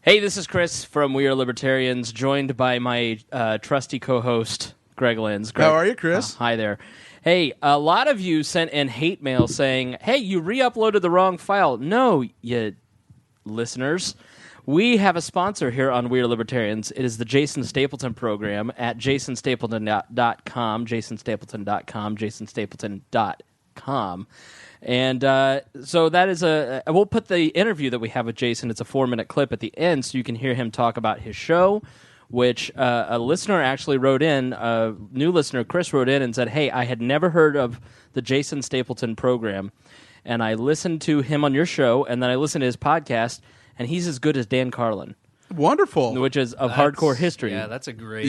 Hey, this is Chris from We Are Libertarians, joined by my trusty co-host, Greg Lenz. Greg, how are you, Chris? Hi there. Hey, a lot of you sent in hate mail saying, hey, you re-uploaded the wrong file. No, you listeners. We have a sponsor here on We Are Libertarians. It is the Jason Stapleton program at jasonstapleton.com, jasonstapleton.com, jasonstapleton.com. And so that is we'll put the interview that we have with Jason, it's a 4-minute clip at the end so you can hear him talk about his show, which a listener actually wrote in, a new listener, Chris, wrote in and said, hey, I had never heard of the Jason Stapleton program, and I listened to him on your show, and then I listened to his podcast, and he's as good as Dan Carlin. Wonderful. Which is of hardcore history. Yeah, that's a great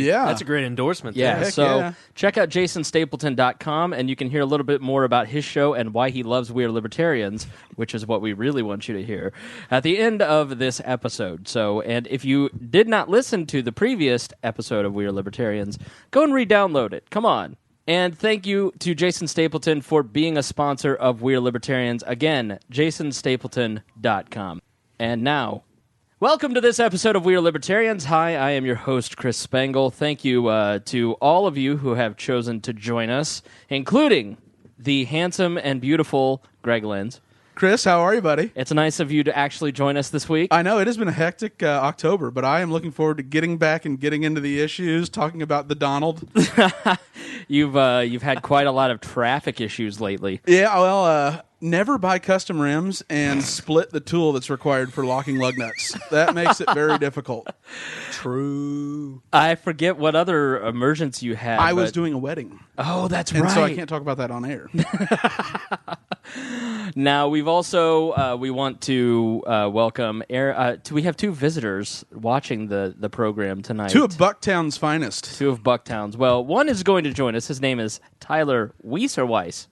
endorsement. Yeah, there. so check out jasonstapleton.com, and you can hear a little bit more about his show and why he loves We Are Libertarians, which is what we really want you to hear at the end of this episode. So, and if you did not listen to the previous episode of We Are Libertarians, go and re-download it. Come on. And thank you to Jason Stapleton for being a sponsor of We Are Libertarians. Again, jasonstapleton.com. And now, welcome to this episode of We Are Libertarians. Hi, I am your host, Chris Spangle. Thank you to all of you who have chosen to join us, including the handsome and beautiful Greg Lenz. Chris, how are you, buddy? It's nice of you to actually join us this week. I know, it has been a hectic October, but I am looking forward to getting back and getting into the issues, talking about the Donald. You've had quite a lot of traffic issues lately. Yeah, well, never buy custom rims and split the tool that's required for locking lug nuts. That makes it very difficult. True. I forget what other emergency you had. I was doing a wedding. Oh, that's and right. So I can't talk about that on air. Now, we've also, we want to welcome, we have two visitors watching the program tonight. Two of Bucktown's finest. Two of Bucktown's. Well, one is going to join us. His name is Tyler Weiss or Weiss?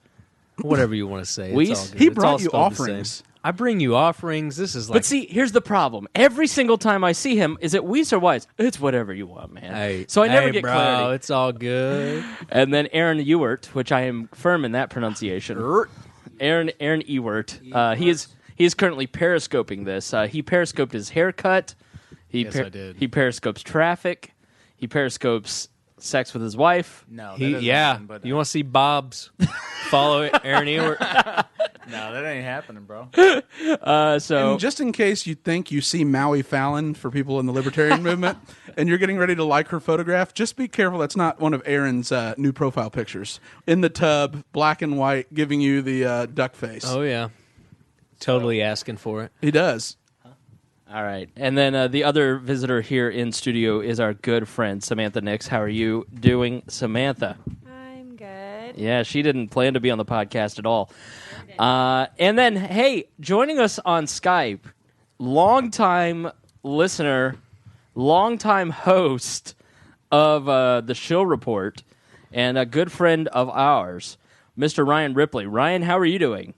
Whatever you want to say. Weiss? It's all good. He It's all brought you spelled the offerings. same. I bring you offerings. This is like... But see, here's the problem. Every single time I see him, is it Weiss or Weiss? It's whatever you want, man. Hey, so I never hey, get bro, clarity. It's all good. And then Aaron Ewert, which I am firm in that pronunciation. Aaron Ewert. He is currently periscoping this. He periscoped his haircut. Yes, I did. He periscopes traffic. He periscopes sex with his wife. No, But you want to see Bob's? Follow Aaron Ewert. No, that ain't happening, bro. So And just in case you think you see Maui Fallon for people in the libertarian movement, and you're getting ready to like her photograph, just be careful. That's not one of Aaron's new profile pictures. In the tub, black and white, giving you the duck face. Oh, yeah. Totally asking for it. He does. all right. And then the other visitor here in studio is our good friend Samantha Nix. How are you doing, Samantha? I'm good. Yeah, she didn't plan to be on the podcast at all. And then, hey, joining us on Skype, longtime listener, longtime host of the Shill Report, and a good friend of ours, Mr. Ryan Ripley. Ryan, how are you doing?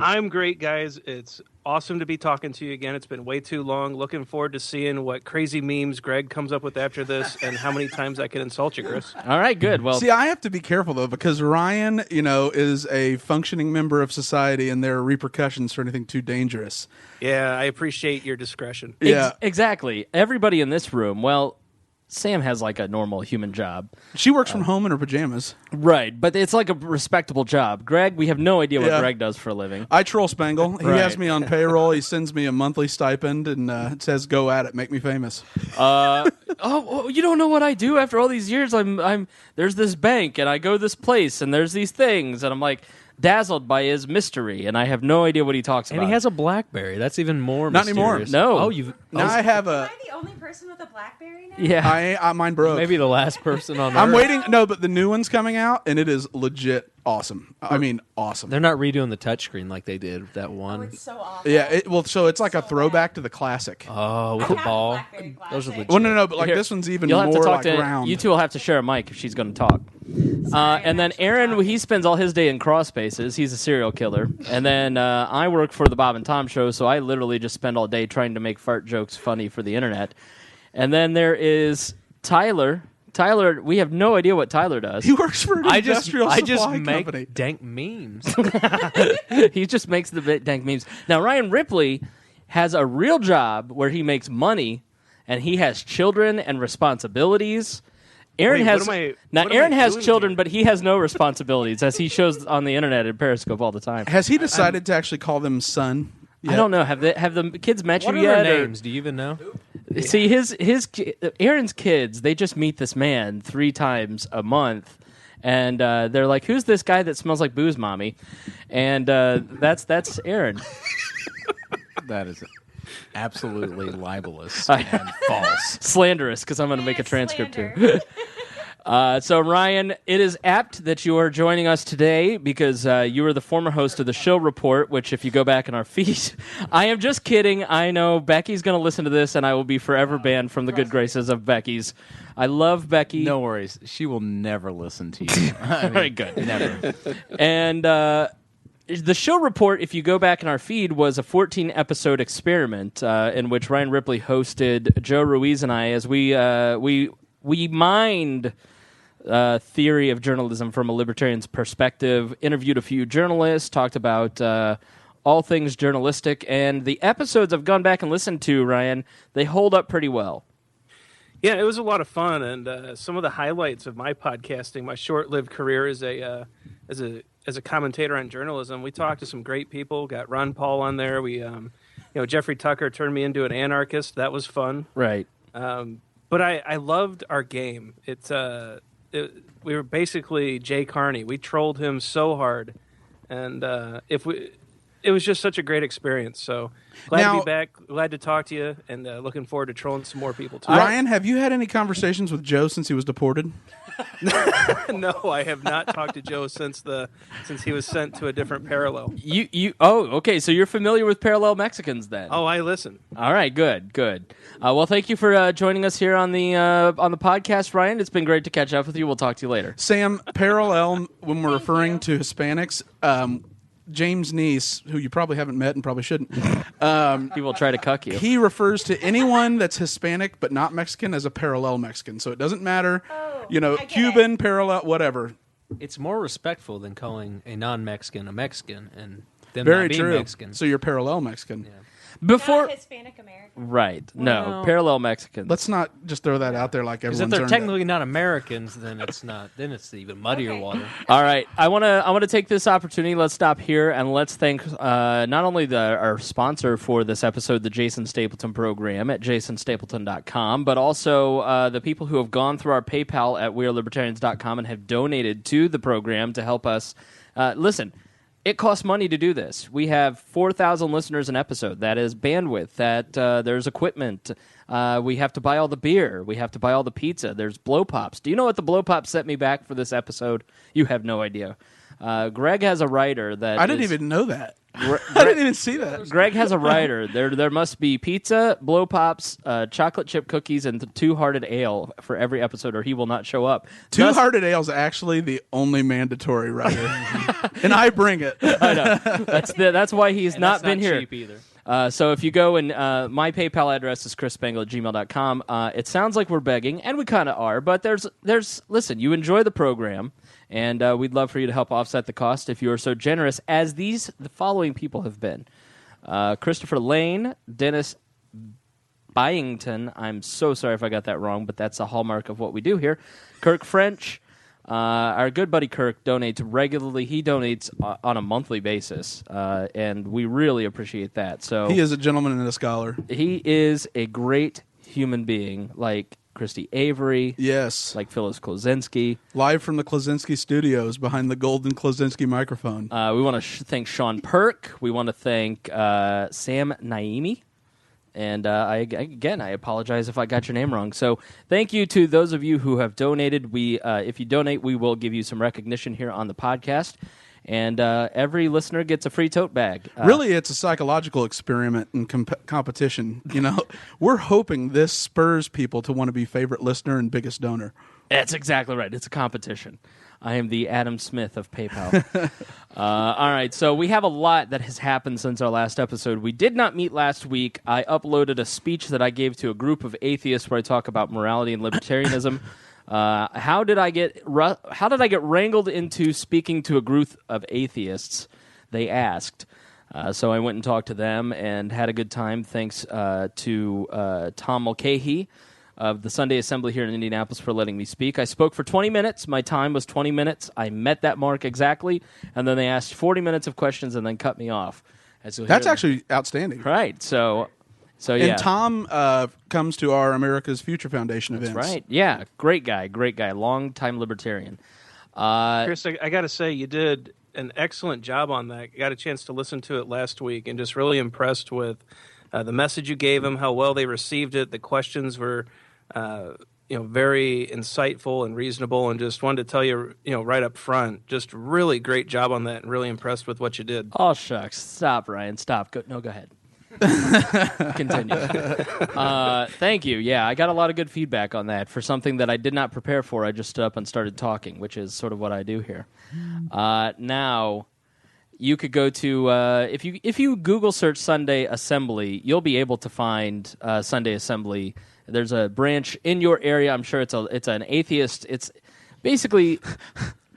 I'm great, guys. It's awesome to be talking to you again. It's been way too long. Looking forward to seeing what crazy memes Greg comes up with after this and how many times I can insult you, Chris. All right, good. Well, See, I have to be careful, though, because Ryan, is a functioning member of society, and there are repercussions for anything too dangerous. Yeah, I appreciate your discretion. Yeah. Exactly. Everybody in this room, well, Sam has like a normal human job. She works from home in her pajamas. Right, but it's like a respectable job. Greg, we have no idea what Yeah. Greg does for a living. I troll Spangle. He Right. has me on payroll. He sends me a monthly stipend, and it says, "Go at it, make me famous." Oh, you don't know what I do after all these years. I'm there's this bank and I go this place and there's these things and I'm like dazzled by his mystery and I have no idea what he talks And about. he has a BlackBerry. That's even more Not anymore. mysterious. No. Oh, you've... Now I have Am a. I the only person with a BlackBerry now? yeah. Mine broke. Maybe the last person on I'm Earth. waiting. No, but the new one's coming out, and it is legit awesome. I mean, awesome. They're not redoing the touchscreen like they did with that Oh, one. it's so awful. Yeah, so it's like a So throwback to the classic. Oh, with I the have a ball. BlackBerry Those are Classic. legit. Well, no, but like Here, this one's even You'll have more to talk like to round. you two will have to share a mic if she's going to talk. And then actually Aaron, talking. he spends all his day in crawl spaces. He's a serial killer. And then I work for the Bob and Tom show, so I literally just spend all day trying to make fart jokes funny for the internet. And then there is Tyler. Tyler, we have no idea what Tyler does. He works for an I just industrial supply make company. dank memes. He just makes the dank memes. Now, Ryan Ripley, has a real job where he makes money, and he has children and responsibilities. Aaron Wait, has what am Aaron I has doing children, here? but he has no responsibilities, as he shows on the internet and Periscope all the time. Has he decided to actually call them son? I don't know. Have the kids met What you are their yet? or- names? Do you even know? See, Aaron's kids, they just meet this man 3 times a month, and they're like, "Who's this guy that smells like booze, mommy?" And that's Aaron. That is absolutely libelous and false. Slanderous, because I'm going to make a transcript too. Slander. So, Ryan, it is apt that you are joining us today because you were the former host of the Show Report, which, if you go back in our feed, I am just kidding. I know Becky's going to listen to this, and I will be forever banned from the good graces of Becky's. I love Becky. No worries. She will never listen to you. I mean, Very good. Never. And the Show Report, if you go back in our feed, was a 14-episode experiment in which Ryan Ripley hosted Joe Ruiz and I as we mined theory of journalism from a libertarian's perspective, interviewed a few journalists, talked about all things journalistic, and the episodes I've gone back and listened to, Ryan, they hold up pretty well. Yeah, it was a lot of fun, and some of the highlights of my podcasting, my short-lived career as a commentator on journalism. We talked to some great people. Got Ron Paul on there. We, Jeffrey Tucker turned me into an anarchist. That was fun. Right. But I loved our game. We were basically Jay Carney. We trolled him so hard, and it was just such a great experience. So glad to be back. Glad to talk to you, and looking forward to trolling some more people too. Ryan, have you had any conversations with Joe since he was deported? No, I have not talked to Joe since he was sent to a different parallel. Okay, so you're familiar with parallel Mexicans then? Oh, I listen. All right, good. Well, thank you for joining us here on the podcast, Ryan. It's been great to catch up with you. We'll talk to you later. Sam, parallel when we're referring to Hispanics, James Neese, who you probably haven't met and probably shouldn't, He will try to cuck you. he refers to anyone that's Hispanic but not Mexican as a parallel Mexican. So it doesn't matter, I get Cuban, it. parallel, whatever. It's more respectful than calling a non-Mexican a Mexican and them Very not being true. Mexican. So you're parallel Mexican. Before, Not Hispanic American. right? No, Well- parallel Mexicans. Let's not just throw that out there like Because if everyone's they're earned it. technically not Americans, then it's not. Then it's even muddier Okay. water. All right, I want to take this opportunity. Let's stop here and let's thank not only our sponsor for this episode, the Jason Stapleton program at jasonstapleton.com, but also the people who have gone through our PayPal at wearelibertarians.com and have donated to the program to help us. Listen, it costs money to do this. We have 4,000 listeners an episode. That is bandwidth. That there's equipment. We have to buy all the beer. We have to buy all the pizza. There's blow pops. Do you know what the blow pops set me back for this episode? You have no idea. Greg has a writer that I didn't even know that. I didn't even see that. Greg has a writer. There must be pizza, blow pops, chocolate chip cookies, and Two-Hearted Ale for every episode, or he will not show up. Thus- Two-Hearted Ale is actually the only mandatory writer, and I bring it. I know. That's why he's And not that's been here. cheap either. So if you go and my PayPal address is chrisspangle@gmail.com. It sounds like we're begging, and we kind of are, but there's listen, you enjoy the program, and we'd love for you to help offset the cost if you are so generous, as the following people have been. Christopher Lane, Dennis Byington, I'm so sorry if I got that wrong, but that's a hallmark of what we do here. Kirk French, our good buddy Kirk donates regularly. He donates on a monthly basis, and we really appreciate that. So He is a gentleman and a scholar. he is a great human being, like Christy Avery, Yes. like Phyllis Klozinski. Live from the Klozinski studios behind the golden Klozinski microphone. We want to thank Sean Perk. We want to thank Sam Naimi. And I apologize if I got your name wrong. So thank you to those of you who have donated. If you donate, we will give you some recognition here on the podcast. And every listener gets a free tote bag. Really, it's a psychological experiment and competition. We're hoping this spurs people to want to be favorite listener and biggest donor. That's exactly right. It's a competition. I am the Adam Smith of PayPal. All right, so we have a lot that has happened since our last episode. We did not meet last week. I uploaded a speech that I gave to a group of atheists where I talk about morality and libertarianism. How did I get wrangled into speaking to a group of atheists? They asked. So I went and talked to them and had a good time. Thanks to Tom Mulcahy of the Sunday Assembly here in Indianapolis for letting me speak. I spoke for 20 minutes. My time was 20 minutes. I met that mark exactly. And then they asked 40 minutes of questions and then cut me off. That's actually outstanding. Right. So yeah. And Tom comes to our America's Future Foundation events. That's right. Yeah. Great guy. Long-time libertarian. Chris, I got to say, you did an excellent job on that. I got a chance to listen to it last week and just really impressed with the message you gave them, how well they received it. The questions were very insightful and reasonable, and just wanted to tell you, right up front, just really great job on that, and really impressed with what you did. Oh, shucks. Stop, Ryan. Stop. Go ahead. Continue. Thank you. Yeah, I got a lot of good feedback on that. For something that I did not prepare for, I just stood up and started talking, which is sort of what I do here. Now, you could go to if you Google search Sunday Assembly, you'll be able to find Sunday Assembly. There's a branch in your area. I'm sure it's an atheist. It's basically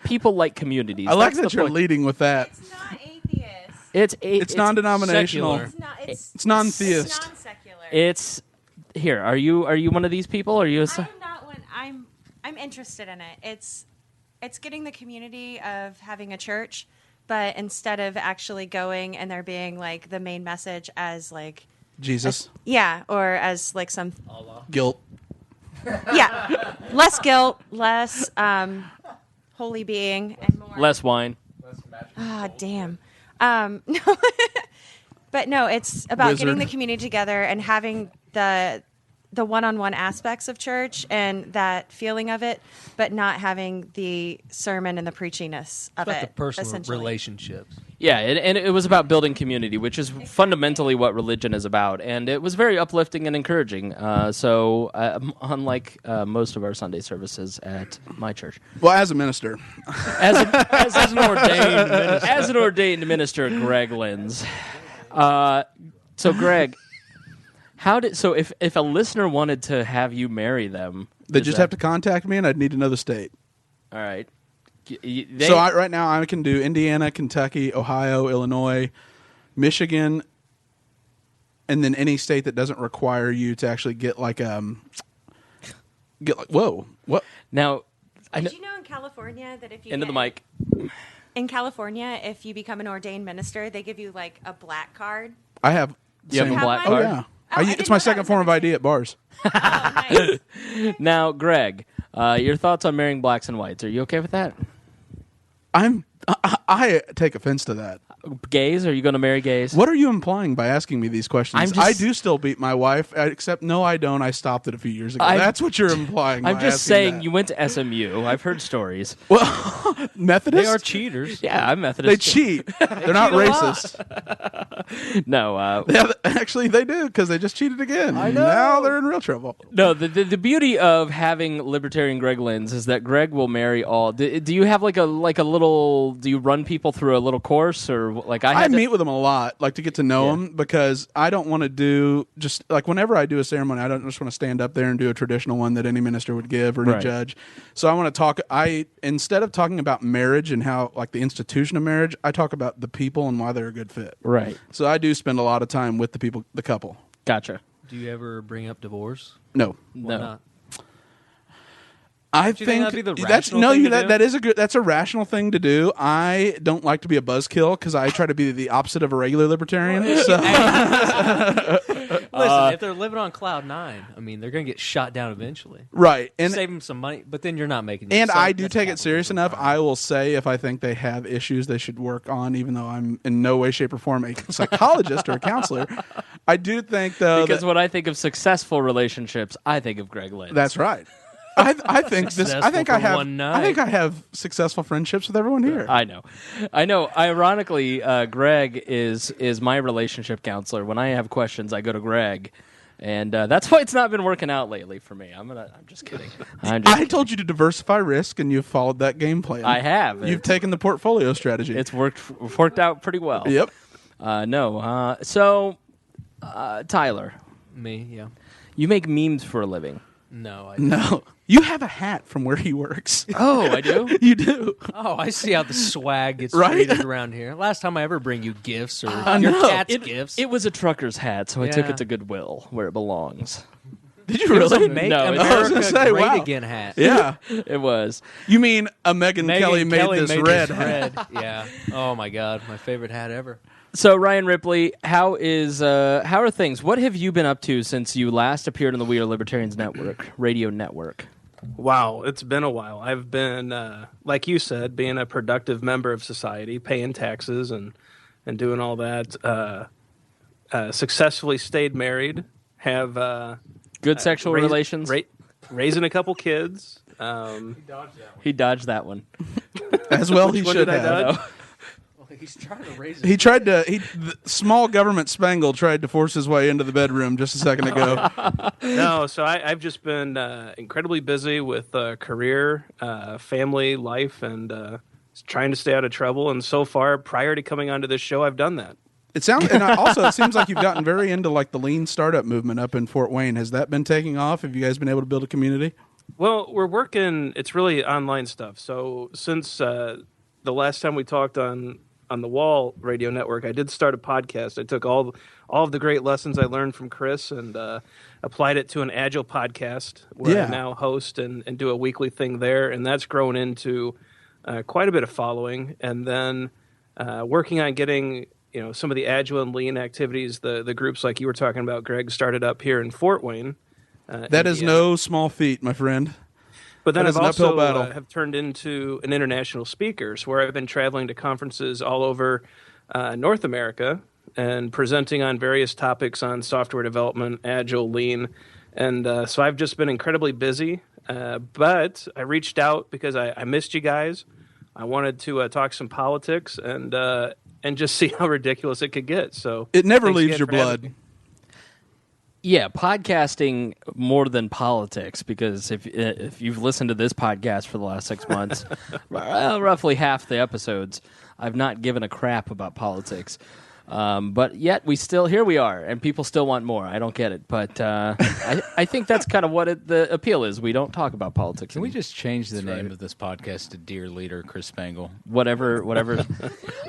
people like communities. I like That's that the you're point. leading with that. It's not atheist. It's non-denominational. secular. It's non-theist. It's non-secular. It's here. Are you one of these people? Are you? I'm not one. I'm interested in it. It's getting the community of having a church, but instead of actually going and there being like the main message as like Jesus. or as like some Guilt. less guilt, less holy being, and more Less wine. damn. No, but no, it's about getting the community together and having the one-on-one aspects of church and that feeling of it, but not having the sermon and the preachiness of About it. the personal essentially. relationships. Yeah, and it was about building community, which is fundamentally what religion is about. And it was very uplifting and encouraging. Unlike most of our Sunday services at my church. Well, as a minister. As an ordained minister, Greg Lins. So, Greg, if a listener wanted to have you marry them, They just have to contact me, and I'd need to know the state. All right. Right now, I can do Indiana, Kentucky, Ohio, Illinois, Michigan, and then any state that doesn't require you to actually get whoa, what? Now, Did you know in California that if you into the mic. in California, if you become an ordained minister, they give you like a black card? I have. You have a same. black Oh card? yeah. I It's didn't my know that second was form of ever- ID at bars. Oh, nice. Now, Greg, your thoughts on marrying blacks and whites? Are you okay with that? I take offense to that. Gays? Are you going to marry gays? What are you implying by asking me these questions? I'm just- I do still beat my wife, except no, I don't. I stopped it a few years ago. I'm- That's what you're implying. I'm by just asking saying that. you went to SMU. I've heard stories. Well, Methodist. They are cheaters. Yeah, I'm They Methodist. cheat. They're not cheat a racist. No, Yeah, actually, they do because they just cheated again. I know. Now they're in real trouble. no. The beauty of having libertarian Greg Lins is that Greg will marry all. Do you have like a little? Do you run people through a little course or like I had to- meet with them a lot, like to get to know them, because I don't want to do just like whenever I do a ceremony, I don't just want to stand up there and do a traditional one that any minister would give or any Right. judge. So I want to talk. Instead of talking about marriage and how like the institution of marriage, I talk about the people and why they're a good fit. Right. So I do spend a lot of time with the couple. Gotcha. Do you ever bring up divorce? No. Why No. not? I you think that'd be the that's rational thing to do? that is that's a rational thing to do. I don't like to be a buzzkill because I try to be the opposite of a regular libertarian. So Listen, if they're living on cloud nine, I mean, they're going to get shot down eventually. right, and Save them some money, but then you're not making it. and So I do that's take it capitalism. serious enough. I will say if I think they have issues they should work on, even though I'm in no way, shape, or form a psychologist or a counselor. I do think though Because that, when I think of successful relationships, I think of Greg Lins. that's right. I think this. I think Successful I for have. one night. I think I have successful friendships with everyone here. I know. Ironically, Greg is my relationship counselor. When I have questions, I go to Greg, and that's why it's not been working out lately for me. I'm just kidding. I told you to diversify risk, and you've followed that game plan. I have. You've taken the portfolio strategy. It's worked out pretty well. Yep. So, Tyler, Me, yeah. you make memes for a living. No, I No. You have a hat from where he works. Oh, I do? You do. Oh, I see how the swag gets Right? treated around here. Last time I ever bring you gifts or I your know. cat's gifts. It was a trucker's hat, so I took Yeah. it to Goodwill, where it belongs. Did you It was really? a Make No, it's- I was America gonna say, Great wow. Again hat. Yeah. It was. You mean a Megyn Kelly made this red this hat? red. Yeah. Oh my God, my favorite hat ever. So, Ryan Ripley, how are things? What have you been up to since you last appeared on the We Are Libertarians radio network? Wow, it's been a while. I've been, like you said, being a productive member of society, paying taxes and doing all that. Successfully stayed married. Have Good sexual relations? Raising a couple kids. He dodged that one. As well he one should did I have. dodge? He's trying to raise He tried to. The small government Spangle tried to force his way into the bedroom just a second ago. No, so I've just been incredibly busy with career, family, life, and trying to stay out of trouble. And so far, prior to coming onto this show, I've done that. It sounds, and also it seems like you've gotten very into like the lean startup movement up in Fort Wayne. Has that been taking off? Have you guys been able to build a community? Well, we're working. It's really online stuff. So since the last time we talked on the Wall Radio Network, I did start a podcast. I took all of the great lessons I learned from Chris and applied it to an Agile podcast where I now host and do a weekly thing there, and that's grown into quite a bit of following. And then working on getting some of the Agile and Lean activities, the groups like you were talking about, Greg, started up here in Fort Wayne. That is no small feat, my friend. But then That I've is an uphill also battle. have turned into an international speaker, so where I've been traveling to conferences all over North America and presenting on various topics on software development, Agile, Lean. And so I've just been incredibly busy. But I reached out because I missed you guys. I wanted to talk some politics and just see how ridiculous it could get. So It never thanks leaves again your for having blood. me. Yeah, podcasting more than politics, because if you've listened to this podcast for the last 6 months, roughly half the episodes, I've not given a crap about politics. But yet here we are, and people still want more. I don't get it, but I think that's kind of what the appeal is. We don't talk about politics. Can we just change the name of this podcast to Dear Leader Chris Spangle? whatever?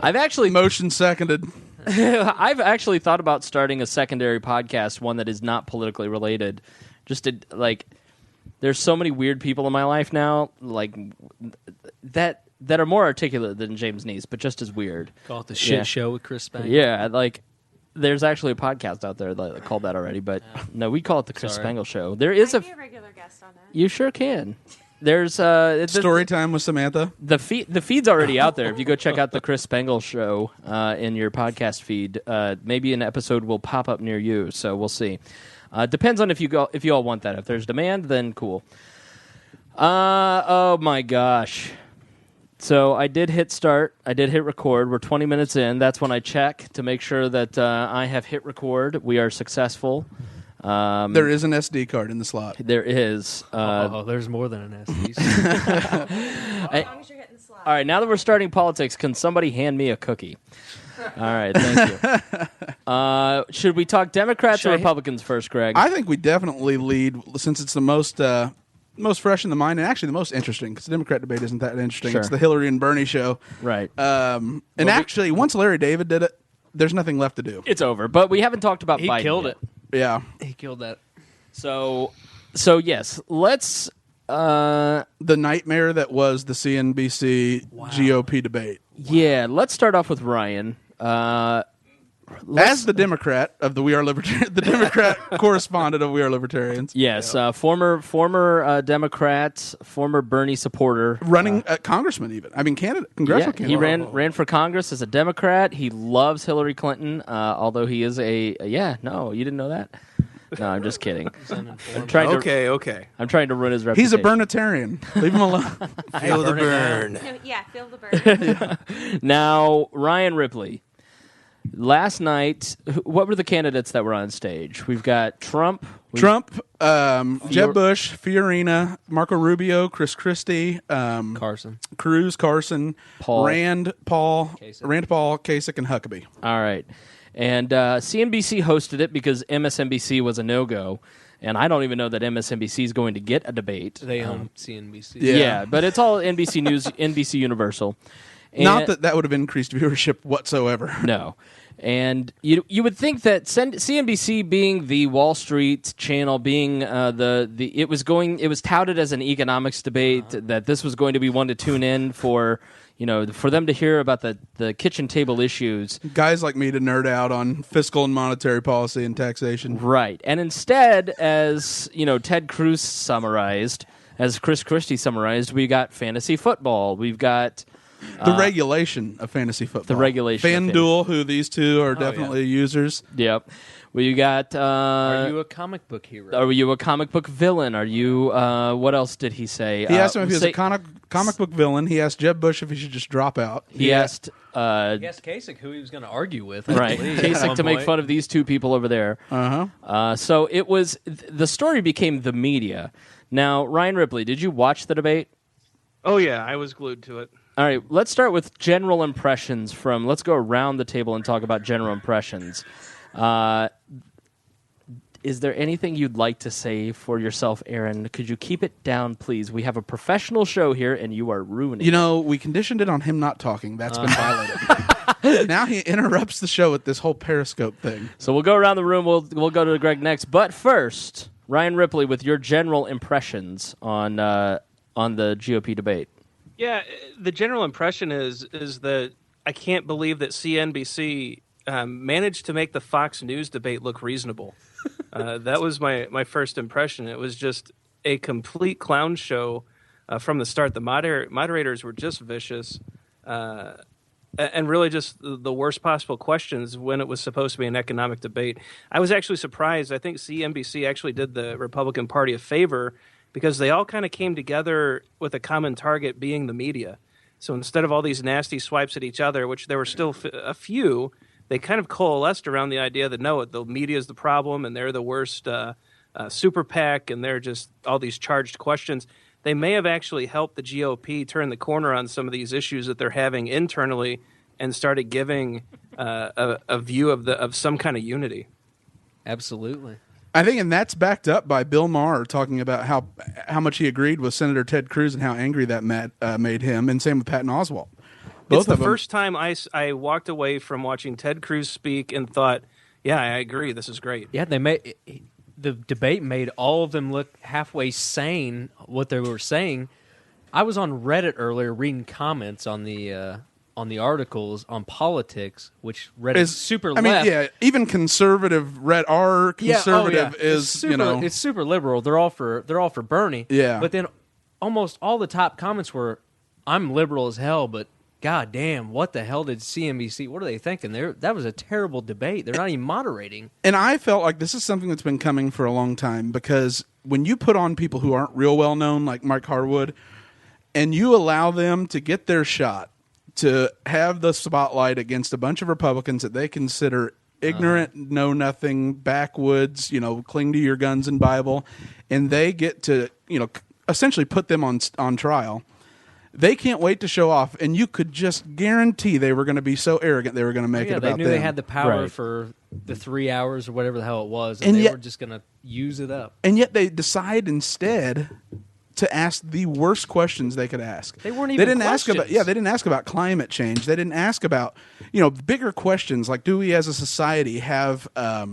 I've actually Motion seconded. I've actually thought about starting a secondary podcast, one that is not politically related. Just to, there's so many weird people in my life now, that are more articulate than James Neese, but just as weird. Call it the shit show with Chris Spangle. Yeah, there's actually a podcast out there that called that already, but no, we call it the Chris Sorry. Spangle Show. There is I'd be a regular guest on that. you sure can. There's Story time with Samantha. The feed's already out there. If you go check out the Chris Spangle Show in your podcast feed, maybe an episode will pop up near you. So we'll see. Depends on if you all want that. If there's demand, then cool. Oh my gosh. So I did hit start. I did hit record. We're 20 minutes in. That's when I check to make sure that I have hit record. We are successful. There is an SD card in the slot. There is. There's more than an SD. As long as you're hitting the slot. All right, now that we're starting politics, can somebody hand me a cookie? All right, thank you. Should we talk Democrats or Republicans first, Greg? I think we definitely lead, since it's the most fresh in the mind and actually the most interesting, because the Democrat debate isn't that interesting. Sure. It's the Hillary and Bernie show. Right. Actually, once Larry David did it, there's nothing left to do. It's over, but we haven't talked about He Biden killed yet. it. Yeah. He killed that. So yes, let's... The nightmare that was the CNBC GOP debate. Yeah, let's start off with Ryan. As the Democrat of the We Are Libertarians, the Democrat correspondent of We Are Libertarians. Yes, former Democrat, former Bernie supporter. Running congressman even. I mean, congressional He candidate. ran for Congress as a Democrat. He loves Hillary Clinton, although he is no, you didn't know that? No, I'm just kidding. I'm trying Okay. I'm trying to ruin his reputation. He's a Bernitarian. Leave him alone. Feel the burn. No, yeah, feel the burn. Now, Ryan Ripley. Last night, what were the candidates that were on stage? We've got Trump. Jeb Bush, Fiorina, Marco Rubio, Chris Christie, Carson. Cruz, Carson, Paul. Rand Paul, Kasich, and Huckabee. All right. And CNBC hosted it because MSNBC was a no-go. And I don't even know that MSNBC is going to get a debate. They own CNBC. Yeah, but it's all NBC News, NBC Universal. And Not that would have increased viewership whatsoever. No. And you would think that CNBC being the Wall Street channel, being it was touted as an economics debate, that this was going to be one to tune in for them to hear about the kitchen table issues. Guys like me to nerd out on fiscal and monetary policy and taxation. Right. And instead, as Ted Cruz summarized, as Chris Christie summarized, we got fantasy football. We've got the regulation of fantasy football. The regulation of FanDuel, who these two are definitely users. Yep. Well, you got... are you a comic book hero? Are you a comic book villain? Are you... what else did he say? He asked him if he was a comic book villain. He asked Jeb Bush if he should just drop out. He asked... He asked Kasich who he was going to argue with. Right. Kasich to make fun of these two people over there. So it was... The story became the media. Now, Ryan Ripley, did you watch the debate? Oh, yeah, I was glued to it. All right, let's start with general impressions let's go around the table and talk about general impressions. Is there anything you'd like to say for yourself, Aaron? Could you keep it down, please? We have a professional show here, and you are ruining it. We conditioned it on him not talking. That's been violated. Now he interrupts the show with this whole Periscope thing. So we'll go around the room. We'll go to Greg next. But first, Ryan Ripley, with your general impressions on the GOP debate. Yeah, the general impression is that I can't believe that CNBC managed to make the Fox News debate look reasonable. That was my first impression. It was just a complete clown show from the start. The moderators were just vicious and really just the worst possible questions when it was supposed to be an economic debate. I was actually surprised. I think CNBC actually did the Republican Party a favor because they all kind of came together with a common target being the media. So instead of all these nasty swipes at each other, which there were still a few, they kind of coalesced around the idea that, no, the media is the problem and they're the worst super PAC and they're just all these charged questions. They may have actually helped the GOP turn the corner on some of these issues that they're having internally and started giving a view of some kind of unity. Absolutely. I think, and that's backed up by Bill Maher talking about how much he agreed with Senator Ted Cruz and how angry that made him, and same with Patton Oswalt. It's the first time I walked away from watching Ted Cruz speak and thought, yeah, I agree, this is great. Yeah, the debate made all of them look halfway sane, what they were saying. I was on Reddit earlier reading comments on the articles on politics, which Reddit is super left. I mean, yeah, even conservative conservative is super, it's super liberal. They're all for Bernie. Yeah, but then almost all the top comments were, "I'm liberal as hell, but god damn, what the hell did CNBC? What are they thinking? That was a terrible debate. They're not even moderating." And I felt like this is something that's been coming for a long time, because when you put on people who aren't real well known, like Mike Harwood, and you allow them to get their shot, to have the spotlight against a bunch of Republicans that they consider ignorant, know nothing, backwoods, cling to your guns and Bible, and they get to, essentially put them on trial. They can't wait to show off, and you could just guarantee they were going to be so arrogant they were going to make it about them. They knew they had the power for the 3 hours or whatever the hell it was, and they were just going to use it up. And yet they decide instead to ask the worst questions they could ask. They weren't even questions. They didn't ask about climate change. They didn't ask about, bigger questions like, do we as a society have a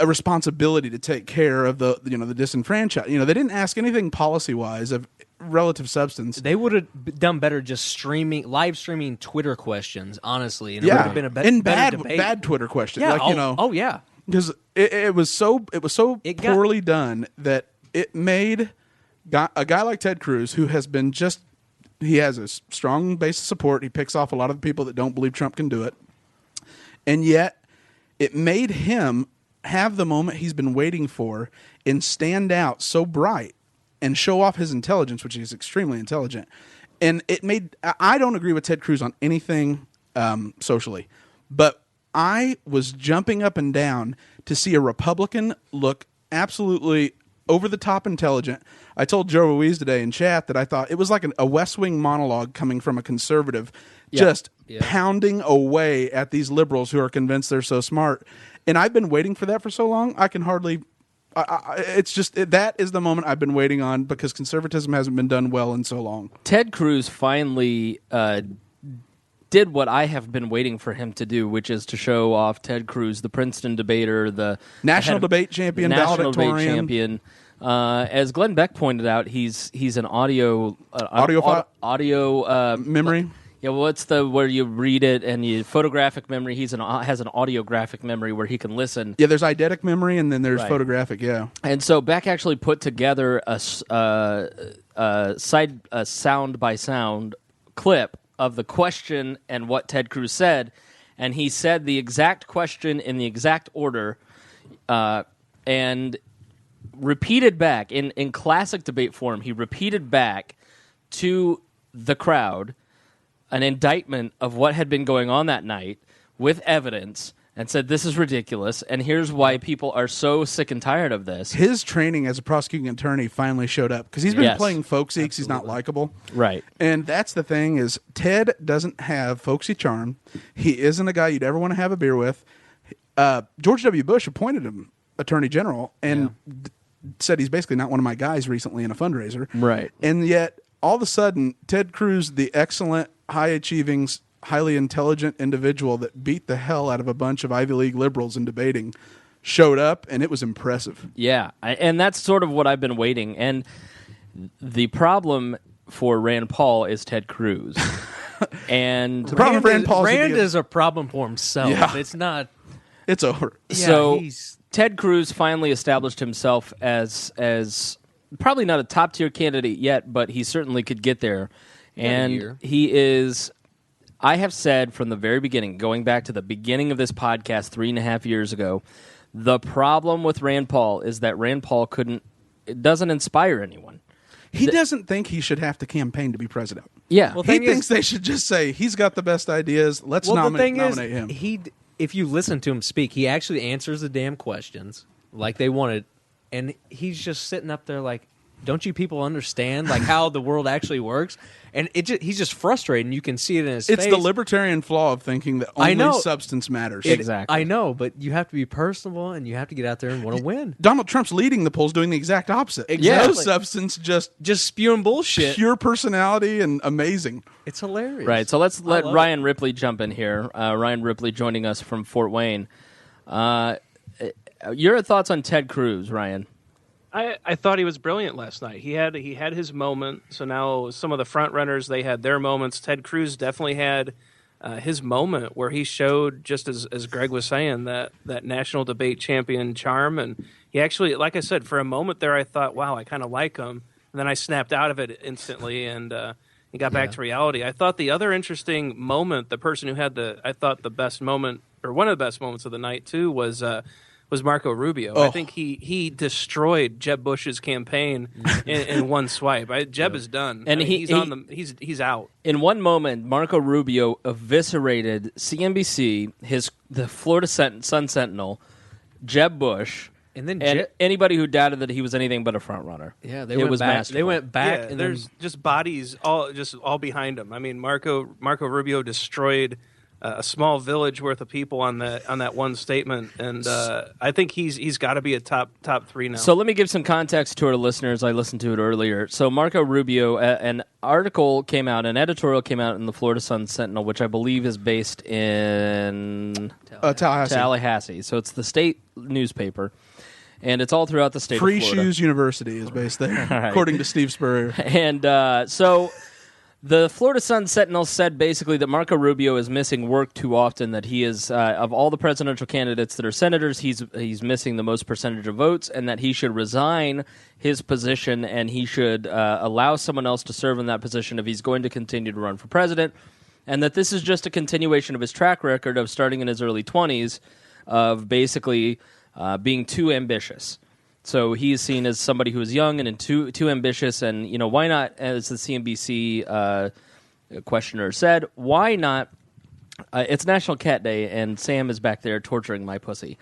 responsibility to take care of the disenfranchised? They didn't ask anything policy-wise of relative substance. They would have done better just live streaming Twitter questions, honestly. And it would have been a better debate. Bad Twitter questions. Yeah, yeah. Because it was so poorly done that it made a guy like Ted Cruz, who has been he has a strong base of support. He picks off a lot of the people that don't believe Trump can do it. And yet it made him have the moment he's been waiting for and stand out so bright and show off his intelligence, which is extremely intelligent. And I don't agree with Ted Cruz on anything socially, but I was jumping up and down to see a Republican look absolutely over-the-top intelligent. I told Joe Weiss today in chat that I thought it was like a West Wing monologue coming from a conservative, pounding away at these liberals who are convinced they're so smart. And I've been waiting for that for so long, I can hardly It's just that is the moment I've been waiting on because conservatism hasn't been done well in so long. Ted Cruz finally did what I have been waiting for him to do, which is to show off Ted Cruz, the Princeton debater, the national debate champion, national debate valedictorian. champion. As Glenn Beck pointed out, he's an audio memory. Yeah, what's the where you read it and you photographic memory? Has an audiographic memory where he can listen. Yeah, there's eidetic memory and then there's Right. photographic. Yeah, And so Beck actually put together a sound by sound clip of the question and what Ted Cruz said, and he said the exact question in the exact order, and repeated back in classic debate form. He repeated back to the crowd an indictment of what had been going on that night with evidence and said, this is ridiculous, and here's why people are so sick and tired of this. his training as a prosecuting attorney finally showed up because he's been Yes. playing folksy because he's not likable. Right. And that's the thing is Ted doesn't have folksy charm. He isn't a guy you'd ever want to have a beer with. George W. Bush appointed him attorney general and said he's basically not one of my guys recently in a fundraiser. Right. And yet, all of a sudden, Ted Cruz, the excellent, high-achieving, highly intelligent individual that beat the hell out of a bunch of Ivy League liberals in debating, showed up, and it was impressive. Yeah, and that's sort of what I've been waiting. And the problem for Rand Paul is Ted Cruz. And The problem with Rand Paul Rand is a problem for himself. Yeah. It's not. it's over. so he's- Ted Cruz finally established himself as probably not a top tier candidate yet, but he certainly could get there. And year. he is. I have said from the very beginning, going back to the beginning of this podcast 3.5 years ago, the problem with Rand Paul is that Rand Paul it doesn't inspire anyone. He doesn't think he should have to campaign to be president. Yeah. Well, He thing is- thinks they should just say, he's got the best ideas, let's Well, the nominate thing is, him. if you listen to him speak, he actually answers the damn questions like they wanted, and he's just sitting up there like, don't you people understand like how the world actually works? And he's just frustrated, and you can see it in his It's face. the libertarian flaw of thinking that I know. only substance matters. Exactly. I know, but you have to be personable, and you have to get out there and want to win. Donald Trump's leading the polls doing the exact opposite. Exactly. No substance, just Spewing bullshit. pure personality and amazing. It's hilarious. Right, so let's let love Ryan Ripley jump in here. Ryan Ripley joining us from Fort Wayne. Your thoughts on Ted Cruz, Ryan? I thought he was brilliant last night. He had his moment. So now some of the front runners, they had their moments. Ted Cruz definitely had his moment where he showed, just as Greg was saying, that national debate champion charm. And he actually, like I said, for a moment there, I thought, wow, I kind of like him. And then I snapped out of it instantly and he got back to reality. I thought the other interesting moment, the person who had the best moment, or one of the best moments of the night too, was Marco Rubio. I think he destroyed Jeb Bush's campaign in one swipe. Jeb is done, And he's out. In one moment, Marco Rubio eviscerated CNBC, the Florida Sun Sentinel, Jeb Bush, And then and anybody who doubted that he was anything but a front runner. Yeah, It was masterful. They went back, Yeah, and there's just bodies all behind him. I mean, Marco Rubio destroyed a small village worth of people on that one statement, and I think he's got to be a top three now. So let me give some context to our listeners. I listened to it earlier. So Marco Rubio, an editorial came out in the Florida Sun Sentinel, which I believe is based in Tallahassee. So it's the state newspaper, and it's all throughout the state Free of Florida. Shoes University is based there, right. according to Steve Spurrier. And so the Florida Sun Sentinel said basically that Marco Rubio is missing work too often, that he is, of all the presidential candidates that are senators, he's missing the most percentage of votes, and that he should resign his position and he should allow someone else to serve in that position if he's going to continue to run for president, and that this is just a continuation of his track record of starting in his early 20s of basically being too ambitious. So he is seen as somebody who is young and too ambitious, and why not? As the CNBC questioner said, why not? It's National Cat Day, and Sam is back there torturing my pussy.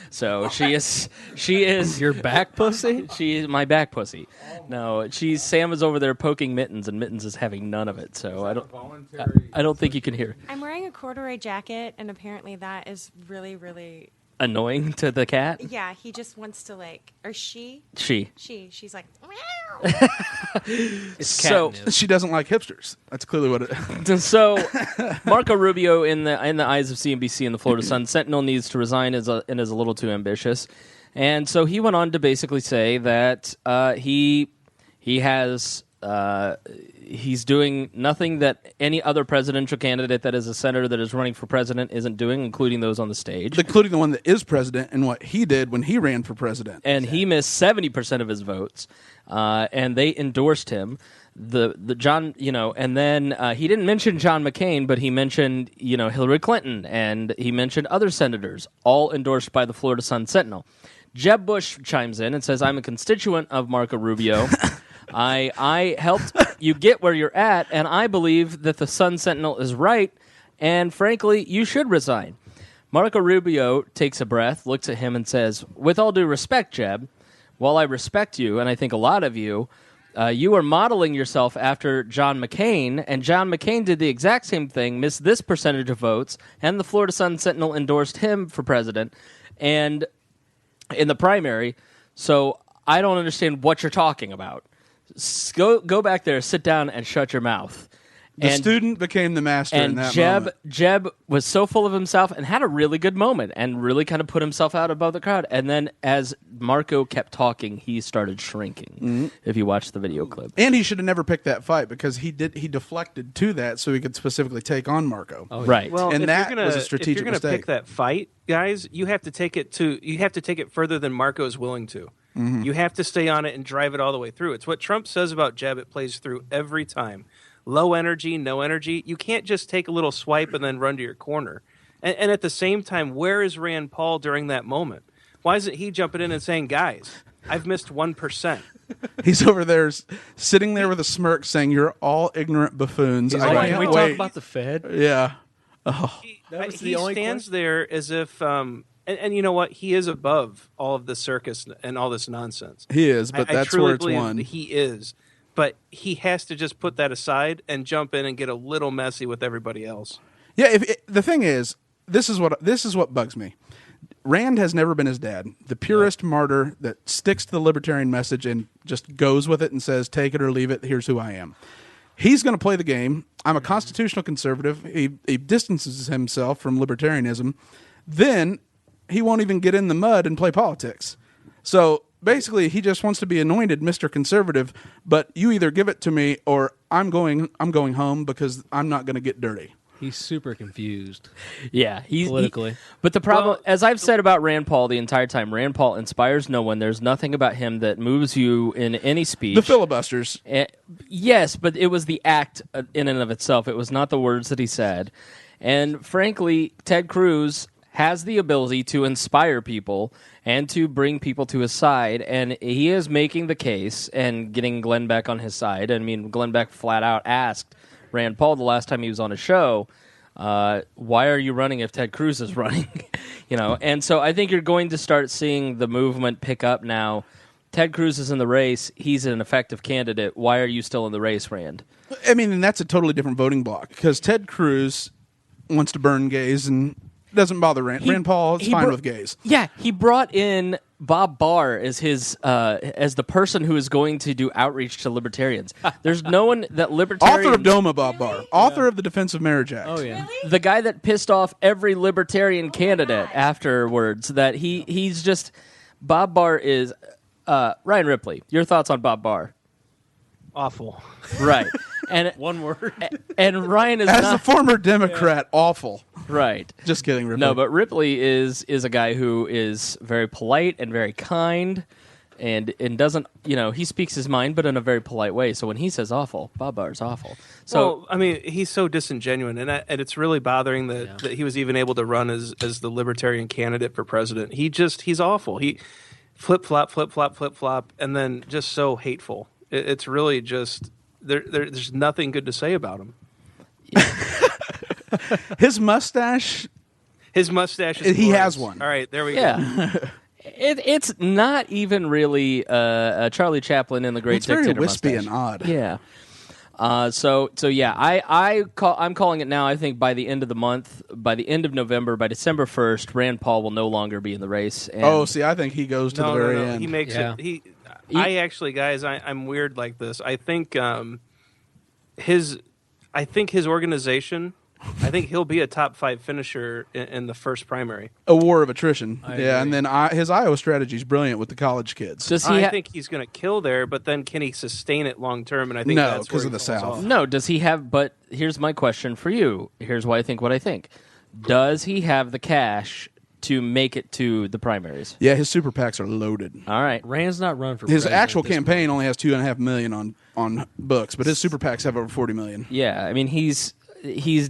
So she is your back pussy. She is my back pussy. No, Sam is over there poking Mittens, and Mittens is having none of it. So I don't think you can hear. I'm wearing a corduroy jacket, and apparently that is really, really annoying to the cat? Yeah, he just wants to or she. She's like. It's So- catnip. She doesn't like hipsters. That's clearly what it. So, Marco Rubio, in the eyes of CNBC and the Florida Sun Sentinel, needs to resign and is a little too ambitious. And so he went on to basically say that he's doing nothing that any other presidential candidate that is a senator that is running for president isn't doing, including those on the stage. Including the one that is president and what he did when he ran for president. And he missed 70% of his votes, and they endorsed him. The John, and then he didn't mention John McCain, but he mentioned Hillary Clinton, and he mentioned other senators, all endorsed by the Florida Sun Sentinel. Jeb Bush chimes in and says, "I'm a constituent of Marco Rubio. I helped you get where you're at, and I believe that the Sun Sentinel is right, and frankly, you should resign." Marco Rubio takes a breath, looks at him, and says, "With all due respect, Jeb, while I respect you, and I think a lot of you, you are modeling yourself after John McCain, and John McCain did the exact same thing, missed this percentage of votes, and the Florida Sun Sentinel endorsed him for president, and in the primary, so I don't understand what you're talking about. Go back there, sit down, and shut your mouth." The student became the master in that moment. Jeb was so full of himself and had a really good moment and really kind of put himself out above the crowd. And then as Marco kept talking, he started shrinking, if you watch the video clip. And he should have never picked that fight because he deflected to that so he could specifically take on Marco. Oh, yeah. Right. Well, And if that you're gonna, was a strategic if you're mistake. pick that fight, guys, you have to take it further than Marco is willing to. You have to stay on it and drive it all the way through. It's what Trump says about Jeb. It plays through every time. Low energy, no energy. You can't just take a little swipe and then run to your corner. And at the same time, where is Rand Paul during that moment? Why isn't he jumping in and saying, "Guys, I've missed 1%. He's over there sitting there with a smirk saying, "You're all ignorant buffoons." He's I like, can't "Can we wait." talk about the Fed?" Yeah. That was He the only stands there as if, and you know what? He is above all of the circus and all this nonsense. He is, but I that's truly where it's believe won. that he is. But he has to just put that aside and jump in and get a little messy with everybody else. Yeah, the thing is, this is what bugs me. Rand has never been his dad. The purist martyr that sticks to the libertarian message and just goes with it and says, "Take it or leave it. Here's who I am." He's going to play the game. I'm a constitutional conservative. He distances himself from libertarianism. Then he won't even get in the mud and play politics. So basically, he just wants to be anointed Mr. Conservative, but you either give it to me or I'm going home because I'm not going to get dirty. He's super confused. Yeah, Politically. But the problem, Well, as I've said about Rand Paul the entire time, Rand Paul inspires no one. There's nothing about him that moves you in any speech. The filibusters. Yes, but it was the act in and of itself. It was not the words that he said. And frankly, Ted Cruz has the ability to inspire people and to bring people to his side, and he is making the case and getting Glenn Beck on his side. I mean, Glenn Beck flat out asked Rand Paul the last time he was on a show, why are you running if Ted Cruz is running? And so I think you're going to start seeing the movement pick up now. Ted Cruz is in the race. He's an effective candidate. Why are you still in the race, Rand? I mean, and that's a totally different voting block because Ted Cruz wants to burn gays and doesn't bother Rand. Rand Paul is fine with gays. Yeah, he brought in Bob Barr as his as the person who is going to do outreach to libertarians. There's no one that libertarians... Author of DOMA, Bob Barr. Author of the Defense of Marriage Act. Oh, yeah. The guy that pissed off every libertarian candidate afterwards. That he's just... Bob Barr is... Ryan Ripley, your thoughts on Bob Barr? Awful. Right. And One word. and Ryan is As not... a former Democrat, awful. Right. Just kidding, Ripley. No, but Ripley is a guy who is very polite and very kind and doesn't, he speaks his mind, but in a very polite way. So when he says awful, Bob Barr's awful. So, Well, I mean, he's so disingenuous, and it's really bothering that he was even able to run as the libertarian candidate for president. He's awful. He flip-flop, and then just so hateful. It's really just, there's nothing good to say about him. his mustache, His mustache is He glorious. has one. All right, there we go. yeah. It's not even really Charlie Chaplin in The Great it's very Dictator wispy mustache. and odd. Yeah. So yeah, I'm calling it now. I think by the end of the month, by the end of November, by December 1st, Rand Paul will no longer be in the race. And I think he goes to the very end. He makes it. I actually, guys, I'm weird like this. I think his organization. I think he'll be a top 5 finisher in the first primary. A war of attrition. And then his Iowa strategy is brilliant with the college kids. I think he's going to kill there, but then can he sustain it long term? And I think that's because of the South. No, does he have? But here's my question for you. Here's why I think what I think. Does he have the cash to make it to the primaries? Yeah, his super PACs are loaded. All right, Rand's not run for his president actual at this campaign only has $2.5 million on books, but his super PACs have over $40 million. Yeah, I mean he's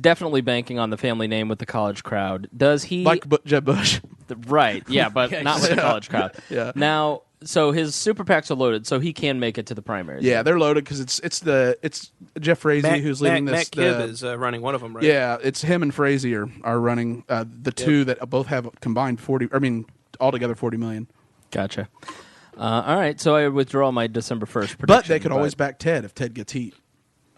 definitely banking on the family name with the college crowd. Does he like Jeb Bush? Right. Yeah, but not with the college crowd. Yeah. Now, so his super PACs are loaded, so he can make it to the primaries. Yeah, they're loaded because it's Jeff Frazee who's leading this. Matt Kibb is running one of them, right? Yeah, it's him and Frazee are running the two that both have combined altogether $40 million. Gotcha. All right, so I withdraw my December 1st prediction. But they could always back Ted if Ted gets heat.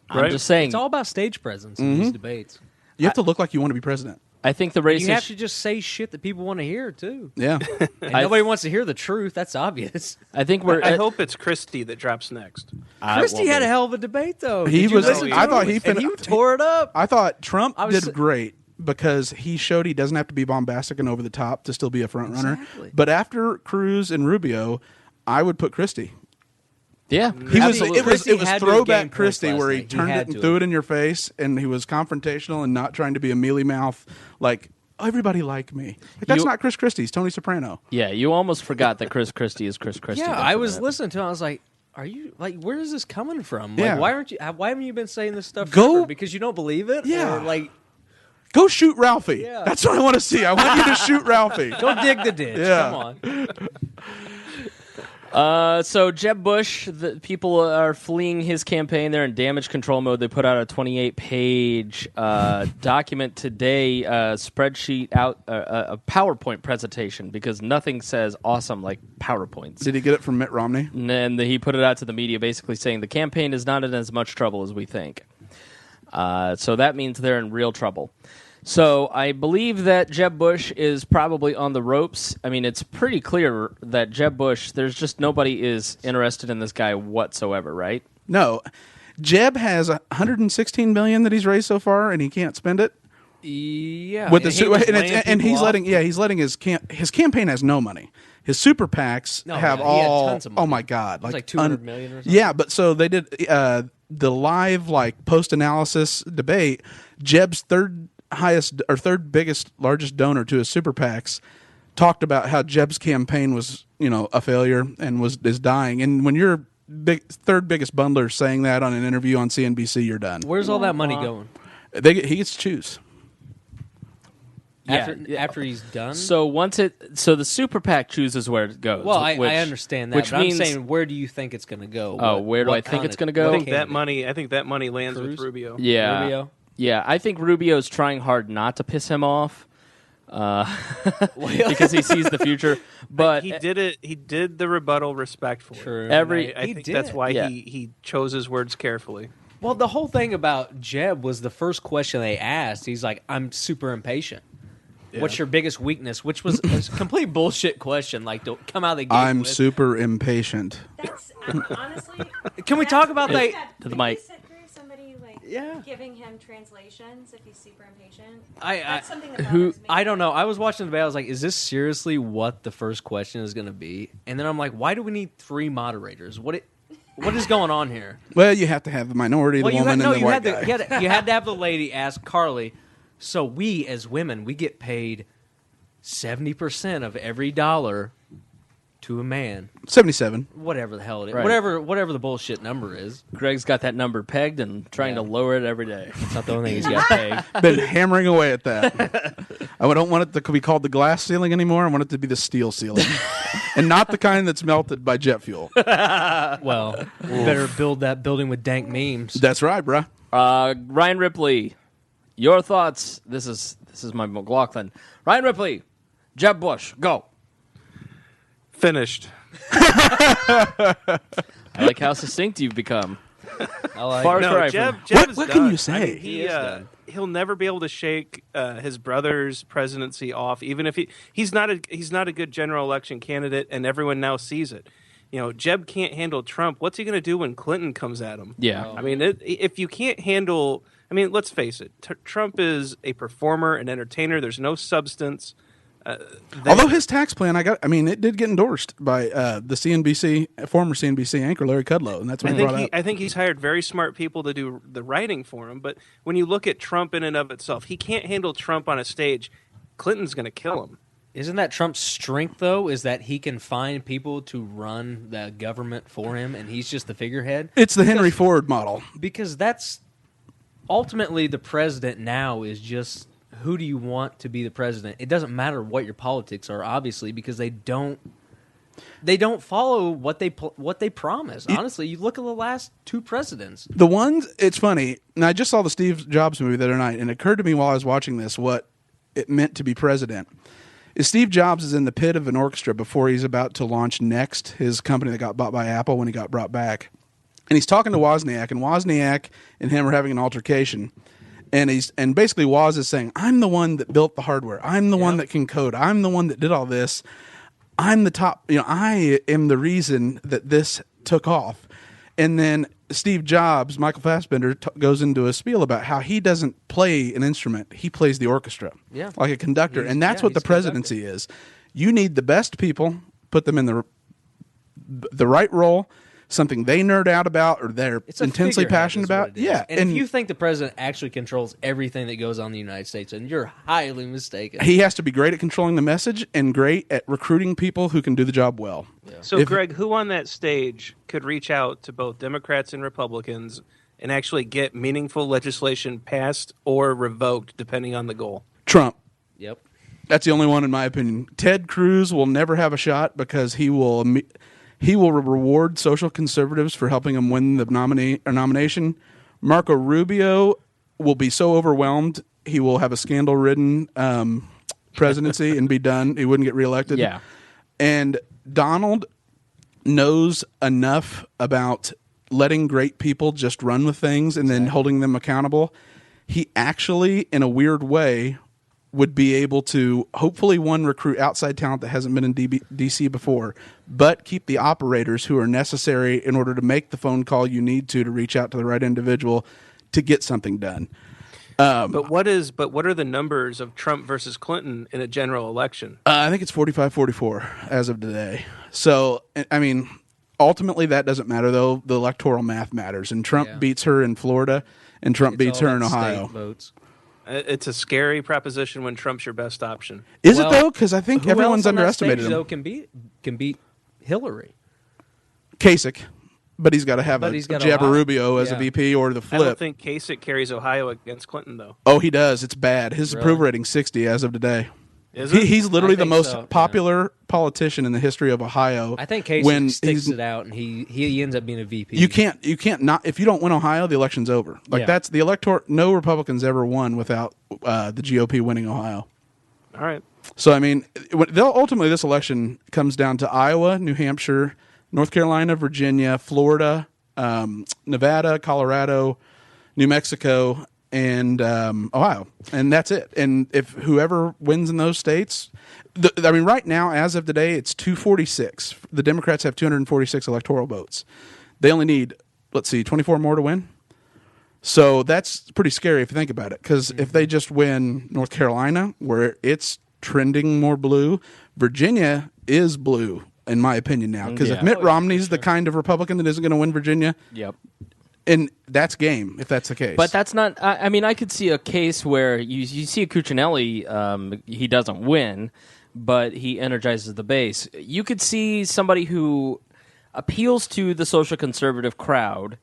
I'm just saying. It's all about stage presence in these debates. You have to look like you want to be president. I think the race You have to just say shit that people want to hear, too. Yeah. And nobody wants to hear the truth. That's obvious. I think we're. I hope it's Christie that drops next. Christie had a hell of a debate, though. He Did you was. listen to I him? thought he And you tore it up. I thought Trump was- did great because he showed he doesn't have to be bombastic and over the top to still be a front runner. Exactly. But after Cruz and Rubio, I would put Christie. Yeah, He absolutely. was. It was had to have throwback gained points Christie last where he night. He turned had it and to threw have. it in your face, and he was confrontational and not trying to be a mealy mouth like everybody like me. Like, that's not Chris Christie. It's Tony Soprano. Yeah, you almost forgot that Chris Christie is Chris Christie. Yeah, there for I a was minute. listening to it. I was like, "Are you like? Where is this coming from? Yeah. Like, why haven't you been saying this stuff? Go- forever? Because you don't believe it? Yeah. Or, like, Go shoot Ralphie. Yeah. That's what I want to see. I want you to shoot Ralphie. go dig the ditch. Yeah. Come on. So Jeb Bush, the people are fleeing his campaign. They're in damage control mode. They put out a 28-page document today, spreadsheet out, a PowerPoint presentation because nothing says awesome like PowerPoints. Did he get it from Mitt Romney? And then he put it out to the media basically saying the campaign is not in as much trouble as we think. So that means they're in real trouble. So I believe that Jeb Bush is probably on the ropes. I mean, it's pretty clear that Jeb Bush, there's just nobody is interested in this guy whatsoever, right? No. Jeb has $116 million that he's raised so far, and he can't spend it. Yeah. With and the he was laying he's people off. he's letting his campaign has no money. His super PACs No, have yeah, he had all. tons of money. Oh my God! It was like $200 million or something. Yeah, but so they did the live post analysis debate. Jeb's third biggest largest donor to his super PACs talked about how Jeb's campaign was a failure and is dying. And when your third biggest bundler saying that on an interview on CNBC, you're done. Where's all that money going? He gets to choose. After he's done? So the super PAC chooses where it goes. Well, I Which understand that, but means, I'm saying, where do you think it's going to go? Oh, where do I think it's going to go? I think that money lands with Rubio. Yeah, Rubio? Yeah, I think Rubio's trying hard not to piss him off because he sees the future. But he did it. He did the rebuttal respectfully. True. I think did. that's why Yeah. he chose his words carefully. Well, the whole thing about Jeb was the first question they asked. He's like, I'm super impatient. What's your biggest weakness? Which was a complete bullshit question. Like, don't come out of the gate I'm with. super impatient. That's honestly. Can we talk about that? To the mic. Somebody Yeah. giving him translations if he's super impatient. I That's something that bothers me. I don't know. I was watching the debate. I was like, is this seriously what the first question is going to be? And then I'm like, why do we need 3 moderators? What is going on here? Well, you have to have the minority, the woman, and the white guy. You had to have the lady ask Carly. So we, as women, we get paid 70% of every dollar to a man. 77. Whatever the hell it is. Right. whatever the bullshit number is. Greg's got that number pegged and trying to lower it every day. It's not the only thing he's got pegged. Been hammering away at that. I don't want it to be called the glass ceiling anymore. I want it to be the steel ceiling. And not the kind that's melted by jet fuel. Well, you better build that building with dank memes. That's right, bruh. Ryan Ripley, your thoughts. This is my McLaughlin. Ryan Ripley, Jeb Bush, go. Finished. I like how succinct you've become. I like Far it. No, cry Jeb from- is What can done. you say? I mean, He is done. he'll never be able to shake his brother's presidency off, even if he's not a good general election candidate, and everyone now sees it. You know, Jeb can't handle Trump. What's he going to do when Clinton comes at him? Yeah. I mean, if you can't handle, I mean, let's face it, Trump is a performer, an entertainer. There's no substance. Although his tax plan, it did get endorsed by the former CNBC anchor Larry Kudlow, and that's what he brought up. I think he's hired very smart people to do the writing for him. But when you look at Trump in and of itself, he can't handle Trump on a stage. Clinton's going to kill him. Isn't that Trump's strength, though, is that he can find people to run the government for him, and he's just the figurehead? It's the Henry Ford model. Because that's ultimately the president now is just who do you want to be the president? It doesn't matter what your politics are, obviously, because they don't follow what they promise. Honestly, you look at the last two presidents. The ones, it's funny, and I just saw the Steve Jobs movie the other night, and it occurred to me while I was watching this what it meant to be president. Is Steve Jobs is in the pit of an orchestra before he's about to launch Next, his company that got bought by Apple when he got brought back. And he's talking to Wozniak, and Wozniak and him are having an altercation. And basically Woz is saying, I'm the one that built the hardware. I'm the one that can code. I'm the one that did all this. I'm the top, I am the reason that this took off. And then Steve Jobs, Michael Fassbender, goes into a spiel about how he doesn't play an instrument. He plays the orchestra, like a conductor. And that's what the presidency is. You need the best people, put them in the right role, something they nerd out about or they're intensely passionate about. Yeah. And if you think the president actually controls everything that goes on in the United States, then you're highly mistaken. He has to be great at controlling the message and great at recruiting people who can do the job well. Yeah. So, Greg, who on that stage could reach out to both Democrats and Republicans and actually get meaningful legislation passed or revoked, depending on the goal? Trump. Yep. That's the only one, in my opinion. Ted Cruz will never have a shot because he will reward social conservatives for helping him win the nomination. Marco Rubio will be so overwhelmed he will have a scandal-ridden presidency and be done. He wouldn't get reelected. Yeah. And Donald knows enough about letting great people just run with things and then holding them accountable. He actually, in a weird way, would be able to hopefully recruit outside talent that hasn't been in DC before, but keep the operators who are necessary in order to make the phone call you need to reach out to the right individual to get something done. But what are the numbers of Trump versus Clinton in a general election? I think it's 45-44 as of today. So, I mean, ultimately that doesn't matter, though. The electoral math matters, and Trump beats her in Florida, and Trump beats her in Ohio. Votes. It's a scary proposition when Trump's your best option. Is it, though? Because I think Who everyone's else on that underestimated stage, him. though, can beat Hillary. Kasich, but he's got to have But he's got Jabba Ohio. Rubio as a Yeah. VP or the I don't flip. think Kasich carries Ohio against Clinton, though. Oh, he does. It's bad. His Really? approval rating's 60 as of today. Is it? He's literally I the think most so, yeah. popular politician in the history of Ohio. I think Kasich when sticks he's- it out, and he ends up being a VP. You can't not, if you don't win Ohio, the election's over. Like Yeah. that's the elector. No Republicans ever won without the GOP winning Ohio. All right. So I mean, ultimately this election comes down to Iowa, New Hampshire, North Carolina, Virginia, Florida, Nevada, Colorado, New Mexico, and Ohio, and that's it. And if whoever wins in those states, right now, as of today, it's 246. The Democrats have 246 electoral votes. They only need, 24 more to win. So that's pretty scary if you think about it, because if they just win North Carolina, where it's trending more blue, Virginia is blue, in my opinion now. Because if Mitt Romney's the kind of Republican that isn't going to win Virginia, and that's game, if that's the case. But that's not. I mean, I could see a case where you see a Cuccinelli. He doesn't win, but he energizes the base. You could see somebody who appeals to the social conservative crowd,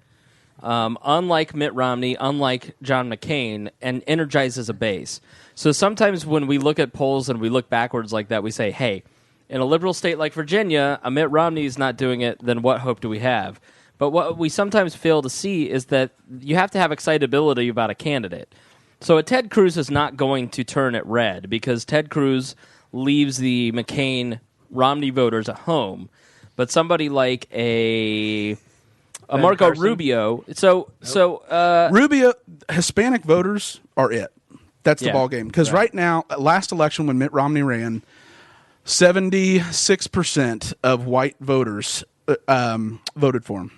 unlike Mitt Romney, unlike John McCain, and energizes a base. So sometimes when we look at polls and we look backwards like that, we say, hey, in a liberal state like Virginia, a Mitt Romney is not doing it, then what hope do we have? But what we sometimes fail to see is that you have to have excitability about a candidate. So a Ted Cruz is not going to turn it red because Ted Cruz leaves the McCain-Romney voters at home. But somebody like a Marco Carson? Rubio. Rubio, Hispanic voters are it. That's the Yeah. ball game. Because right now, last election when Mitt Romney ran, 76% of white voters voted for him.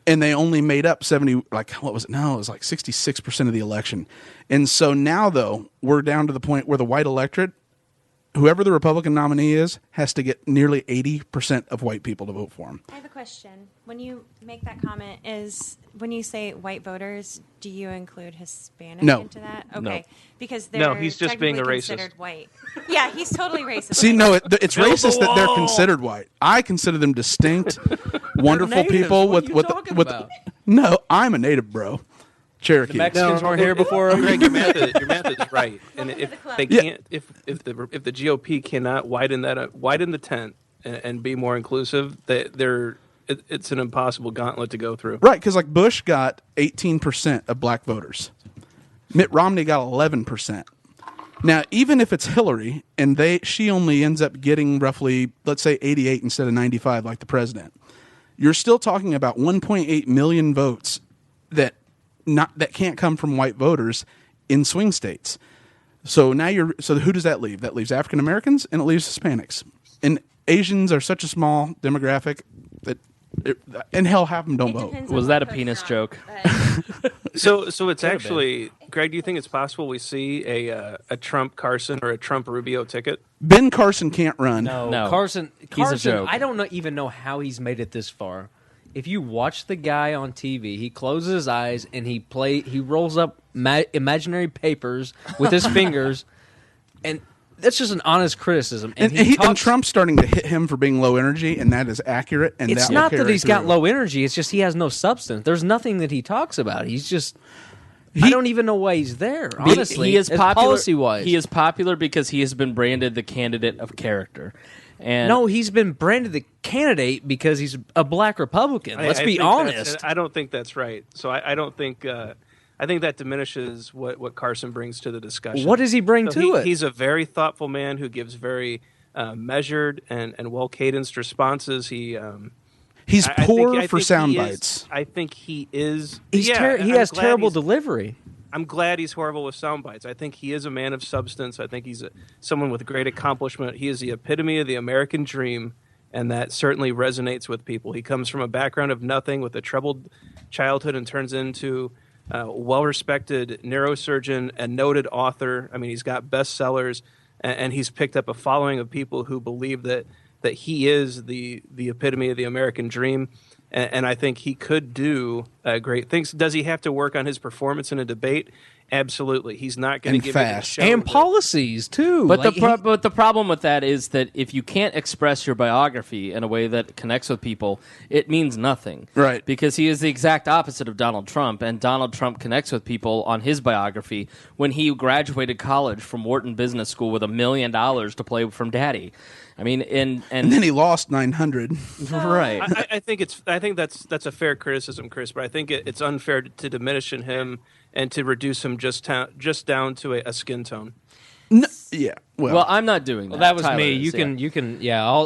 And they only made up 70, like, what was it? No, it was like 66% of the election. And so now, though, we're down to the point where the white electorate, whoever the Republican nominee is, has to get nearly 80% of white people to vote for him. I have a question. When you make that comment, when you say white voters, do you include Hispanic No. into that? No. Okay, because they're No, he's just being a technically racist. considered white. Yeah, he's totally racist. See, no, it's racist that they're considered white. I consider them distinct, wonderful natives. people What with are you talking about? No, I'm a native, bro. Cherokee. Mexicans weren't here before. Greg, your math is right. And Welcome to if the club. they Yeah. can't, if the GOP cannot widen the tent and be more inclusive, it's an impossible gauntlet to go through. Right, because like Bush got 18% of black voters. Mitt Romney got 11%. Now, even if it's Hillary and she only ends up getting roughly, let's say, 88 instead of 95 like the president, you're still talking about 1.8 million votes that can't come from white voters in swing states. So now who does that leave? That leaves African Americans and it leaves Hispanics. And Asians are such a small demographic that and hell, half of them don't It vote. depends on Was what that a votes penis you're on, joke? but- So it's actually, Greg, do you think it's possible we see a Trump Carson or a Trump Rubio ticket? Ben Carson can't run. No. Carson, He's a joke. I don't even know how he's made it this far. If you watch the guy on TV, he closes his eyes and he rolls up imaginary papers with his fingers, and that's just an honest criticism. And And Trump's starting to hit him for being low energy, and that is accurate. And it's that not will that carry he's got through. low energy; it's just he has no substance. There's nothing that he talks about. He's just. I don't even know why he's there. Honestly, he is popular. Policy-wise. He is popular because he has been branded the candidate of character. And No, he's been branded the candidate because he's a black Republican. Let's I be think honest. I don't think that's right. So I don't think. I think that diminishes what Carson brings to the discussion. What does he bring to it? He's a very thoughtful man who gives very measured and well cadenced responses. He's I poor think for he sound is- bites. I think he is. He I'm has glad terrible he's- delivery. I'm glad he's horrible with sound bites. I think he is a man of substance. I think he's someone with great accomplishment. He is the epitome of the American dream, and that certainly resonates with people. He comes from a background of nothing with a troubled childhood and turns into a well-respected neurosurgeon and noted author. I mean, he's got bestsellers, and he's picked up a following of people who believe that he is the epitome of the American dream. And I think he could do great things. Does he have to work on his performance in a debate? Absolutely. He's not going to And give fast. you the show And that- policies, too. But Like, but the problem with that is that if you can't express your biography in a way that connects with people, it means nothing. Right. Because he is the exact opposite of Donald Trump, and Donald Trump connects with people on his biography when he graduated college from Wharton Business School with $1 million to play from Daddy. I mean, and then he lost 900. right. I think that's a fair criticism, Chris. But I think it's unfair to diminish in him and to reduce him just down to a skin tone. No, yeah. Well, I'm not doing that. Well, that was Tyler me. is, You can. Yeah.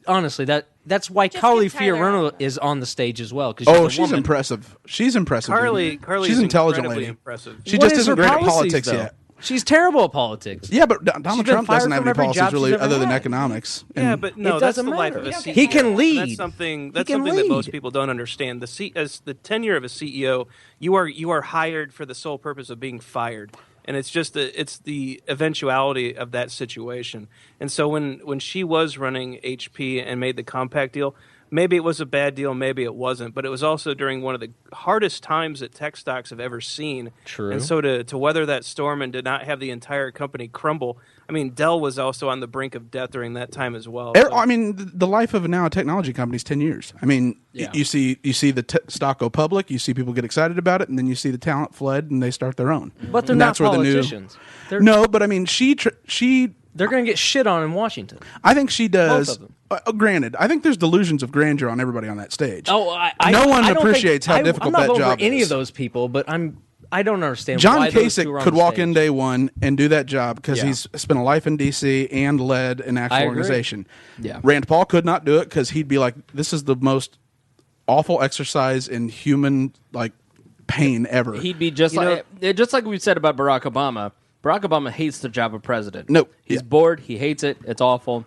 Honestly, that's why Just Carly give Tyler Fiorano a- is on the stage as well. Because oh, she's impressive. She's impressive. Carly, she's intelligent incredibly lady. impressive. She What just is isn't her great at policies, politics though? yet. She's terrible at politics. Yeah, but Donald been Trump fired doesn't have from any every policies job she's really ever other than had. economics. Yeah, And but no, It that's doesn't the life matter. of a He CEO. He can That's lead. something. He That's can something that most lead. people don't understand. As the tenure of a CEO, you are hired for the sole purpose of being fired, and it's the eventuality of that situation. And so when she was running HP and made the compact deal, maybe it was a bad deal, maybe it wasn't, but it was also during one of the hardest times that tech stocks have ever seen. True. And so to weather that storm and to not have the entire company crumble, I mean, Dell was also on the brink of death during that time as well. So- I mean, the life of now a technology company is 10 years. I mean, Yeah. you see the stock go public, you see people get excited about it, and then you see the talent flood, and they start their own. But they're And not that's where the new- politicians. No, but I mean, she. They're going to get shit on in Washington. I think she does. Both of them. Granted, I think there's delusions of grandeur on everybody on that stage. Oh, No one I don't appreciates think, how difficult I'm not that voting job for any is. of those people, but I don't understand John why those two are Kasich on could the walk stage. in day one and do that job because Yeah. he's spent a life in D.C. and led an I actual agree. organization. Yeah. Rand Paul could not do it because he'd be like, "This is the most awful exercise in human pain ever. He'd be just like we said about Barack Obama. Barack Obama hates the job of president. No. He's bored. He hates it. It's awful.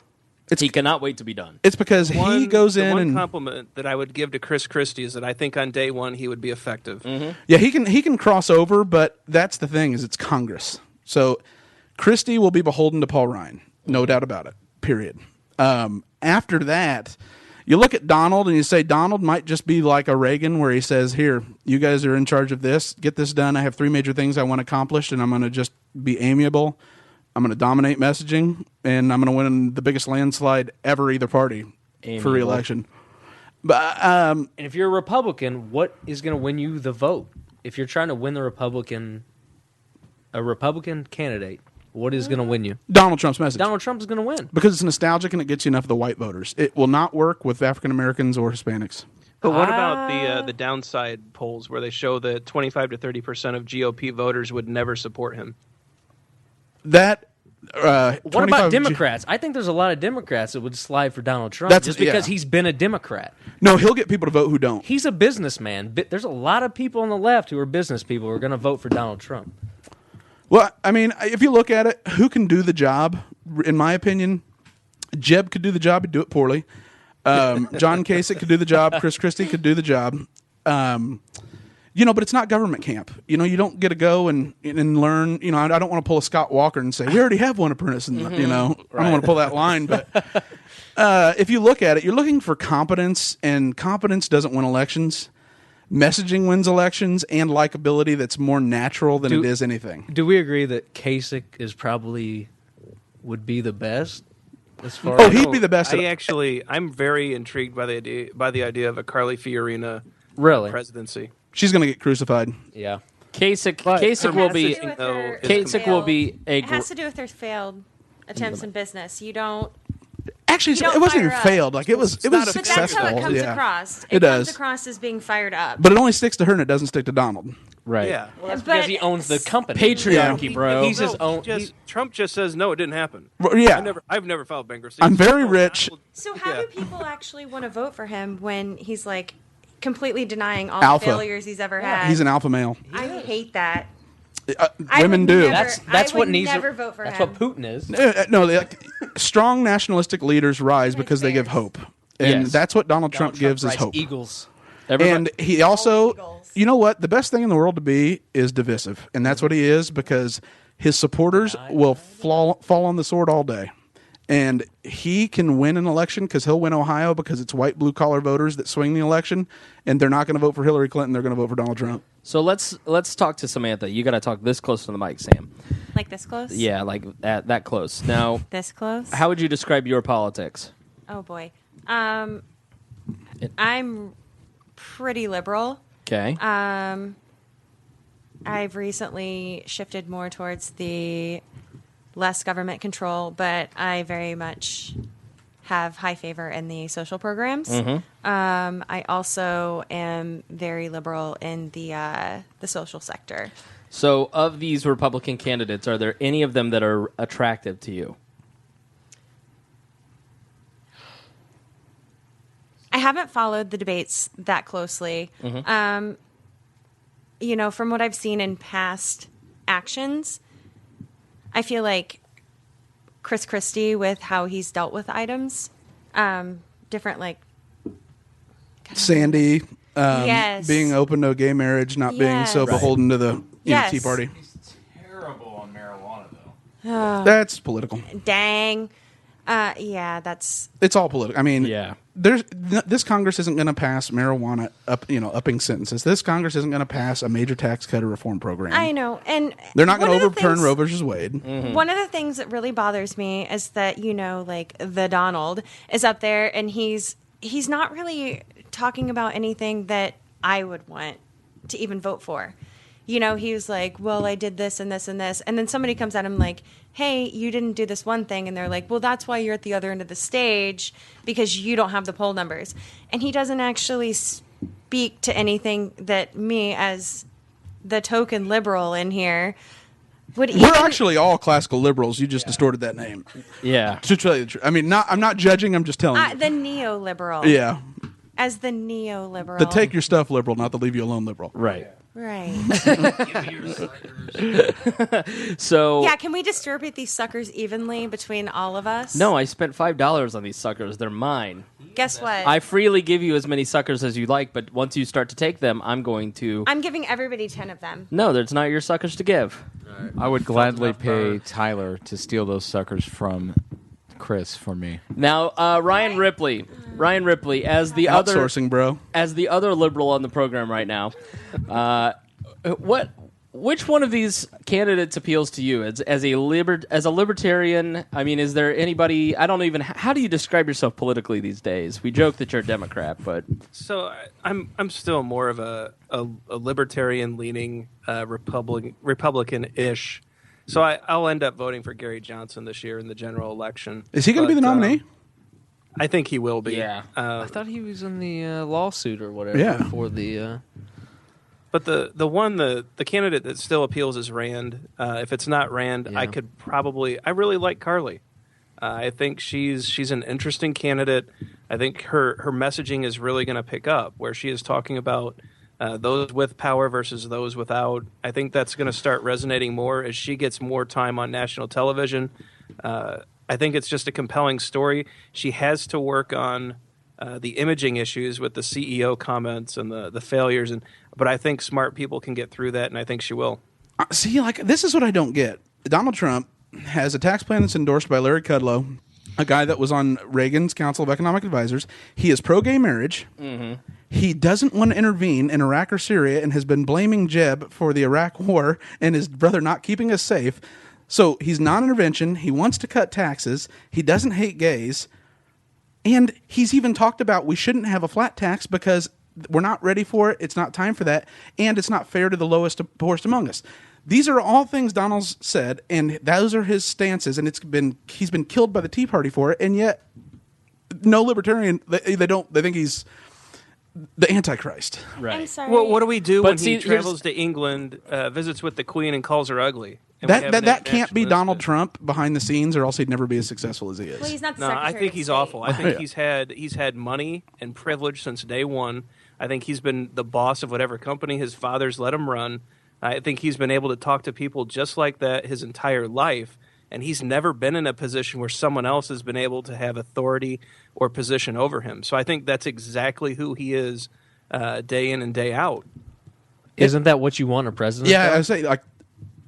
He cannot wait to be done. It's because he goes in one and compliment that I would give to Chris Christie is that I think on day one he would be effective. yeah, he can cross over, but that's the thing is it's Congress. So Christie will be beholden to Paul Ryan, no doubt about it. Period. After that, you look at Donald and you say Donald might just be like a Reagan where he says, here, you guys are in charge of this. Get this done. I have 3 major things I want accomplished, and I'm going to just be amiable. I'm going to dominate messaging, and I'm going to win the biggest landslide ever either party for re-election. But, And if you're a Republican, what is going to win you the vote? If you're trying to win a Republican candidate, what is going to win you? Donald Trump's message. Donald Trump is going to win. Because it's nostalgic and it gets you enough of the white voters. It will not work with African Americans or Hispanics. But what about the downside polls where they show that 25 to 30% of GOP voters would never support him? That What about Democrats? I think there's a lot of Democrats that would slide for Donald Trump just because he's been a Democrat. No, he'll get people to vote who don't. He's a businessman. There's a lot of people on the left who are business people who are going to vote for Donald Trump. Well, I mean, if you look at it, who can do the job? In my opinion, Jeb could do the job. He'd do it poorly. John Kasich could do the job. Chris Christie could do the job. But it's not government camp. You don't get to go and learn. I don't want to pull a Scott Walker and say, we already have one apprentice. And, I don't want to pull that line. But if you look at it, you're looking for competence, and competence doesn't win elections. Messaging wins elections, and likability that's more natural than it is anything. Do we agree that Kasich would be the best? As far Oh, he'd be the best. I'm very intrigued by the idea of a Carly Fiorina presidency. She's going to get crucified. Yeah. Kasich will be a. It has to do with her failed attempts in business. You don't. Actually, it wasn't even failed. It was successful. But that's how it comes across. It does. comes across as being fired up. But it only sticks to her, and it doesn't stick to Donald. Right. Yeah. Well, that's because he owns the company. Patriarchy, bro. He's his own. Trump just says no, it didn't happen. Yeah. I've never filed bankruptcy. I'm very rich. So how do people actually want to vote for him when he's completely denying all Alpha. the failures he's ever had? He's an alpha male. I hate that. Women do. That's what needs. Never vote for that's him. what Putin is. No, strong nationalistic leaders rise because they give hope, and that's what Donald Trump gives is hope. Eagles. And he also, you know what? The best thing in the world to be is divisive, and that's what he is because his supporters will fall on the sword all day. And he can win an election because he'll win Ohio because it's white blue-collar voters that swing the election, and they're not going to vote for Hillary Clinton. They're going to vote for Donald Trump. So let's talk to Samantha. You got to talk this close to the mic, Sam. Like this close? Yeah, like that close. Now, this close? How would you describe your politics? Oh, boy. I'm pretty liberal. Okay. I've recently shifted more towards the less government control, but I very much have high favor in the social programs. I also am very liberal in the social sector. So, of these Republican candidates, are there any of them that are attractive to you? I haven't followed the debates that closely. From what I've seen in past actions, I feel like Chris Christie, with how he's dealt with items, different Sandy, yes. being open to gay marriage, not being so beholden to the Tea Party. He's terrible on marijuana, though. That's political. Dang. That's... It's all political. I mean, yeah. This Congress isn't going to pass marijuana upping sentences. This Congress isn't going to pass a major tax cut or reform program. I know. And they're not going to overturn Roe versus Wade. Mm-hmm. One of the things that really bothers me is that, the Donald is up there and he's not really talking about anything that I would want to even vote for. He was like, well, I did this and this and this. And then somebody comes at him like, hey, you didn't do this one thing. And they're like, well, that's why you're at the other end of the stage, because you don't have the poll numbers. And he doesn't actually speak to anything that me, as the token liberal in here, would even... We're actually all classical liberals. You just distorted that name. Yeah. To tell you the truth. I mean, I'm not judging. I'm just telling you. The neoliberal. Yeah. As the neoliberal. The take your stuff liberal, not the leave you alone liberal. Right. Right. So Yeah, can we distribute these suckers evenly between all of us? no, I spent $5 on these suckers. They're mine. Guess what? I freely give you as many suckers as you like, but once you start to take them, I'm going to. I'm giving everybody 10 of them. No, that's not your suckers to give. I would gladly pay Tyler to steal those suckers from Chris for me. Now, Ryan Ripley, as the Outsourcing, bro. as the other liberal on the program right now, which one of these candidates appeals to you as a libertarian? I mean, is there anybody? I don't even. How do you describe yourself politically these days? We joke that you're a Democrat, but So I'm still more of a libertarian leaning Republican-ish. So I'll end up voting for Gary Johnson this year in the general election. Is he going to be the nominee? I think he will be. Yeah. I thought he was in the lawsuit or whatever Yeah. for the. But the candidate that still appeals is Rand. If it's not Rand, Yeah. I really like Carly. I think she's an interesting candidate. I think her messaging is really going to pick up, where she is talking about those with power versus those without. I think that's going to start resonating more as she gets more time on national television. I think it's just a compelling story. She has to work on the imaging issues with the CEO comments and the failures, but I think smart people can get through that, and I think she will. See, like, this is what I don't get. Donald Trump has a tax plan that's endorsed by Larry Kudlow, a guy that was on Reagan's Council of Economic Advisors. He is pro-gay marriage. Mm-hmm. He doesn't want to intervene in Iraq or Syria and has been blaming Jeb for the Iraq war and his brother not keeping us safe. So he's non-intervention. He wants to cut taxes. He doesn't hate gays. And he's even talked about we shouldn't have a flat tax because we're not ready for it. It's not time for that. And it's not fair to the lowest, poorest among us. These are all things Donald's said, and those are his stances, and he's been killed by the Tea Party for it, and yet no libertarian, they think he's the Antichrist. right. I'm sorry. Well, what do we do But when see, he travels to England, visits with the Queen, and calls her ugly? And we have That an can't be nationalist- Donald Trump behind the scenes, or else he'd never be as successful as he is. Well, he's not the No, Secretary I think of he's State. awful. I think Yeah. he's had money and privilege since day one. I think he's been the boss of whatever company his father's let him run. I think he's been able to talk to people just like that his entire life, and he's never been in a position where someone else has been able to have authority or position over him. So I think that's exactly who he is day in and day out. Isn't that what you want a president? Yeah, though? I say like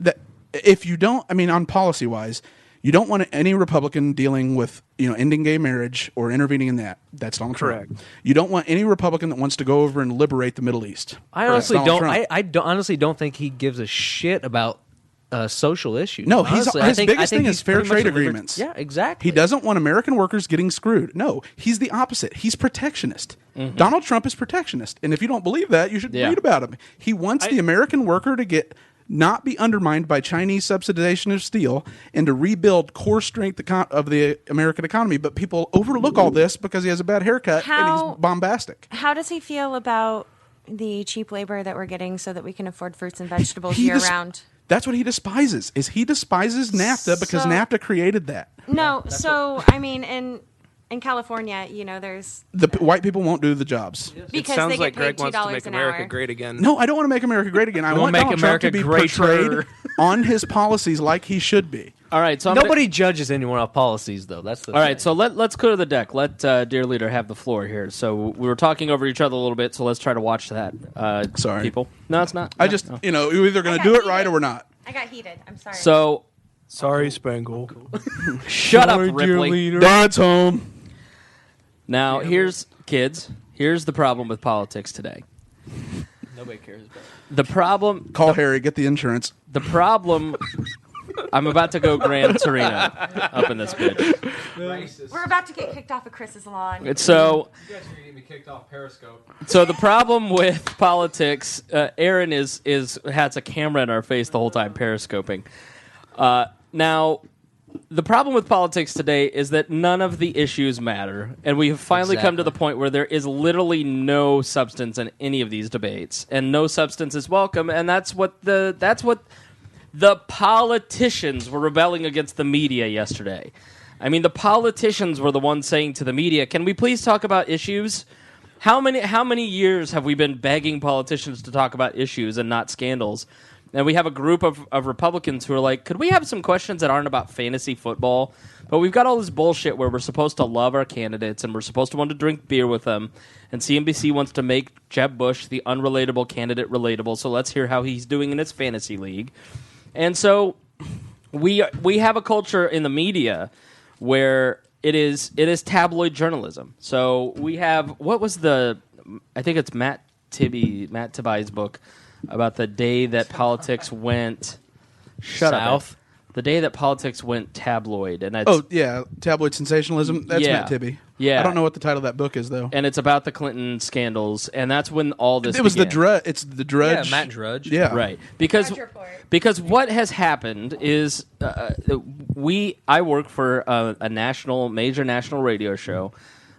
that. If you don't, I mean, on policy wise, you don't want any Republican dealing with ending gay marriage or intervening in that. That's Donald Correct. Trump. You don't want any Republican that wants to go over and liberate the Middle East. I That's honestly Donald don't. Trump. I don't, honestly don't think he gives a shit about social issues. No, honestly, his biggest I think thing is he's fair pretty much trade a agreements. Yeah, exactly. He doesn't want American workers getting screwed. No, he's the opposite. He's protectionist. Donald Trump is protectionist. And if you don't believe that, you should Yeah. read about him. He wants the American worker to not be undermined by Chinese subsidization of steel and to rebuild core strength of the American economy. But people overlook all this because he has a bad haircut and he's bombastic. How does he feel about the cheap labor that we're getting so that we can afford fruits and vegetables He year des- round? That's what he despises. He despises NAFTA because So- NAFTA created that. No, I mean, in California, there's White people won't do the jobs. It because sounds they get like paid Greg wants to $2 make an America hour. great again. No, I don't want to make America great again. I want make Donald Trump to America be greater. portrayed on his policies like he should be. All right, so Nobody judges anyone off policies, though. That's the All thing. right, so let's clear the deck. Let dear leader have the floor here. So we were talking over each other a little bit, so let's try to watch that. Sorry. people. No, it's not. I No, just, no. we're either going to I do got it right heated. or we're not. I got heated. I'm sorry. So Sorry, Spangle. shut up, Ripley. Dad's home. Now here's the problem with politics today. Nobody cares about it. The problem. Call Harry, get the insurance. The problem. I'm about to go Gran Torino up in this bitch. we're about to get kicked off of Chris's lawn. And so You guys are gonna get me kicked off Periscope. So the problem with politics, Aaron has a camera in our face the whole time periscoping. Now, the problem with politics today is that none of the issues matter, and we have finally come to the point where there is literally no substance in any of these debates, and no substance is welcome, and that's what the politicians were rebelling against the media yesterday. I mean, the politicians were the ones saying to the media, "Can we please talk about issues?" How many years have we been begging politicians to talk about issues and not scandals? And we have a group of Republicans who are like, could we have some questions that aren't about fantasy football? But we've got all this bullshit where we're supposed to love our candidates and we're supposed to want to drink beer with them. And CNBC wants to make Jeb Bush the unrelatable candidate relatable. So let's hear how he's doing in his fantasy league. And so we have a culture in the media where it is tabloid journalism. So we have, I think it's Matt Taibbi's book about the day that politics went south. The day that politics went tabloid, and that's, tabloid sensationalism. That's Yeah. Matt Taibbi. Yeah. I don't know what the title of that book is though. and it's about the Clinton scandals, and that's when all this It was began. It's the Drudge. Yeah, Matt Drudge. Yeah, Right, Drudge Report. because what has happened is I work for a major national radio show.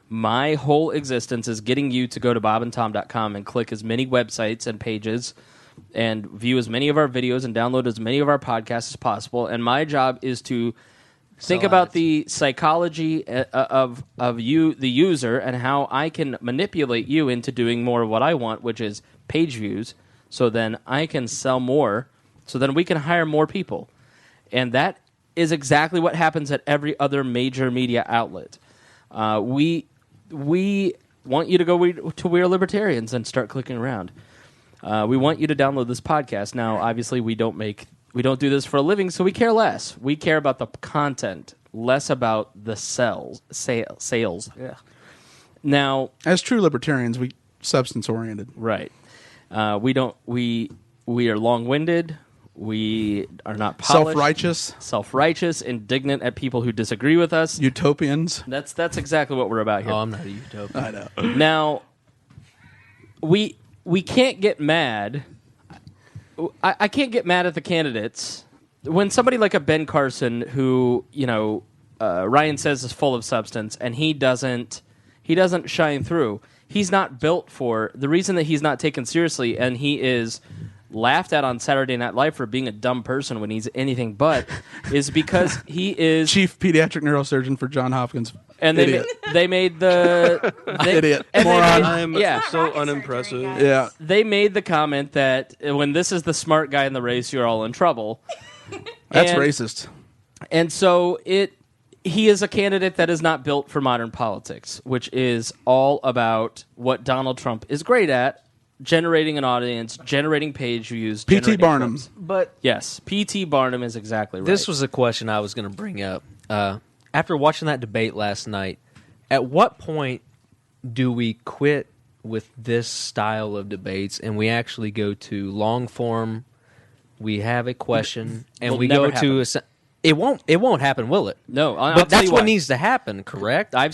My whole existence is getting you to go to bobandtom.com and click as many websites and pages and view as many of our videos and download as many of our podcasts as possible. And my job is to think about the psychology of you, the user, and how I can manipulate you into doing more of what I want, which is page views, so then I can sell more, so then we can hire more people. And that is exactly what happens at every other major media outlet. We want you to go to We Are Libertarians and start clicking around. We want you to download this podcast. Now, obviously, we don't do this for a living, so we care less. We care about the content, less about the sales. Yeah. Now, as true libertarians, we substance oriented. Right. We are long-winded. We are not polished. Self-righteous, indignant at people who disagree with us. Utopians. That's exactly what we're about here. Oh, I'm not a utopian. I know. Now, we can't get mad. I can't get mad at the candidates when somebody like a Ben Carson, who Ryan says is full of substance, and he doesn't shine through. He's not built for the reason that he's not taken seriously, and he is laughed at on Saturday Night Live for being a dumb person when he's anything but, is because he is chief pediatric neurosurgeon for Johns Hopkins. And they made the idiot. And Moron. I'm so unimpressive. Yeah. They made the comment that when this is the smart guy in the race, you're all in trouble. That's And- racist. And so he is a candidate that is not built for modern politics, which is all about what Donald Trump is great at: generating an audience, generating page views. P.T. Barnum. But Yes, P.T. Barnum is exactly right. this was a question I was going to bring up. After watching that debate last night, at what point do we quit with this style of debates and we actually go to long form? We have a question and Will we never go to it won't happen, will it? No, I'll but tell that's you what why. needs to happen, correct? I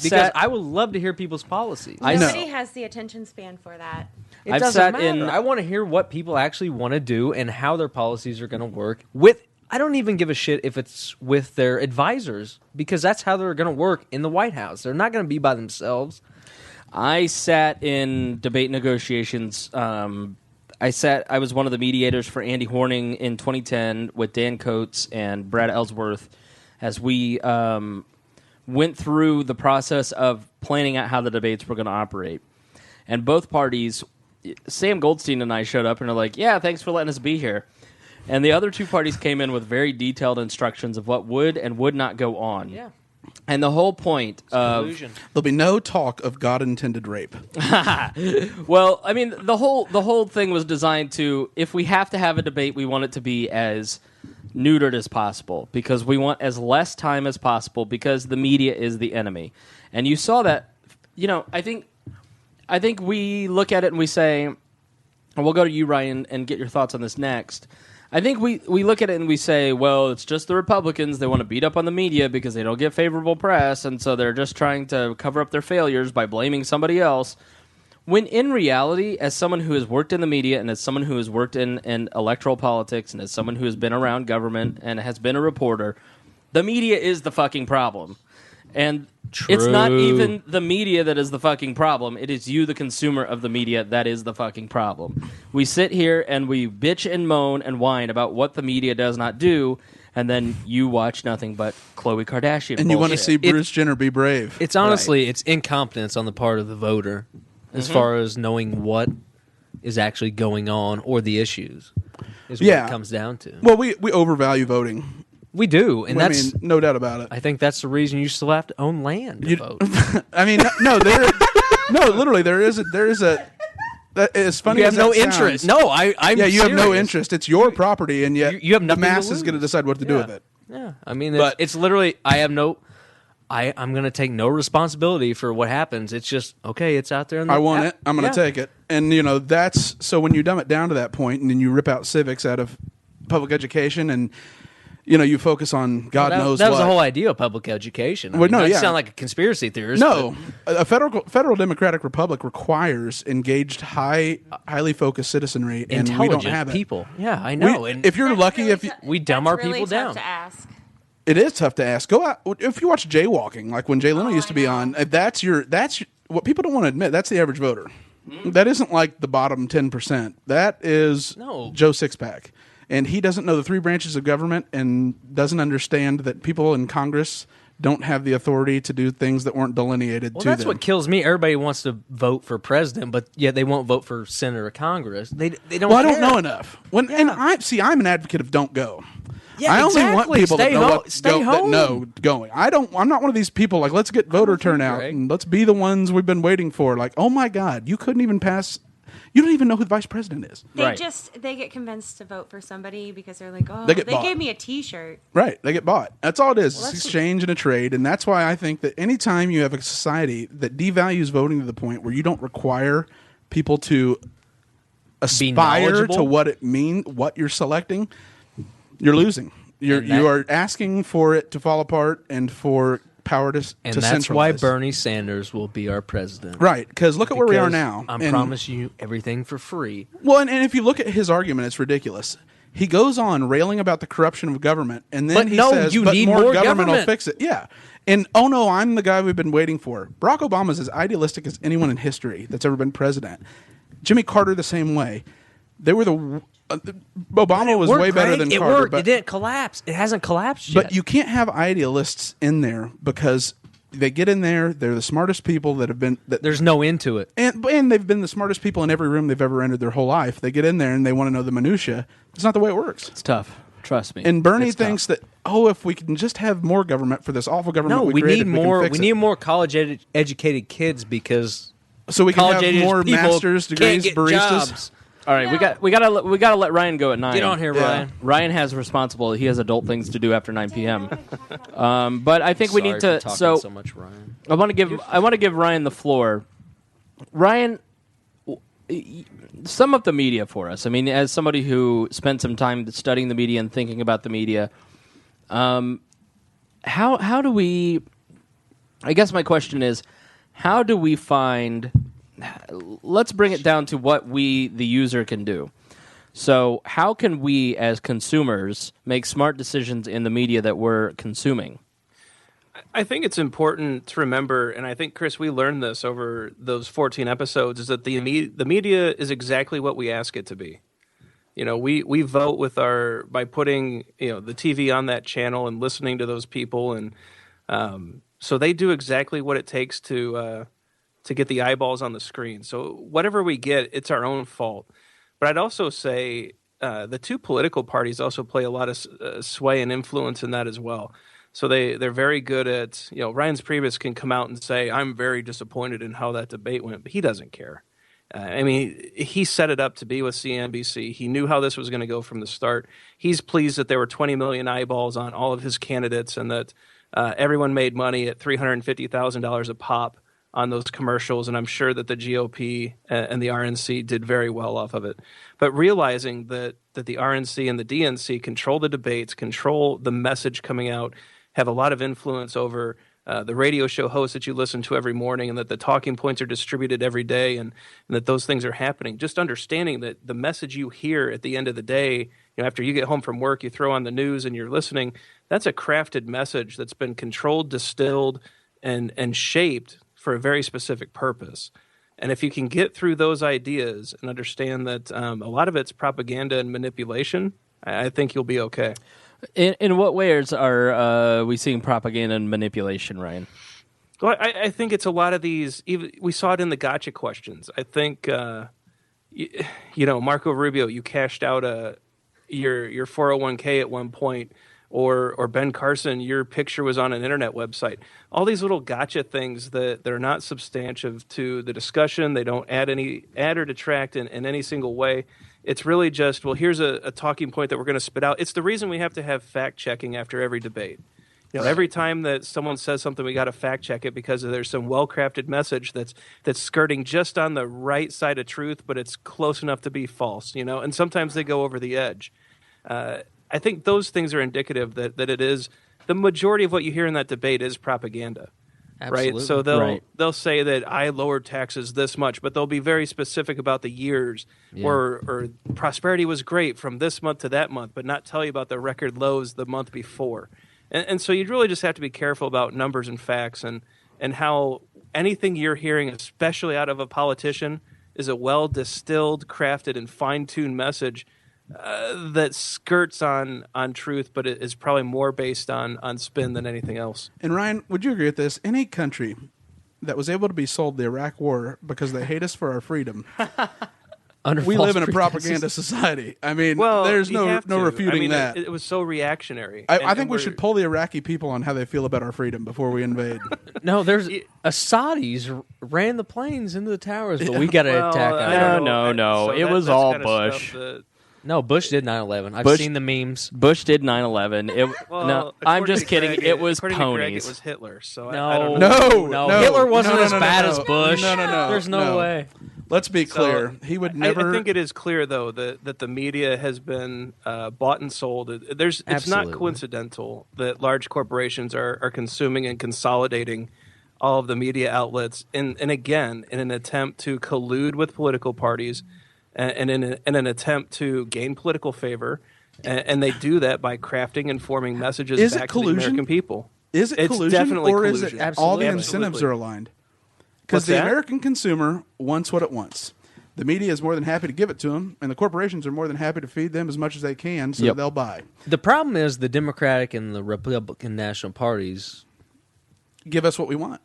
would love to hear people's policies. Nobody has the attention span for that. It I've doesn't sat matter. in- I want to hear what people actually want to do and how their policies are going to work. I don't even give a shit if it's with their advisors, because that's how they're going to work in the White House. They're not going to be by themselves. I sat in debate negotiations. I was one of the mediators for Andy Horning in 2010 with Dan Coates and Brad Ellsworth as we went through the process of planning out how the debates were going to operate. And both parties, Sam Goldstein and I showed up and are like, yeah, thanks for letting us be here. And the other two parties came in with very detailed instructions of what would and would not go on. Yeah. And the whole point of There'll be no talk of God-intended rape. well, I mean, the whole thing was designed to, if we have to have a debate, we want it to be as neutered as possible, because we want as less time as possible, because the media is the enemy. And you saw that, I think we look at it and we say, and we'll go to you, Ryan, and get your thoughts on this next. I think we look at it and we say, well, it's just the Republicans. They want to beat up on the media because they don't get favorable press, and so they're just trying to cover up their failures by blaming somebody else. When in reality, as someone who has worked in the media and as someone who has worked in electoral politics and as someone who has been around government and has been a reporter, the media is the fucking problem. And it's not even the media that is the fucking problem. It is you, the consumer of the media, that is the fucking problem. We sit here and we bitch and moan and whine about what the media does not do, and then you watch nothing but Khloe Kardashian And you want to bullshit. see Bruce Jenner be brave. It's honestly, it's incompetence on the part of the voter. as far as knowing what is actually going on or the issues is what Yeah. it comes down to. Well, we overvalue voting. We do, and I that's mean, no doubt about it. I think that's the reason you still have to own land to vote. I mean, no, literally, there is a. That, as funny You as have no that sounds, interest. No, I'm yeah, you have no serious. interest. It's your property, and yet You have the nothing to mass is going to lose. decide what to do with it. Yeah, I mean, But- it's literally I'm going to take no responsibility for what happens. It's just okay. It's out there. In the I want it. I'm going to Yeah. take it. And that's so when you dumb it down to that point, and then you rip out civics out of public education, and you focus on God knows that what. was the whole idea of public education. I Well, mean, no, not to yeah. sound like a conspiracy theorist. No, a federal democratic republic requires engaged, highly focused citizenry, but and we don't intelligent have it. people. Yeah, I know. and If you're lucky, we dumb our people tough down. to ask. it is tough to ask. Go out if you watch jaywalking, like when Jay Leno used to be on. That's what people don't want to admit. That's the average voter. That isn't like the bottom 10%. That is No. Joe Sixpack, and he doesn't know the three branches of government and doesn't understand that people in Congress don't have the authority to do things that weren't delineated Well, to that's them. what kills me. Everybody wants to vote for president, but yet they won't vote for senator or Congress. They don't. Well, I don't care. know enough. And I'm an advocate of don't go. Yeah, I only want exactly. people Stay that know home. what Stay that home. know going. I'm not one of these people like let's get voter turnout Greg. and let's be the ones we've been waiting for. Like, oh my God, you couldn't even pass. You don't even know who the vice president is. They get convinced to vote for somebody because they're like, oh, They they, get bought. gave me a T-shirt. Right, they get bought. That's all it is. Well, It's that's- exchange and a trade, and that's why I think that anytime you have a society that devalues voting to the point where you don't require people to aspire knowledgeable. to what you're selecting, you're losing. You are asking for it to fall apart and for power to And to that's why centralize. Bernie Sanders will be our president. Right, because look at where we are Because now. I'm And- promising you everything for free. Well, and if you look at his argument, it's ridiculous. He goes on railing about the corruption of government, and then But he no, says, you "But need more more government will government." fix it." Yeah, and oh no, I'm the guy we've been waiting for. Barack Obama's as idealistic as anyone in history that's ever been president. Jimmy Carter the same way. They were Obama was Worked, way better Greg. than it Carter, worked. but It didn't collapse. It hasn't collapsed yet. but you can't have idealists in there because they get in there. They're the smartest people that have been. There's no end to it. And they've been the smartest people in every room they've ever entered their whole life. They get in there and they want to know the minutia. It's not the way it works. It's tough. Trust me. And Bernie It's thinks tough. that if we can just have more government for this awful government, No, we created, need we can more. fix We it. need more college educated kids because so we can have college-educated more people master's can't degrees, get baristas. jobs. All right, we gotta let Ryan go at 9. Get on here, Yeah. Ryan. Ryan has responsible. He has adult things to do after 9 p.m. But I think we need to. So much, Ryan. I want to give Ryan the floor. Ryan, sum up the media for us. I mean, as somebody who spent some time studying the media and thinking about the media, how do we? I guess my question is, how do we find? Let's bring it down to what we, the user, can do. So, how can we, as consumers, make smart decisions in the media that we're consuming? I think it's important to remember, and I think, Chris, we learned this over those 14 episodes, is that the media is exactly what we ask it to be. We vote by putting the TV on that channel and listening to those people, and so they do exactly what it takes to get the eyeballs on the screen. So whatever we get, it's our own fault. But I'd also say the two political parties also play a lot of sway and influence in that as well. So they're very good at, Ryan's Priebus can come out and say, I'm very disappointed in how that debate went, but he doesn't care. He set it up to be with CNBC. He knew how this was going to go from the start. He's pleased that there were 20 million eyeballs on all of his candidates and that everyone made money at $350,000 a pop on those commercials, and I'm sure that the GOP and the RNC did very well off of it. But realizing that the RNC and the DNC control the debates, control the message coming out, have a lot of influence over the radio show hosts that you listen to every morning, and that the talking points are distributed every day, and that those things are happening. Just understanding that the message you hear at the end of the day, after you get home from work, you throw on the news and you're listening, that's a crafted message that's been controlled, distilled, and shaped for a very specific purpose. And if you can get through those ideas and understand that a lot of it's propaganda and manipulation, I think you'll be okay. In what ways are we seeing propaganda and manipulation, Ryan? Well, I think it's a lot of these. Even we saw it in the gotcha questions. I think, Marco Rubio, you cashed out your 401k at one point, or Ben Carson, your picture was on an internet website. All these little gotcha things that are not substantive to the discussion. They don't add or detract in any single way. It's really just, well, here's a talking point that we're going to spit out. It's the reason we have to have fact checking after every debate. Every time that someone says something, we got to fact check it because there's some well-crafted message that's skirting just on the right side of truth, but it's close enough to be false, and sometimes they go over the edge. I think those things are indicative that it is the majority of what you hear in that debate is propaganda. Absolutely. Right? So they'll say that I lowered taxes this much, but they'll be very specific about the years, or prosperity was great from this month to that month, but not tell you about the record lows the month before. And so you'd really just have to be careful about numbers and facts and how anything you're hearing, especially out of a politician, is a well-distilled, crafted, and fine-tuned message that skirts on truth, but it is probably more based on spin than anything else. And Ryan, would you agree with this? Any country that was able to be sold the Iraq War because they hate us for our freedom, we live in a propaganda society. I mean, there's no refuting that. It was so reactionary. I think we should pull the Iraqi people on how they feel about our freedom before we invade. No, there's Saudis ran the planes into the towers, but we got to attack. No. It was all Bush. No, Bush did 9/11. I've seen the memes. Bush did 9/11. No, I'm just kidding. It was ponies. It was Hitler. So No, I don't no. Hitler wasn't as bad as Bush. No. There's no way. Let's be clear. He would never. I think it is clear, though, that the media has been bought and sold. It's not coincidental that large corporations are consuming and consolidating all of the media outlets, and again, in an attempt to collude with political parties, and in an attempt to gain political favor, and they do that by crafting and forming messages back to the American people. Is it collusion, definitely or collusion. is it all the incentives are aligned? Because the American consumer wants what it wants. The media is more than happy to give it to them, and the corporations are more than happy to feed them as much as they can, so they'll buy. The problem is the Democratic and the Republican national parties give us what we want.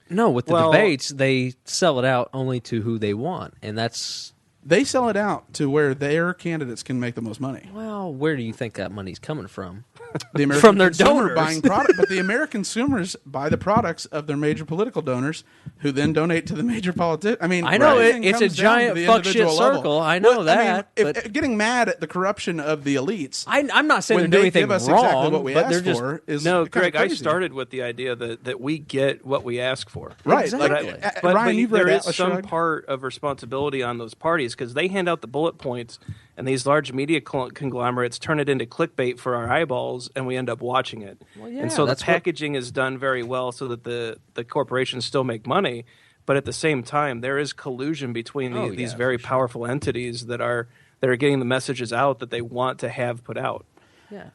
No, with the debates, they sell it out only to who they want, and that's... They sell it out to where their candidates can make the most money. Well, where do you think that money's coming from? The American from their consumer donors. buying product, but the American consumers buy the products of their major political donors, who then donate to the major politicians. I mean, I know it's a giant fuck shit circle. I know that. I mean, getting mad at the corruption of the elites. I'm not saying when they're they doing give us anything exactly wrong, what we but ask they're for is no, Greg. I started with the idea that we get what we ask for. Right, exactly. But Ryan, you've read there is Atlas some Shrugged? part of responsibility on those parties because they hand out the bullet points, and these large media conglomerates turn it into clickbait for our eyeballs, and we end up watching it. Well, yeah, and so the packaging is done very well so that the corporations still make money, but at the same time, there is collusion between these very powerful entities that are getting the messages out that they want to have put out. Yeah.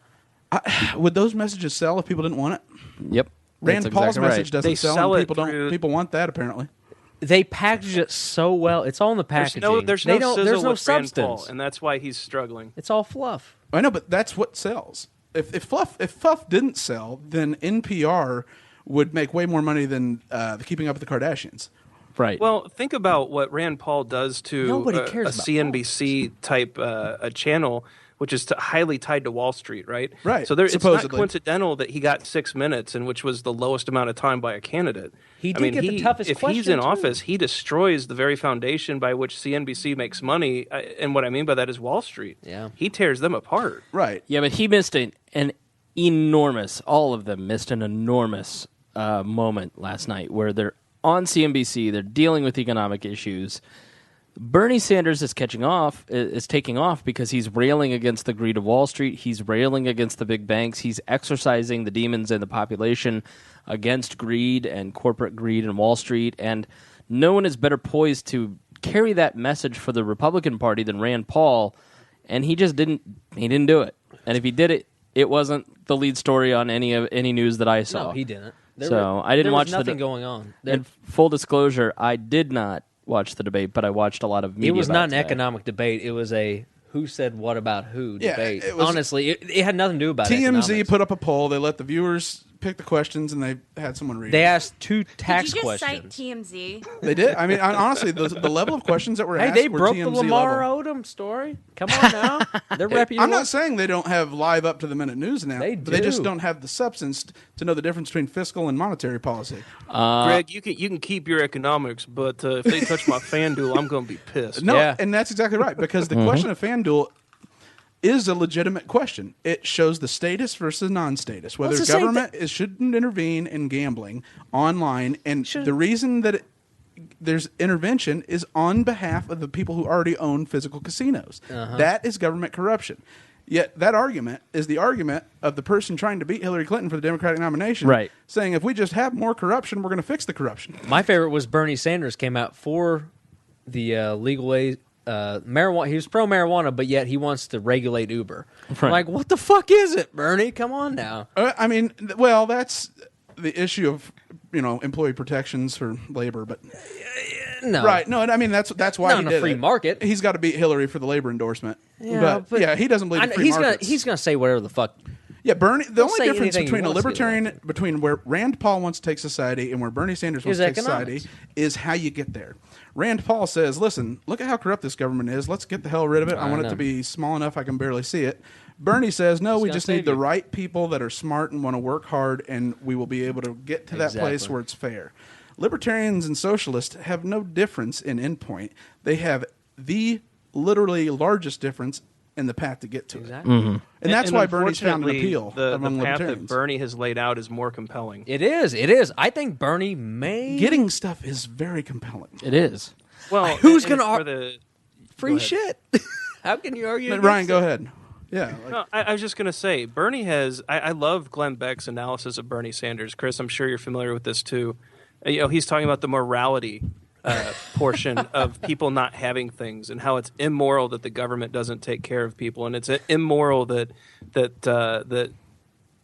Would those messages sell if people didn't want it? Yep. Rand Paul's message doesn't They sell, sell and it people through- don't. People want that apparently. They package it so well. It's all in the packaging. There's no sizzle there's no with Rand substance. Paul, and that's why he's struggling. It's all fluff. I know, but that's what sells. If fluff didn't sell, then NPR would make way more money than the Keeping Up with the Kardashians. Right. Well, think about what Rand Paul does to Nobody a cares about CNBC type a channel, which is highly tied to Wall Street, right? Right, So it's not supposedly. coincidental that he got 6 minutes, and which was the lowest amount of time by a candidate. He did get the toughest If question, he's in too. office, he destroys the very foundation by which CNBC makes money, and what I mean by that is Wall Street. Yeah. He tears them apart. Right. Yeah, but he missed an enormous, all of them missed an enormous moment last night where they're on CNBC, they're dealing with economic issues. Bernie Sanders is taking off because he's railing against the greed of Wall Street. He's railing against the big banks. He's exorcising the demons in the population against greed and corporate greed and Wall Street. And no one is better poised to carry that message for the Republican Party than Rand Paul. And he just didn't do it. And if he did it, it wasn't the lead story on any news that I saw. No, he didn't. I didn't watch nothing going on. In full disclosure, I did not watch the debate, but I watched a lot of media. It was about not an today. economic debate. It was a who said what about who Yeah, debate. it was- Honestly, it had nothing to do about TMZ economics. put up a poll. They let the viewers picked the questions and they had someone read. They it. asked 2 tax Did you just questions. cite TMZ? They did. I mean, honestly, the level of questions that were Hey, asked they were broke TMZ the Lamar level. Odom story. Come on now. They're reputable. I'm not saying they don't have live up to the minute news now. They But they just do. don't have the substance to know the difference between fiscal and monetary policy. Greg, you can keep your economics, but if they touch my FanDuel, I'm going to be pissed. No, Yeah. and that's exactly right, because the question of FanDuel is a legitimate question. It shows the status versus non-status, whether Well, it's the same government shouldn't intervene in gambling online, and the reason that there's intervention is on behalf of the people who already own physical casinos. That is government corruption. Yet that argument is the argument of the person trying to beat Hillary Clinton for the Democratic nomination, Right. saying if we just have more corruption, we're going to fix the corruption. My favorite was Bernie Sanders came out for the legal aid. Marijuana. He was pro marijuana, but yet he wants to regulate Uber. I'm like, what the fuck is it, Bernie? Come on now. I mean, well, that's the issue of employee protections for labor, but No, right? No, I mean that's why Not he in a did free it. market. He's got to beat Hillary for the labor endorsement. Yeah, but yeah, he doesn't believe in free markets. He's gonna say whatever the fuck. Yeah, Bernie. The only say difference anything he between a wants to, libertarian, between where Rand Paul wants to take society and where Bernie Sanders wants Is to take economics. society, is how you get there. Rand Paul says, "Listen, look at how corrupt this government is. Let's get the hell rid of it. I want it know. to be small enough I can barely see it." Bernie says, "No, we gonna just need save the you. right people that are smart and want to work hard, and we will be able to get to that place Exactly. where it's fair." Libertarians and socialists have no difference in endpoint. They have the literally largest difference in the path to get to it. Exactly. And that's why Bernie's found an unfortunately, appeal the among path that libertarians. Bernie has laid out is more compelling. It is. It is. I think Bernie may Getting stuff is very compelling. It is. Well, Who's and gonna for the free Go ahead. shit. How can you argue? But against Ryan, it? go ahead. Yeah. No, I was just going to say, Bernie has. I love Glenn Beck's analysis of Bernie Sanders. Chris, I'm sure you're familiar with this too. He's talking about the morality portion of people not having things and how it's immoral that the government doesn't take care of people, and it's immoral that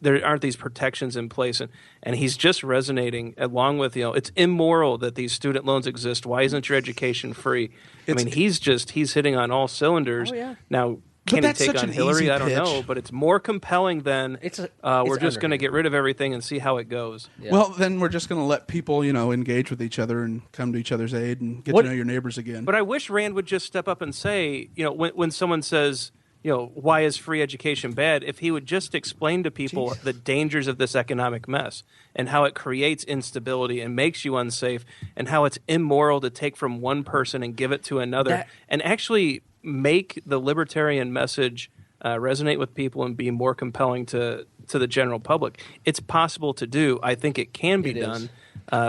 there aren't these protections in place, and he's just resonating along with it's immoral that these student loans exist. Why isn't your education free? I mean, he's hitting on all cylinders. Oh, yeah. Now, But can he that's take such on an Hillary? easy I don't pitch. know, but it's more compelling than It's we're it's just going to underhanded. get rid of everything and see how it goes. Yeah. Well, then we're just going to let people, engage with each other and come to each other's aid and get What- to know your neighbors again. But I wish Rand would just step up and say, when someone says, why is free education bad? If he would just explain to people the dangers of this economic mess and how it creates instability and makes you unsafe and how it's immoral to take from one person and give it to another and actually make the libertarian message resonate with people and be more compelling to the general public. It's possible to do. I think it can be It is. done.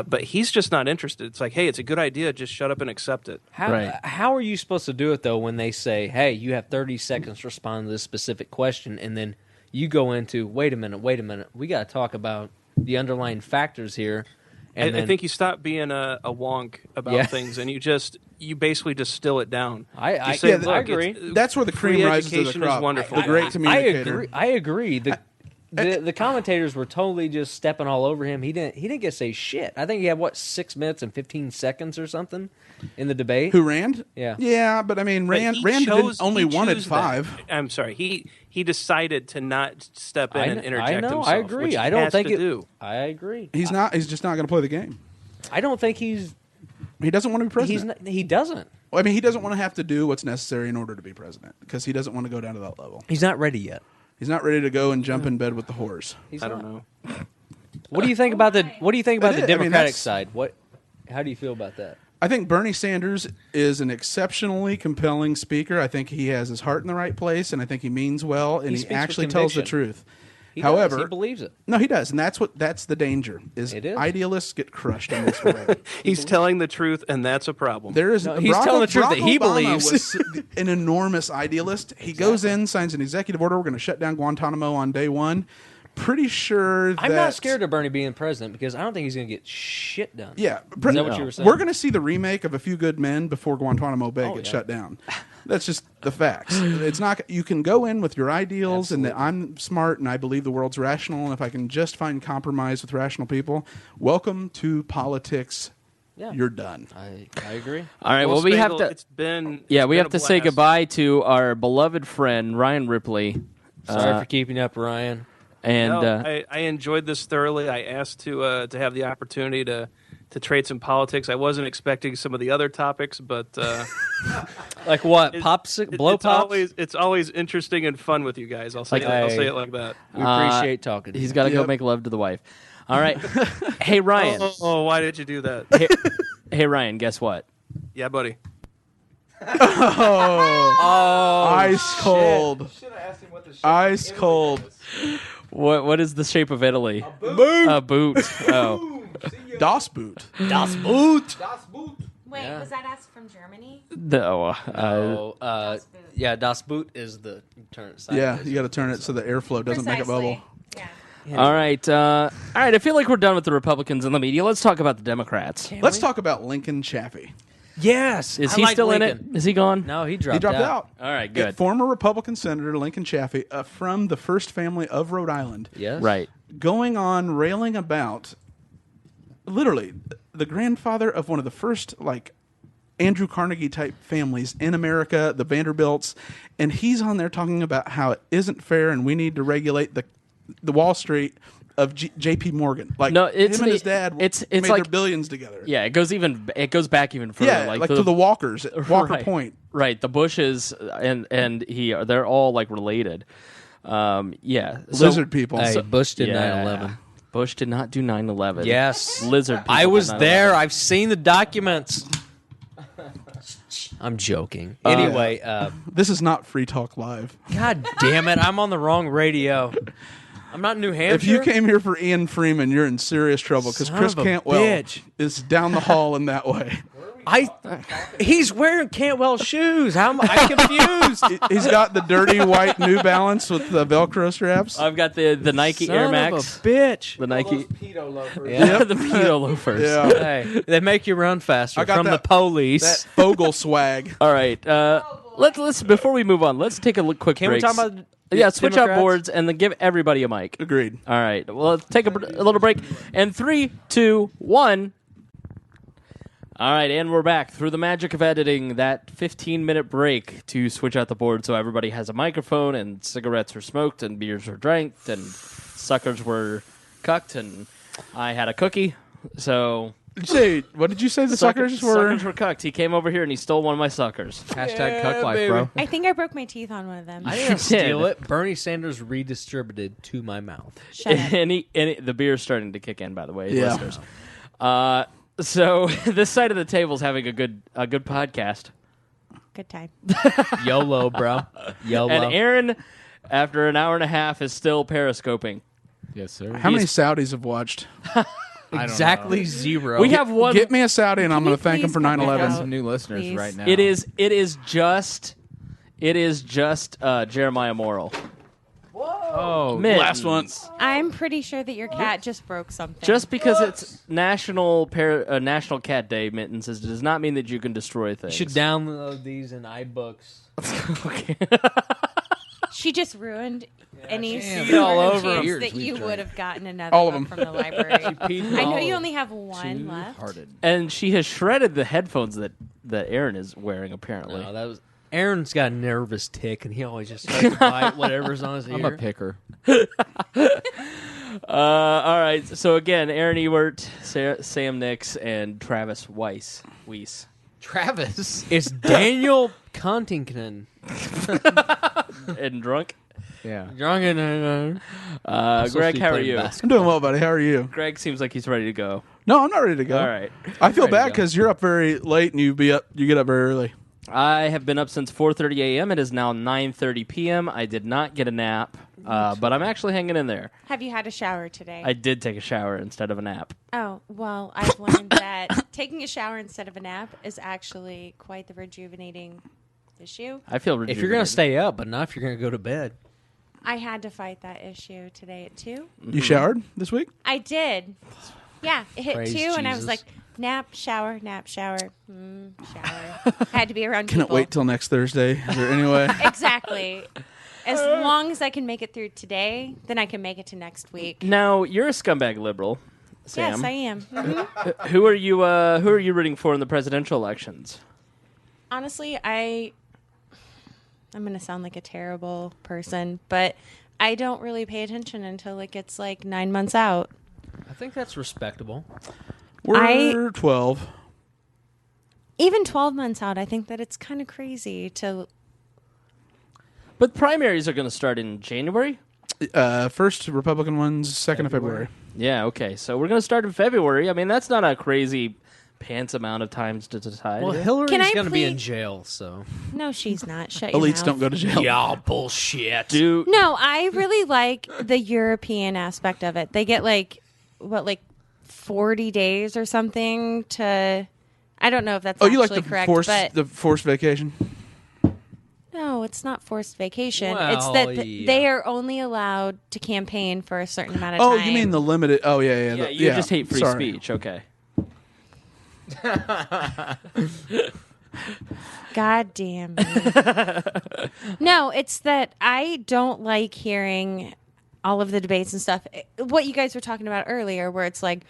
But he's just not interested. It's like, hey, it's a good idea. Just shut up and accept it. How are you supposed to do it, though, when they say, hey, you have 30 seconds to respond to this specific question, and then you go into, wait a minute, we got to talk about the underlying factors here. And I think you stop being a wonk about things, and you basically distill it down. I You say, yeah, "Look, I agree. it's- That's where the cream free rises to the education is crop. wonderful. The great communicator. I agree. The commentators were totally just stepping all over him. He didn't get to say shit. I think he had 6 minutes and 15 seconds or something in the debate. Who, Rand? Yeah. Yeah, but I mean, But Rand he didn't chose- only he wanted chose 5. that. I'm sorry. He decided to not step in and interject I know. himself. I agree. Which I he don't has think to it. do. I agree. He's just not going to play the game. I don't think he's. He doesn't want to be president. He's not, he doesn't. Well, I mean, he doesn't want to have to do what's necessary in order to be president because he doesn't want to go down to that level. He's not ready yet. He's not ready to go and jump in bed with the whores. He's I not. don't know. What do you think about the I mean, Democratic that's- side? How do you feel about that? I think Bernie Sanders is an exceptionally compelling speaker. I think he has his heart in the right place, and I think he means well, and he speaks with actually tells the conviction. truth. He However, does. He believes it. no, he does, and that's the danger. Is It is. idealists get crushed in this way. He's telling the truth, and that's a problem. There is No, he's telling the truth that he believes. was an enormous idealist. He goes in, signs an executive order. We're going to shut down Guantanamo on day 1. Pretty sure that I'm not scared of Bernie being president because I don't think he's going to get shit done. Yeah, Is that what you were saying? We're going to see the remake of A Few Good Men before Guantanamo Bay Oh, gets yeah. shut down. That's just the facts. It's not. You can go in with your ideals and that I'm smart and I believe the world's rational, and if I can just find compromise with rational people, welcome to politics. Yeah. You're done. I agree. All right. Well, we have Spangel, to. It's been Yeah, it's we been have a to say blast. goodbye to our beloved friend Ryan Ripley. Sorry for keeping up, Ryan. And I enjoyed this thoroughly. I asked to have the opportunity to trade some politics. I wasn't expecting some of the other topics, but like what? Blow pops? It's always interesting and fun with you guys. I'll say it like that. We appreciate talking to you. he's got to go make love to the wife. All right. Hey, Ryan. Oh, why did you do that? Hey, Ryan, guess what? Yeah, buddy. Ice cold. Ice cold. What is the shape of Italy? A boot. Oh. Das Boot. Das Boot. Wait, was that us from Germany? Yeah, Das Boot is the turn it sideways. Yeah, you got to turn it so the airflow doesn't make it bubble. Yeah. All right. I feel like we're done with the Republicans and the media. Let's talk about the Democrats. Let's talk about Lincoln Chaffee. Yes. Is he still in it? Is he gone? No, he He dropped out. All right, good. Former Republican Senator Lincoln Chaffee from the first family of Rhode Island. Yes. Right. Going on railing about, literally, the grandfather of one of the first, Andrew Carnegie type families in America, the Vanderbilts, and he's on there talking about how it isn't fair and we need to regulate the Wall Street of J.P. Morgan. Him and his dad made their billions together. Yeah, it goes back even further. Yeah, to the Walkers at Walker right, Point. Right, the Bushes and they're all related. Lizard people. Hey, Bush did Yeah. 9/11. Bush did not do 9/11. Yes. Lizard people I was did 9/11. there. I've seen the documents. I'm joking. Anyway, This is not Free Talk Live. God damn it, I'm on the wrong radio. I'm not in New Hampshire. If you came here for Ian Freeman, you're in serious trouble because Son Chris of a Cantwell bitch. is down the hall in that way. He's wearing Cantwell shoes. How am I confused? He's got the dirty white New Balance with the Velcro straps. I've got the Nike Son Air of Max. a bitch. The Nike. Pedo loafers. Yeah, the Pedo loafers. Yeah. Hey, they make you run faster I got from the that- police. That Fogel swag. All right. Let's before we move on, let's take a quick Can break. we talk about switch out Democrats? boards and then give everybody a mic. Agreed. All right. Well, let's take a little break. And 3, 2, 1. All right, and we're back through the magic of editing. That 15-minute break to switch out the board so everybody has a microphone and cigarettes were smoked and beers were drank and suckers were cucked and I had a cookie. So What did you say the suckers were? Suckers were cucked. He came over here and he stole one of my suckers. Hashtag cuck life, baby. bro. I think I broke my teeth on one of them. I didn't steal it. Bernie Sanders redistributed to my mouth. Shut up. and the beer's starting to kick in, by the way, Yeah. listeners. So this side of the table's having a good podcast. Good time. YOLO, bro. YOLO. And Aaron, after an hour and a half, is still periscoping. Yes, sir. How many Saudis have watched? Exactly zero. We have one. Get me a Saudi and I'm going to thank him for please cut that 9/11. out? some new listeners Please. right now. It is just Jeremiah Morrill. Oh, Mittens. Last one. I'm pretty sure that your cat just broke something. Just because it's National Cat Day, Mittens, does not mean that you can destroy You things. should download these in iBooks. Okay. She just ruined any Damn. super All over chance years that we've you drank. would have gotten another All of book them. from the library. I know you all only have one left. Hearted. And she has shredded the headphones that Aaron is wearing, apparently. No, that was Aaron's got a nervous tick, and he always just tries to bite whatever's on his ear. I'm a picker. All right. So again, Aaron Ewert, Sam Nix, and Travis Weiss. Travis. It's Daniel Contington. And drunk. Yeah. Drunken. Greg, how are you? I'm doing well, buddy. How are you? Greg seems like he's ready to go. No, I'm not ready to go. All right. I feel Ready to bad go. because you're up very late and you get up very early. I have been up since 4:30 a.m. It is now 9:30 p.m. I did not get a nap, but I'm actually hanging in there. Have you had a shower today? I did take a shower instead of a nap. Oh, well, I've learned that taking a shower instead of a nap is actually quite the rejuvenating issue. I feel If rejuvenated. you're going to stay up, but not if you're going to go to bed. I had to fight that issue today at 2. You showered this week? I did. Yeah, it hit Praise 2, and I was Jesus. like, nap, shower, shower. I had to be around Can it people. wait till next Thursday? Is there any way? Exactly. As long as I can make it through today, then I can make it to next week. Now you're a scumbag liberal, Sam. Yes, I am. Mhm. Who are you rooting for in the presidential elections? Honestly, I'm going to sound like a terrible person, but I don't really pay attention until it gets like 9 months out. I think that's respectable. We're 12. Even 12 months out, I think that it's kind of crazy to... But primaries are going to start in January? First Republican ones, 2nd of February. Yeah, okay. So we're going to start in February. I mean, that's not a crazy pants amount of times to decide. Well, Yeah. Hillary's Can I going to be in please- jail, so... No, she's not. Shut your Elites mouth. don't go to jail. Y'all bullshit. Do No, I really like the European aspect of it. They get like 40 days or something to... I don't know if that's Oh, actually you like the correct, forced but... the forced vacation? No, it's not forced vacation. Well, it's that yeah. they are only allowed to campaign for a certain amount of time. Oh, you mean the limited? Oh, yeah. yeah, the- you just hate free Sorry. speech. Okay. God damn it. No, it's that I don't like hearing all of the debates and stuff. What you guys were talking about earlier, where it's like,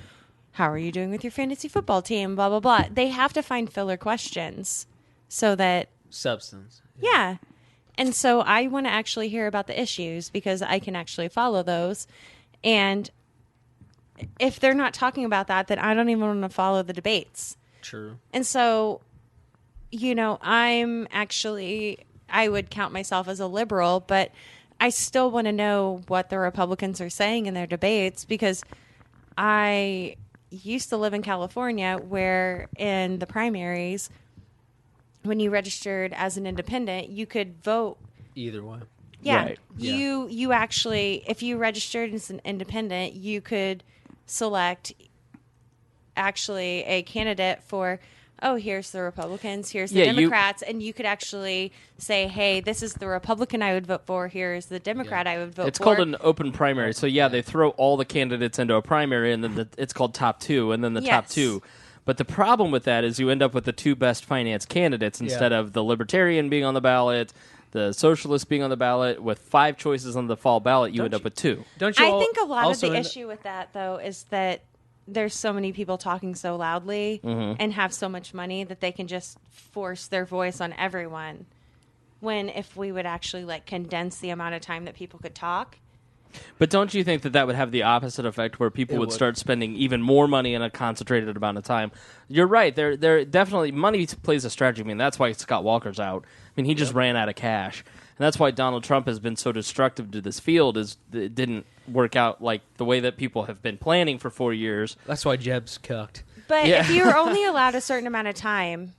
how are you doing with your fantasy football team? Blah, blah, blah. They have to find filler questions so that, Substance. yeah. And so I want to actually hear about the issues because I can actually follow those. And if they're not talking about that, then I don't even want to follow the debates. True. And so, you know, I would count myself as a liberal, but I still want to know what the Republicans are saying in their debates because I used to live in California where in the primaries, when you registered as an independent, you could vote. Either way. Yeah. Right. You actually, if you registered as an independent, you could select actually a candidate for, oh, here's the Republicans, here's the Democrats, and you could actually say, hey, this is the Republican I would vote for, here's the Democrat I would vote It's for. called an open primary. So, yeah, they throw all the candidates into a primary, and then it's called top two, and then the top Yes. two. But the problem with that is you end up with the two best finance candidates instead of the Libertarian being on the ballot, the Socialist being on the ballot. With 5 choices on the fall ballot, you end up with 2. Don't you I all think a lot of also the end- issue with that, though, is that there's so many people talking so loudly and have so much money that they can just force their voice on everyone. When if we would actually like condense the amount of time that people could talk. But don't you think that that would have the opposite effect where people would start spending even more money in a concentrated amount of time? You're right. They're definitely money plays a strategy. I mean, that's why Scott Walker's out. I mean, he just ran out of cash. And that's why Donald Trump has been so destructive to this field is it didn't work out like the way that people have been planning for 4 years. That's why Jeb's cucked. But Yeah. if you were only allowed a certain amount of time,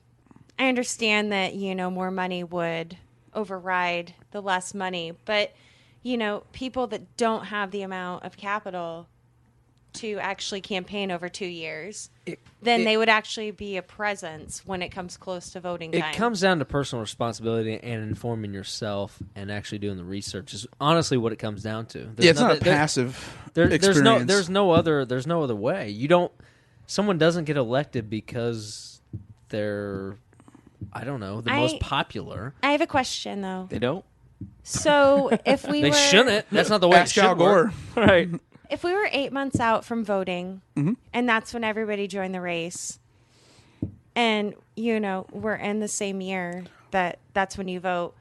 I understand that, you know, more money would override the less money. But, you know, people that don't have the amount of capital to actually campaign over 2 years, then they would actually be a presence when it comes close to voting time. It comes down to personal responsibility and informing yourself and actually doing the research. Is honestly what it comes down to. There's It's not a nothing- there- passive there's experience. there's no other way. You don't. Someone doesn't get elected because they're, I don't know, the most popular. I have a question, though. They don't? So if we They were... shouldn't. That's not the way Ask it should Al Gore. work. Right. If we were 8 months out from voting, Mm-hmm. and that's when everybody joined the race, and, you know, we're in the same year that's when you vote,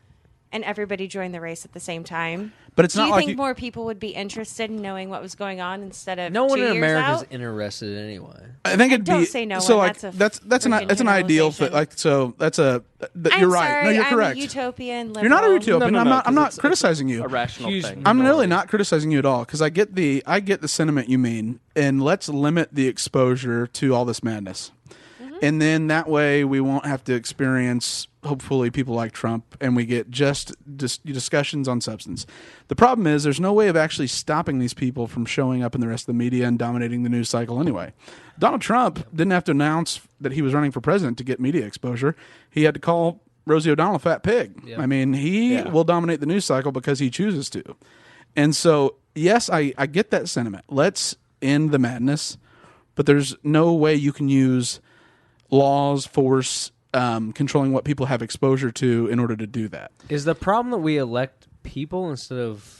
and everybody joined the race at the same time, But it's do not you like think more people would be interested in knowing what was going on instead of No one 2 in years America out? is interested anyway. I think it'd Don't be say no so one. like That's a that's an freaking it's an ideal generalization. fit. Like so that's a I'm you're right. sorry, No, you're I'm correct. a utopian liberal. You're not a utopian. No, I'm not. 'cause I'm not it's criticizing you. A rational Huge thing. I'm really minority. not criticizing you at all because I get the sentiment you mean, and let's limit the exposure to all this madness, and then that way we won't have to experience hopefully people like Trump, and we get just discussions on substance. The problem is there's no way of actually stopping these people from showing up in the rest of the media and dominating the news cycle anyway. Donald Trump didn't have to announce that he was running for president to get media exposure. He had to call Rosie O'Donnell a fat pig. Yeah. I mean, he will dominate the news cycle because he chooses to. And so, yes, I get that sentiment. Let's end the madness, but there's no way you can use laws, force, controlling what people have exposure to in order to do that. Is the problem that we elect people instead of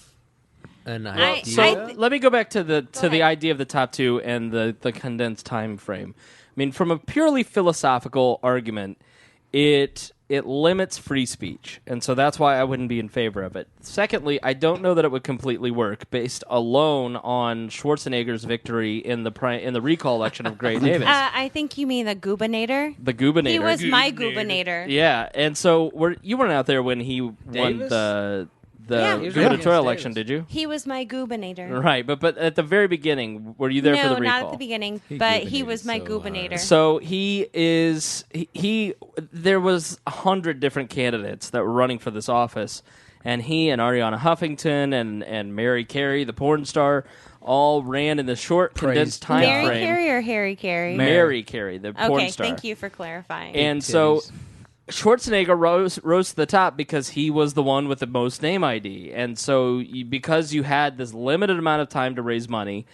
an I- idea? Let me go back to the ahead. idea of the top 2 and the condensed time frame. I mean, from a purely philosophical argument, it it limits free speech, and so that's why I wouldn't be in favor of it. Secondly, I don't know that it would completely work based alone on Schwarzenegger's victory in the recall election of Gray Davis. I think you mean the gubernator. The gubernator. He was my gubernator. Yeah, and so you weren't out there when he won Davis? the Yeah. He was gubernatorial against election, Davis. did you? He was my gubernator. Right, but at the very beginning, were you there for the recall? No, not at the beginning, but he was my gubernator. So there was 100 different candidates that were running for this office, and he and Ariana Huffington and Mary Carey, the porn star, all ran in the short, condensed time Mary frame. Carey or Harry Carey? Mary Carey, the porn Okay, star. thank you for clarifying. And so Schwarzenegger rose to the top because he was the one with the most name ID. And so because you had this limited amount of time to raise money,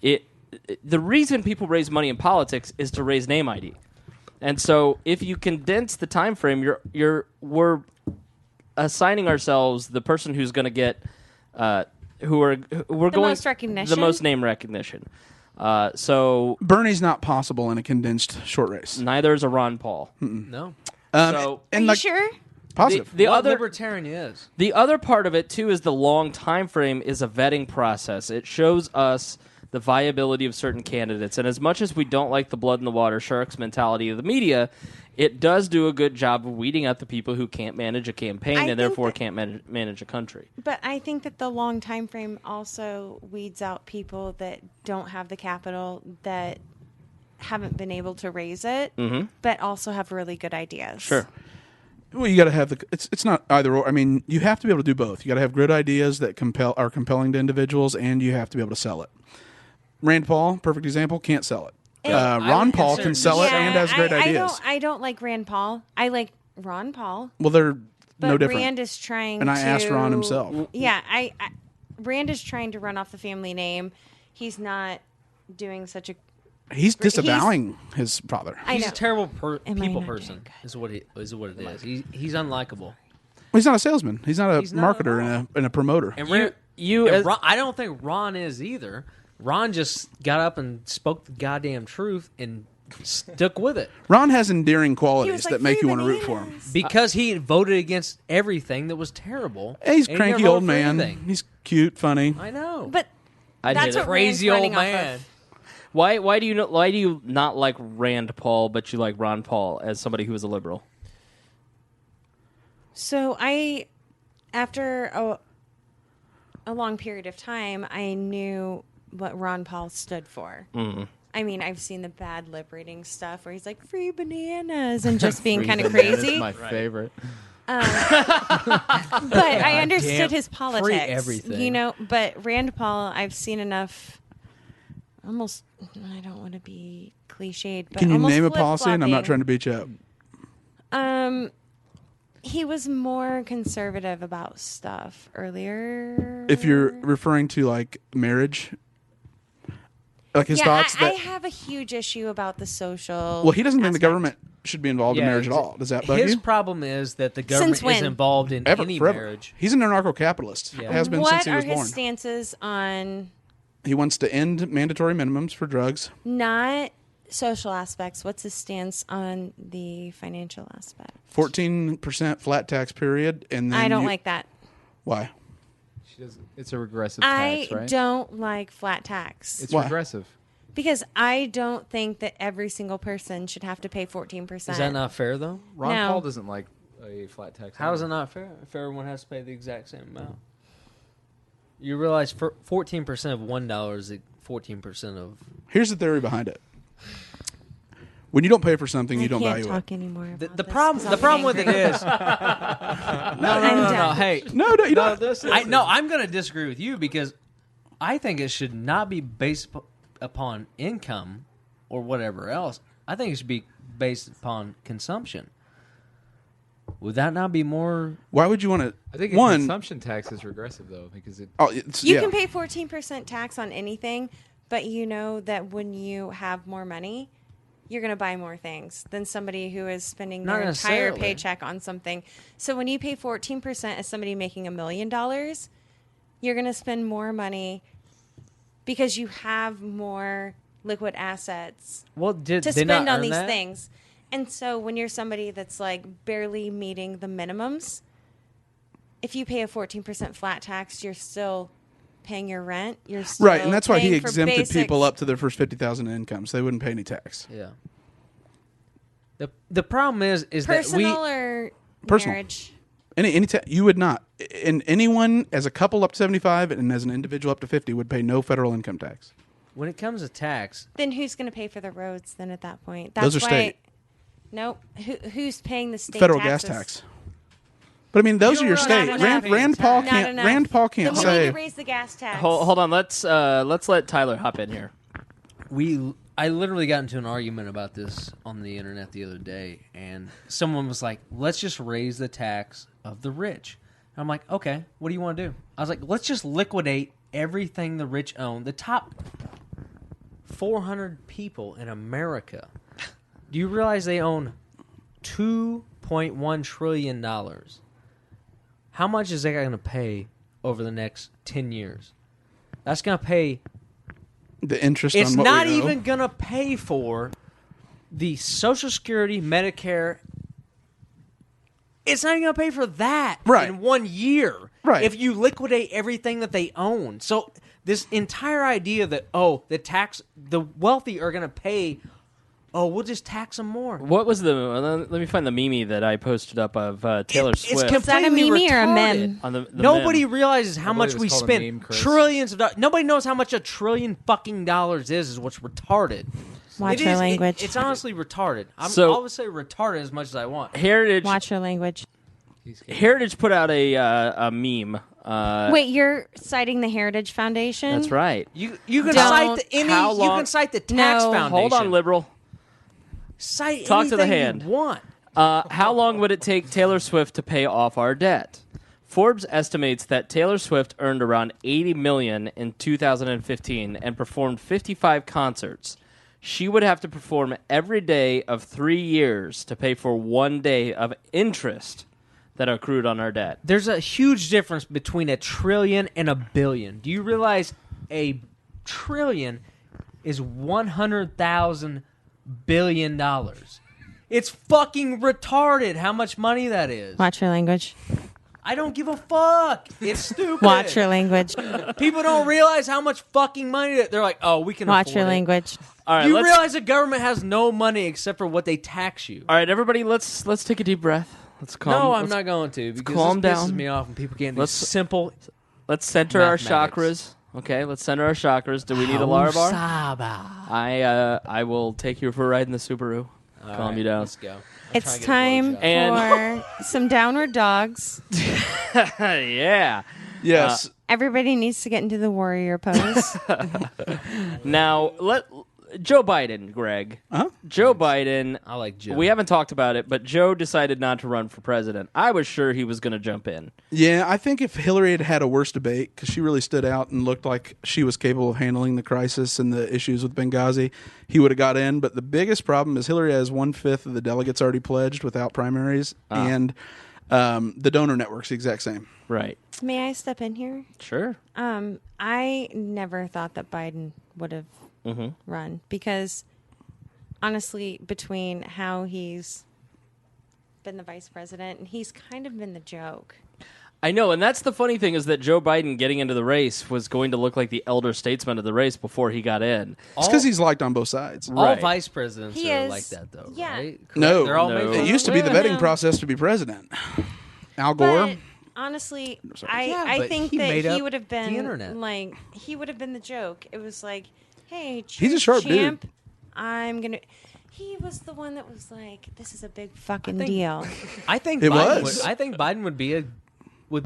the reason people raise money in politics is to raise name ID. And so if you condense the time frame, we're assigning ourselves the person who's going to get most recognition. the most name recognition. So Bernie's not possible in a condensed short race. neither is a Ron Paul. No. So Are you sure? Positive. The What other libertarian is. The other part of it, too, is the long time frame is a vetting process. It shows us the viability of certain candidates. And as much as we don't like the blood in the water sharks mentality of the media, it does do a good job of weeding out the people who can't manage a campaign and therefore can't manage a country. But I think that the long time frame also weeds out people that don't have the capital, that haven't been able to raise it, but also have really good ideas. Sure. Well, you got to have it's not either or. I mean, you have to be able to do both. You got to have good ideas that are compelling to individuals, and you have to be able to sell it. Rand Paul, perfect example, can't sell it. Ron Paul can sell it and has great ideas. I don't like Rand Paul. I like Ron Paul. Well, they're But no different. Rand is trying And to... I asked Ron himself. Yeah, Rand is trying to run off the family name. He's not doing such a... He's disavowing his father. I He's know. a terrible Am I people not person. doing good? Is what it is. He's unlikable. Well, he's not a salesman. He's not a He's not marketer at all. and a promoter. And I I don't think Ron is either. Ron just got up and spoke the goddamn truth and stuck with it Ron has endearing He qualities was like, that make "Free you want to root for him. bananas." because he voted against everything that was terrible. Hey, he's a and he cranky never old voted for man. anything. He's cute, funny. I know, But I'd that's hit what it. crazy Rand's old running off man. of. Why do you not like Rand Paul, but you like Ron Paul as somebody who is a liberal? So after a long period of time, I knew what Ron Paul stood for. Mm-hmm. I mean, I've seen the bad lip reading stuff where he's like free bananas and just being kind of crazy. That's my favorite. But I understood his politics. free everything. You know, but Rand Paul, I've seen enough. Almost, I don't want to be cliched, but Can you almost name a policy? And I'm not trying flip-flopping. to beat you up. He was more conservative about stuff earlier. If you're referring to like marriage, like his yeah, thoughts I that. have a huge issue about the social. Well, he doesn't think the aspect. government should be involved in marriage at all. Does that bug his you? problem is that the government when? is involved in any Forever. marriage. He's an anarcho-capitalist. Yeah. Has been What since he are was his born. stances on He wants to end mandatory minimums for drugs. not social aspects? What's his stance on the financial aspect? 14% flat tax period, and then I don't like that. Why? It's a regressive I tax, right? don't like flat tax It's Why? regressive. because I don't think that every single person should have to pay 14%. Is that not fair though? Ron No. Paul doesn't like a flat tax. How is it not fair if everyone has to pay the exact same amount? You realize 14% of $1 is 14% of... Here's the theory behind it. When you don't pay for something, you don't I value can't it. talk anymore. About The this problem 'cause I'll the problem get with it angry. is... no, I'm no. done. Hey, No, you don't. I'm going to disagree with you because I think it should not be based upon income or whatever else. I think it should be based upon consumption. Would that not be more... Why would you want to? I think a one. consumption tax is regressive though because it. Oh, it's, You yeah. can pay 14% tax on anything, but you know that when you have more money, you're going to buy more things than somebody who is spending Not their entire necessarily. paycheck on something. So when you pay 14% as somebody making $1 million, you're going to spend more money because you have more liquid assets Well, did to they not spend on earn these that? things. And so when you're somebody that's like barely meeting the minimums, if you pay a 14% flat tax, you're still paying your rent. You're still Right, and that's why he paying for exempted basics. people up to their first 50,000 in income, so they wouldn't pay any tax. Yeah. The problem is Personal that or Personal. marriage. You would not. And anyone as a couple up to 75 and as an individual up to 50 would pay no federal income tax. when it comes to tax, Then who's going to pay for the roads then at that point? Those are why, state. Nope. Who's paying the state Federal taxes? gas tax. But I mean, those are your don't state. realize not Rand Paul Not can't. enough. Rand Paul Then can't we say. need to raise the gas tax. Hold on. Let's let Tyler hop in here. I literally got into an argument about this on the internet the other day, and someone was like, let's just raise the tax of the rich. And I'm like, okay, what do you want to do? I was like, let's just liquidate everything the rich own. The top 400 people in America. Do you realize they own $2.1 trillion? How much is that going to pay over the next 10 years? That's going to pay... The interest It's on what not we owe. even going to pay for the Social Security, Medicare. It's not even going to pay for that Right. in 1 year. Right. If you liquidate everything that they own. So this entire idea that, the wealthy are going to pay, we'll just tax them more. What was the? Let me find the meme that I posted up of Taylor It's Swift. Is that a completely meme or a retarded. meme? On the Nobody meme. realizes how I much believe we it's called a spend. meme, Chris. Trillions of dollars. Nobody knows how much $1 trillion fucking dollars is what's retarded. Watch It your is- language. it's honestly retarded. So- I'll say retarded as much as I want. Heritage. Watch your language. Heritage put out a meme. Wait, you're citing the Heritage Foundation? That's right. You can Don't- cite the How you long- can cite the tax No. foundation. Hold on, liberal. Cite Talk to the anything hand. you want. How long would it take Taylor Swift to pay off our debt? Forbes estimates that Taylor Swift earned around $80 million in 2015 and performed 55 concerts. She would have to perform every day of 3 years to pay for 1 day of interest that accrued on our debt. There's a huge difference between $1 trillion and $1 billion. Do you realize $1 trillion is 100,000 billion dollars? It's fucking retarded how much money that is. Watch your language. I don't give a fuck. It's stupid. Watch your language. People don't realize how much fucking money that they're like, oh, we can Watch afford your it. language. All right, You let's, realize the government has no money except for what they tax you. all right, everybody, let's take a deep breath. Let's calm. No, I'm let's- not going to because calm this pisses down. me off when people get into Let's- simple. Let's center our Mathematics. chakras. Okay, let's center our chakras. Do we need a Larabar? I will take you for a ride in the Subaru. Calm you down. Let's go. It's time And- for some downward dogs. Yeah. Yes. Everybody needs to get into the warrior pose. Now, Joe Biden, Greg. Uh-huh. Joe Biden. I like Joe. We haven't talked about it, but Joe decided not to run for president. I was sure he was going to jump in. Yeah, I think if Hillary had had a worse debate, because she really stood out and looked like she was capable of handling the crisis and the issues with Benghazi, he would have got in. But the biggest problem is Hillary has 1/5 of the delegates already pledged without primaries, and the donor network's the exact same. Right. May I step in here? Sure. I never thought that Biden would have run because, honestly, between how he's been the vice president and he's kind of been the joke. I know, and that's the funny thing is that Joe Biden getting into the race was going to look like the elder statesman of the race before he got in. It's because he's liked on both sides. all Right. vice presidents He are is- like that, though. yeah. Right? Correct? No. They're all No. made It used to be the No, vetting no. process to be president. Al Gore. But honestly, Yeah, I but think he that made he up would have been the internet. like he would have been the joke. It was like, hey, He's a sharp dude. champ, I'm gonna. He was the one that was like, this is a big fucking deal. I think It Biden was. I think Biden would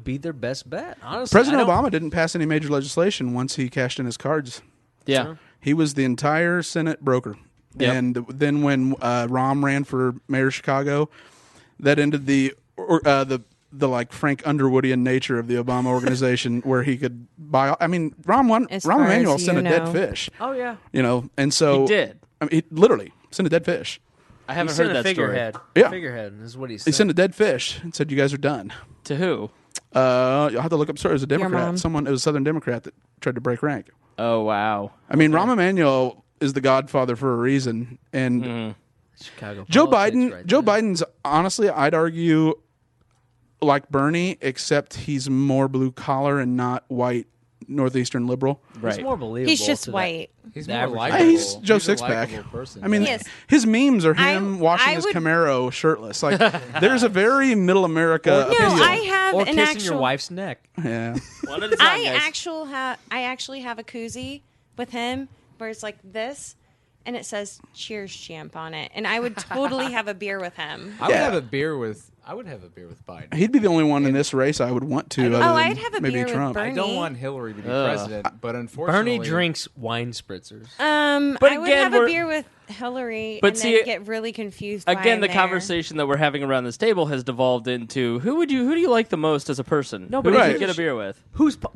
be their best bet. Honestly, President I don't- Obama didn't pass any major legislation once he cashed in his cards. Yeah. He was the entire Senate broker. Yep. And then when Rahm ran for mayor of Chicago, that ended the like Frank Underwoodian nature of the Obama organization, where he could buy. I mean, As far Rahm Emanuel as sent a you dead know. fish. Oh yeah, And so He did. I mean, he literally sent a dead fish. I he haven't sent heard a that story. figurehead. Yeah. Figurehead is what he He said. sent a dead fish and said, "You guys are done." To who? You'll have to look up. Sorry, it was a mom. Democrat. It was a Southern Democrat that tried to break rank. Oh, wow. I mean, Rahm Emanuel is the godfather for a reason, and Chicago Joe politics Biden. right Joe there. Biden's honestly, I'd argue, like Bernie, except he's more blue collar and not white northeastern liberal. He's more believable. He's just to that. white. He's The more average likable. He's Joe He's a Sixpack. likable person. I mean, Yes. his memes are him washing I his would- Camaro shirtless. Like, there's a very middle America No, appeal. I have Or an kissing actual. your wife's neck. Yeah. One at a time, I actually have a koozie with him where it's like this, and it says "Cheers, champ" on it, and I would totally have a beer with him. I would Yeah. have a beer with. I would have a beer with Biden. He'd be the only one in this race I would want to. other than I'd have a maybe beer with Trump. Bernie. I don't want Hillary to be Ugh. president, but unfortunately, Bernie drinks wine spritzers. But I would again, have a we're- beer with Hillary, But and see, then get really confused. why Again, I'm the there. conversation that we're having around this table has devolved into who do you like the most as a person? No, who but would Right. you get a beer with?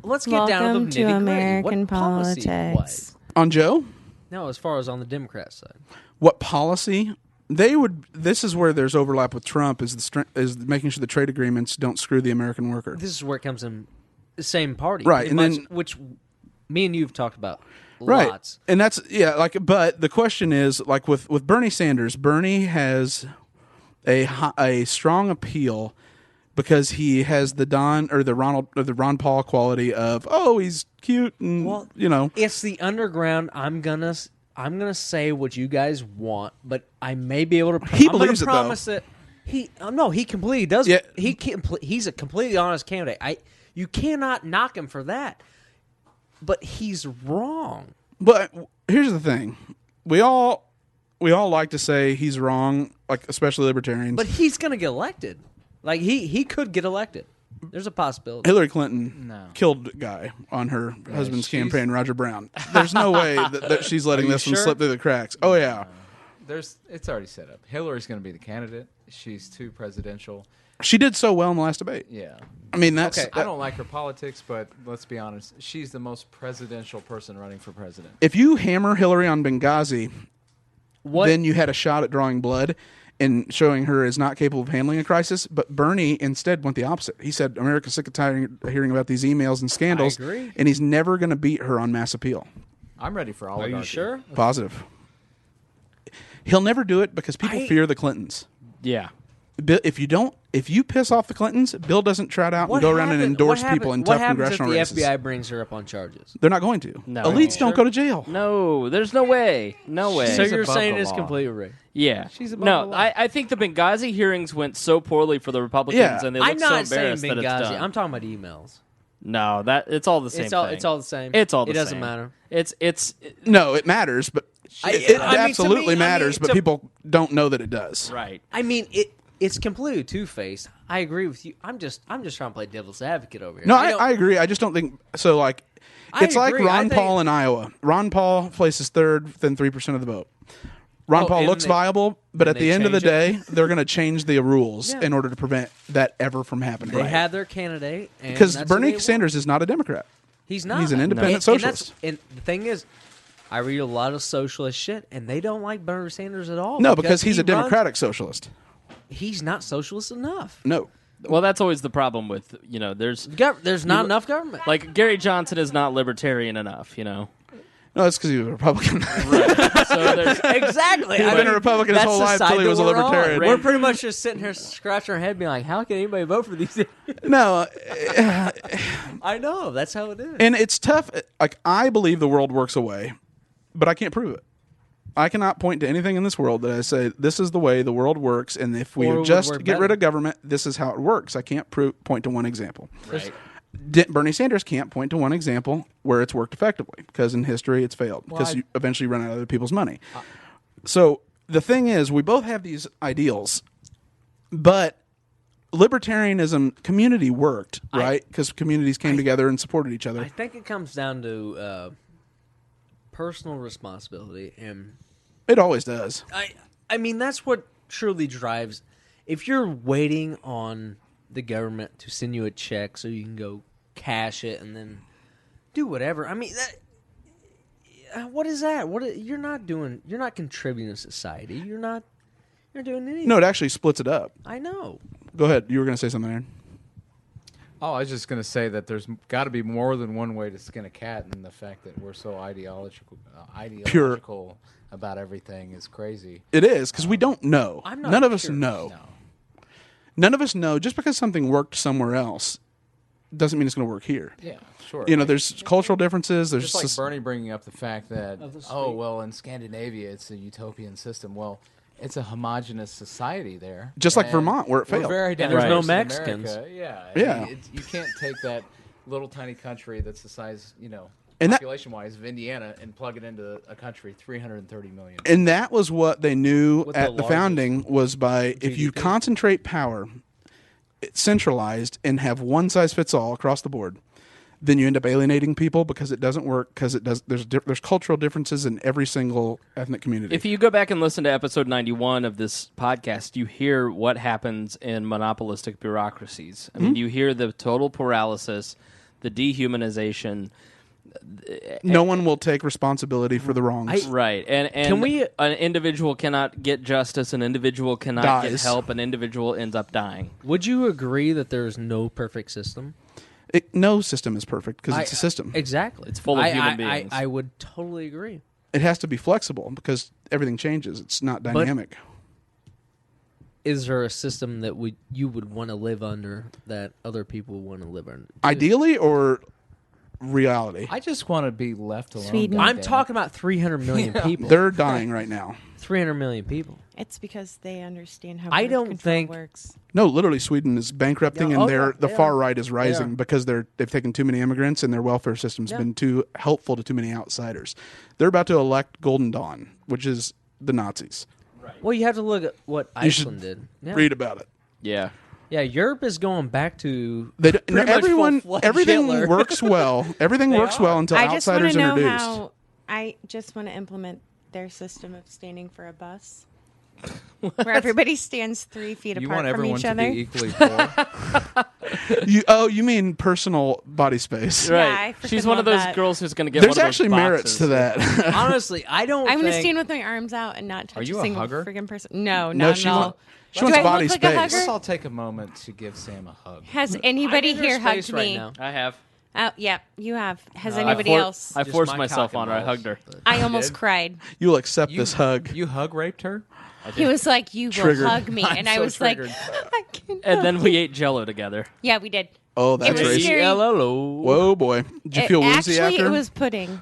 Let's get down Welcome to to the nitty-gritty. American What policy politics. wise? On Joe, No, as far as on the Democrat side. what policy? They would. This is where there's overlap with Trump. Is making sure the trade agreements don't screw the American worker. This is where it comes in the same party. Right, pretty and much, then- which me and you've talked about Right, lots. and that's but the question is, like with Bernie Sanders, Bernie has a strong appeal because he has the Ron Paul quality of he's cute and Well, It's the underground. I'm gonna say what you guys want, but I may be able to. He I'm gonna believes it, though. promise that he. No, he completely does. Yeah. He's a completely honest candidate. You cannot knock him for that. But he's wrong. But here's the thing: we all like to say he's wrong, like especially libertarians. But he's gonna get elected. Like he could get elected. There's a possibility. Hillary Clinton No. killed a guy on her husband's she's- campaign, Roger Brown. There's no way that she's letting Are you this one sure? slip through the cracks. Oh yeah, it's already set up. Hillary's going to be the candidate. She's too presidential. she did so well in the last debate. Yeah. I mean, that's Okay, I don't like her politics, but let's be honest. She's the most presidential person running for president. if you hammer Hillary on Benghazi, What? then you had a shot at drawing blood and showing her as not capable of handling a crisis. But Bernie instead went the opposite. He said America's sick of hearing about these emails and scandals, agree. and he's never going to beat her on mass appeal. I'm ready for Are oligarchy. you sure? Positive. He'll never do it because people fear the Clintons. Yeah. If you piss off the Clintons, Bill doesn't trot out and go around and endorse people in tough congressional What races. happens if the FBI brings her up on charges? They're not going to. No. Elites don't Sure. go to jail. No, there's no way. No way. So She's you're above saying the it's law. completely rigged? Yeah. She's above no, the law. I think the Benghazi hearings went so poorly for the Republicans, Yeah. and they look I'm so not saying embarrassed that it's Benghazi. done. I'm talking about emails. No, it's all the same It's all. thing. It's all the same. It's all the It doesn't same. matter. It's No, it matters, but I it mean, to absolutely me, matters. But to- people don't know that it does. right. I mean, it's completely two-faced. I agree with you. I'm just trying to play devil's advocate over here. No, don't- I agree. I just don't think so. Like, I it's like agree. I Ron think- Paul in Iowa. Ron Paul places third within 3% of the vote. Ron Oh, Paul and looks they- viable, but and at the they end of the change day, they're going to change the rules Yeah. in order to prevent that ever from happening. They had their candidate Because and that's who Bernie they Sanders is not a Democrat. want. He's not. He's an independent And socialist. And the thing is, I read a lot of socialist shit, and they don't like Bernie Sanders at all. No, because he's he a Democratic socialist. He's not socialist enough. No. Well, that's always the problem with there's There's not enough government. like Gary Johnson is not libertarian enough. No, it's because he was a Republican. So there's Exactly. He's been a Republican his that's whole the life side till he that was a we're on. libertarian. We're pretty much just sitting here scratching our head, being like, "How can anybody vote for these?" No, I know that's how it is. and it's tough. Like, I believe the world works away, but I can't prove it. I cannot point to anything in this world that I say this is the way the world works, and if we Or it would just work get rid better. of government, this is how it works. I can't point to one example. right. Bernie Sanders can't point to one example where it's worked effectively because in history it's failed because you eventually run out of other people's money. So the thing is, we both have these ideals, but libertarianism community worked, right? Because communities came together and supported each other. I think it comes down to personal responsibility, and It always does. I mean that's what truly drives. If you're waiting on the government to send you a check so you can go cash it and then do whatever, I mean what is that? You're not doing? You're not contributing to society. You're doing anything. No, it actually splits it up. I know. Go ahead. You were going to say something, Aaron. Oh, I was just going to say that there's got to be more than one way to skin a cat, and the fact that we're so ideological about everything is crazy. It is, because we don't know. None of us pure. know. None of us know. Just because something worked somewhere else doesn't mean it's going to work here. Yeah, sure. There's cultural differences. There's just like Bernie bringing up the fact that, in Scandinavia it's a utopian system. Well, it's a homogenous society there. Just like Vermont, where it failed. Very And there's no diverse in Mexicans. America. Yeah. Yeah. You can't take that little tiny country that's the size, And that- population-wise of Indiana and plug it into a country 330 million. And that was what they knew With at the the founding was by if you concentrate power, it's centralized, and have one size fits all across the board, then you end up alienating people because it doesn't work because there's cultural differences in every single ethnic community. If you go back and listen to episode 91 of this podcast, you hear what happens in monopolistic bureaucracies. I mean, you hear the total paralysis, the dehumanization. No one will take responsibility for the wrongs. Right. And an individual cannot get justice, an individual cannot get Dies. help, an individual ends up dying. Would you agree that there's no perfect system? No system is perfect because it's a system. Exactly. It's full of human beings. I would totally agree. It has to be flexible because everything changes. It's not dynamic. Is there a system that you would want to live under that other people want to live under? Ideally or reality? I just want to be left alone. Sweden. I'm talking about 300 million people. They're dying right now. 300 million people. It's because they understand how I birth don't control think- works. No, literally, Sweden is bankrupting, Yeah, and the yeah. far right is rising Yeah. because they've taken too many immigrants, and their welfare system's been too helpful to too many outsiders. They're about to elect Golden Dawn, which is the Nazis. Well, you have to look at what You should Iceland did. Yeah. Read about it. Yeah. Yeah, Europe is going back to Pretty much full-fledged everything Hitler. works well. Everything works well until I just want outsiders to know introduced. how. I just want to implement their system of standing for a bus, where everybody stands 3 feet You apart want from everyone each to other. be equally poor. You mean personal body space? Yeah, I Right. freaking She's one of love those that. girls who's going to get There's one of those actually merits boxes. to that. Honestly, I don't I'm going to think- stand with my arms out and not touch you a a single hugger? friggin' person. No, No, not she at all. wants- she wants Do I body look like a space. hugger? Let's all take a moment to give Sam a hug. Has anybody I'm in her here space hugged right me? now. I have. Oh, yeah, you have. Has I anybody for- else? I Just forced my myself cock on and her. I balls, hugged her. but- I almost cried. You will accept this hug. You hug raped her? He was like, "You will Triggered. hug me," and I so was triggered. like, "I can." And then we ate Jello together. Yeah, we did. Oh, that's was racist. scary. Whoa, boy. Did you feel woozy actually, after? it was pudding.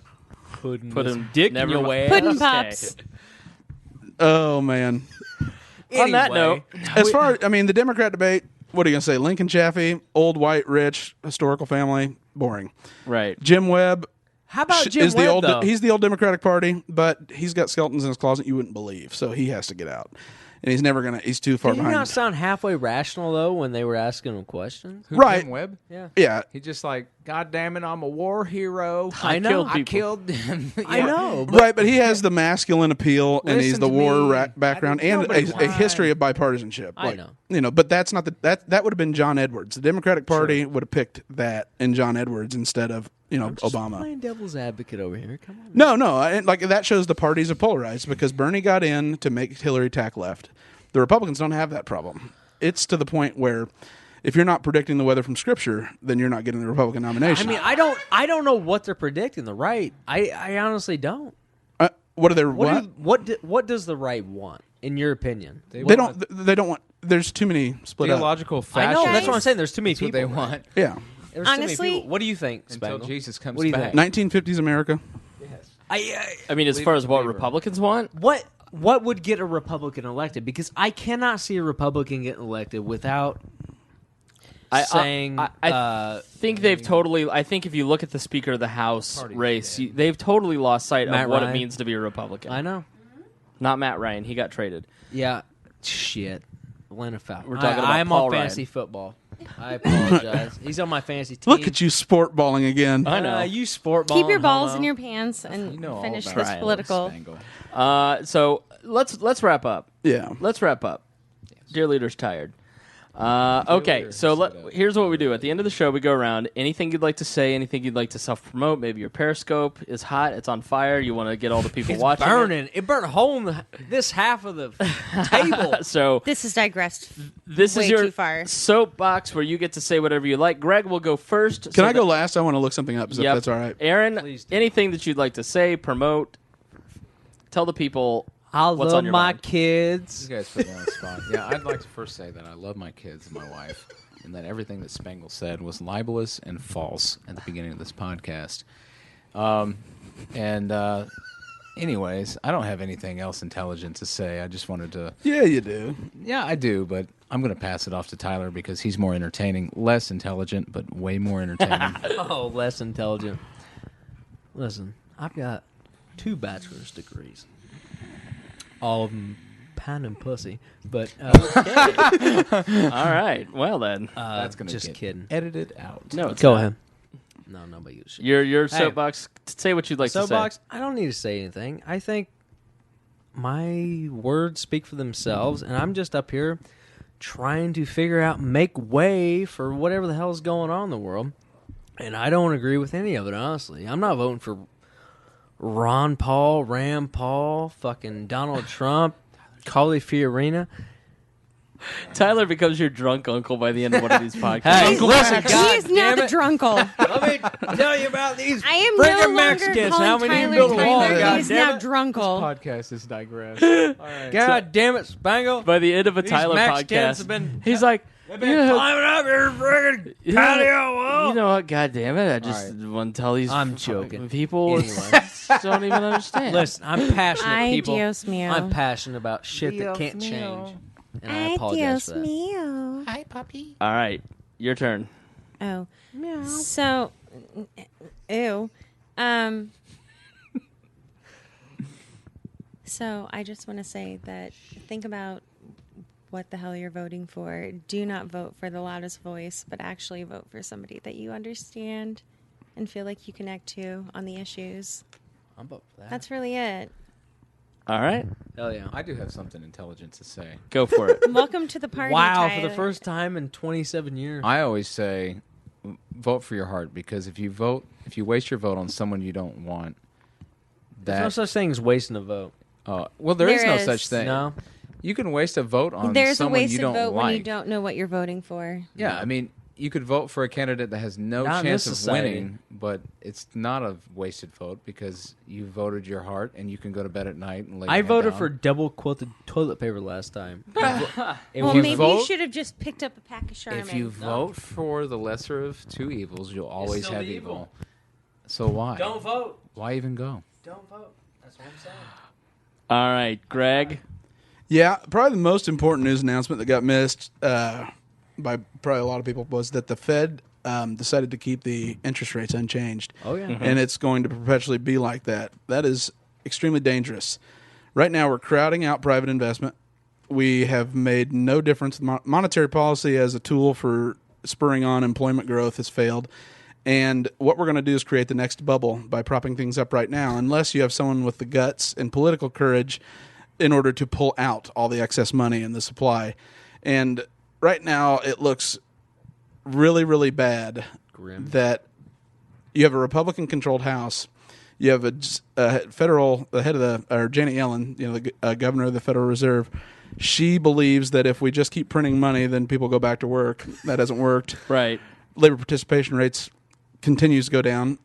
Put him dick in your ass. Pudding pops. Oh, man. On that note, As far the Democrat debate, what are you going to say? Lincoln Chaffee, old, white, rich, historical family, boring. right. Jim Webb How about Jim is Webb, the old. though? He's the old Democratic Party, but he's got skeletons in his closet you wouldn't believe, so he has to get out. And he's never going to. He's too far Did he behind. not sound halfway rational, though, when they were asking him questions? Who, Right. Jim Webb? Yeah. Yeah. He just like, God damn it, I'm a war hero. I know. I killed him. I know. But Right, but he has the masculine appeal, and he's Listen the to war me. background, I didn't- and nobody a history of bipartisanship. I know. But that's not that would have been John Edwards. The Democratic Party would have picked that and John Edwards instead of Obama. playing devil's advocate over here. Come on. No, like that shows the parties are polarized because Bernie got in to make Hillary tack left. The Republicans don't have that problem. It's to the point where if you're not predicting the weather from Scripture, then you're not getting the Republican nomination. I mean, I don't know what they're predicting. The right, I honestly don't. what are their what? What does the right want, in your opinion? They don't want. There's too many split up. Theological I fascism. know. That's what I'm saying. There's too many That's what people. they want. Yeah, There's too many Honestly- people. What do you think, Until Spangle? Jesus comes What do you back. think? 1950s America. I mean, as far as what believer. Republicans want, What would get a Republican elected? Because I cannot see a Republican getting elected without saying. I think they've totally. I think if you look at the Speaker of the House race, they've totally lost sight Matt of what Ryan. it means to be a Republican. I know. Not Matt Ryan. He got traded. Yeah. Shit. Atlanta Falcons. We're talking about I'm Paul on Ryan. fantasy football. I apologize. He's on my fantasy team. Look at you, sport balling again. I know. You sport ball. Keep your balls in your pants and You know all finish about this it, political. Spangle. So let's wrap up. Yeah. Let's wrap up. Dear leader's tired. Okay, so here's what we do. At the end of the show, we go around. Anything you'd like to say, anything you'd like to self-promote, maybe your Periscope is hot, it's on fire, you want to get all the people watching burning. It burned a hole in this half of the table. So This has digressed this way is your too far. soapbox where you get to say whatever you like. Greg will go first. Can I go last? I want to look something up, if that's all right. Aaron, Please do. anything that you'd like to say, promote, tell the people I what's love on your my mind. kids. You guys put me on the spot. Yeah, I'd like to first say that I love my kids and my wife, and that everything that Spangle said was libelous and false at the beginning of this podcast. Anyways, I don't have anything else intelligent to say. I just wanted to... Yeah, you do. Yeah, I do, but I'm going to pass it off to Tyler because he's more entertaining, less intelligent, but way more entertaining. Oh, less intelligent. Listen, I've got 2 bachelor's degrees. All of them pan and pussy, but All right. Well then, That's going to just get kidding. edited out. no, it's Go not. ahead. No, nobody uses shit. Your soapbox. Say what you'd like to Soapbox. say. I don't need to say anything. I think my words speak for themselves, and I'm just up here trying to figure out, make way for whatever the hell is going on in the world. And I don't agree with any of it, honestly. I'm not voting for Ron Paul, Rand Paul, fucking Donald Trump, Carly Fiorina. Tyler becomes your drunk uncle by the end of one of these podcasts. Hey, listen, He God is now damn the it. drunkle. Let me tell you about these I am friggin' no longer Mexicans. calling How we need to Tyler build a wall, Tyler. God He is damn now it. drunkle. Podcast is digress. God damn it, Spangle. By the end of a These Tyler Mexicans podcast, have been- he's like, They've been climbing up your friggin' patio wall. You know what? God damn it! I just All want to tell these I'm joking. people Anyway. don't even understand. Listen, I'm passionate, Ay, people. Dios mío. I'm passionate about shit that can't change. And I apologize for that. mío. Hi, puppy. All right, your turn. Oh. So, ew. So I just want to say that think about what the hell you're voting for. Do not vote for the loudest voice, but actually vote for somebody that you understand and feel like you connect to on the issues. I'm up for that. That's really it. All right, Hell yeah. I do have something intelligent to say. go for it. Welcome to the party. Wow, Tyler. for the first time in 27 years. I always say, vote for your heart, because if you waste your vote on someone you don't want, There's no that such thing as wasting a vote. well, there is There no is. such thing. No. You can waste a vote on There's a someone you wasted don't vote like. when you don't know what you're voting for. Yeah, I mean, you could vote for a candidate that has no Not in chance this of society. winning, but it's not a wasted vote because you voted your heart and you can go to bed at night and lay your I head voted down. for double quilted toilet paper last time. Well, you maybe vote- you should have just picked up a pack of Charmin. If you vote for the lesser of two evils, you'll always still have the evil. evil. So why? Don't vote. Why even go? Don't vote. That's what I'm saying. All right, Greg. Yeah, probably the most important news announcement that got missed by probably a lot of people was that the Fed decided to keep the interest rates unchanged. Oh, yeah. And it's going to perpetually be like that. That is extremely dangerous. Right now, we're crowding out private investment. We have made no difference. Monetary policy as a tool for spurring on employment growth has failed. And what we're going to do is create the next bubble by propping things up right now, unless you have someone with the guts and political courage in order to pull out all the excess money in the supply. And right now, it looks really, really bad Grim. that you have a Republican-controlled House. You have the head of or Janet Yellen, the governor of the Federal Reserve. She believes that if we just keep printing money, then people go back to work. That hasn't worked. Right. Labor participation rates continues to go down,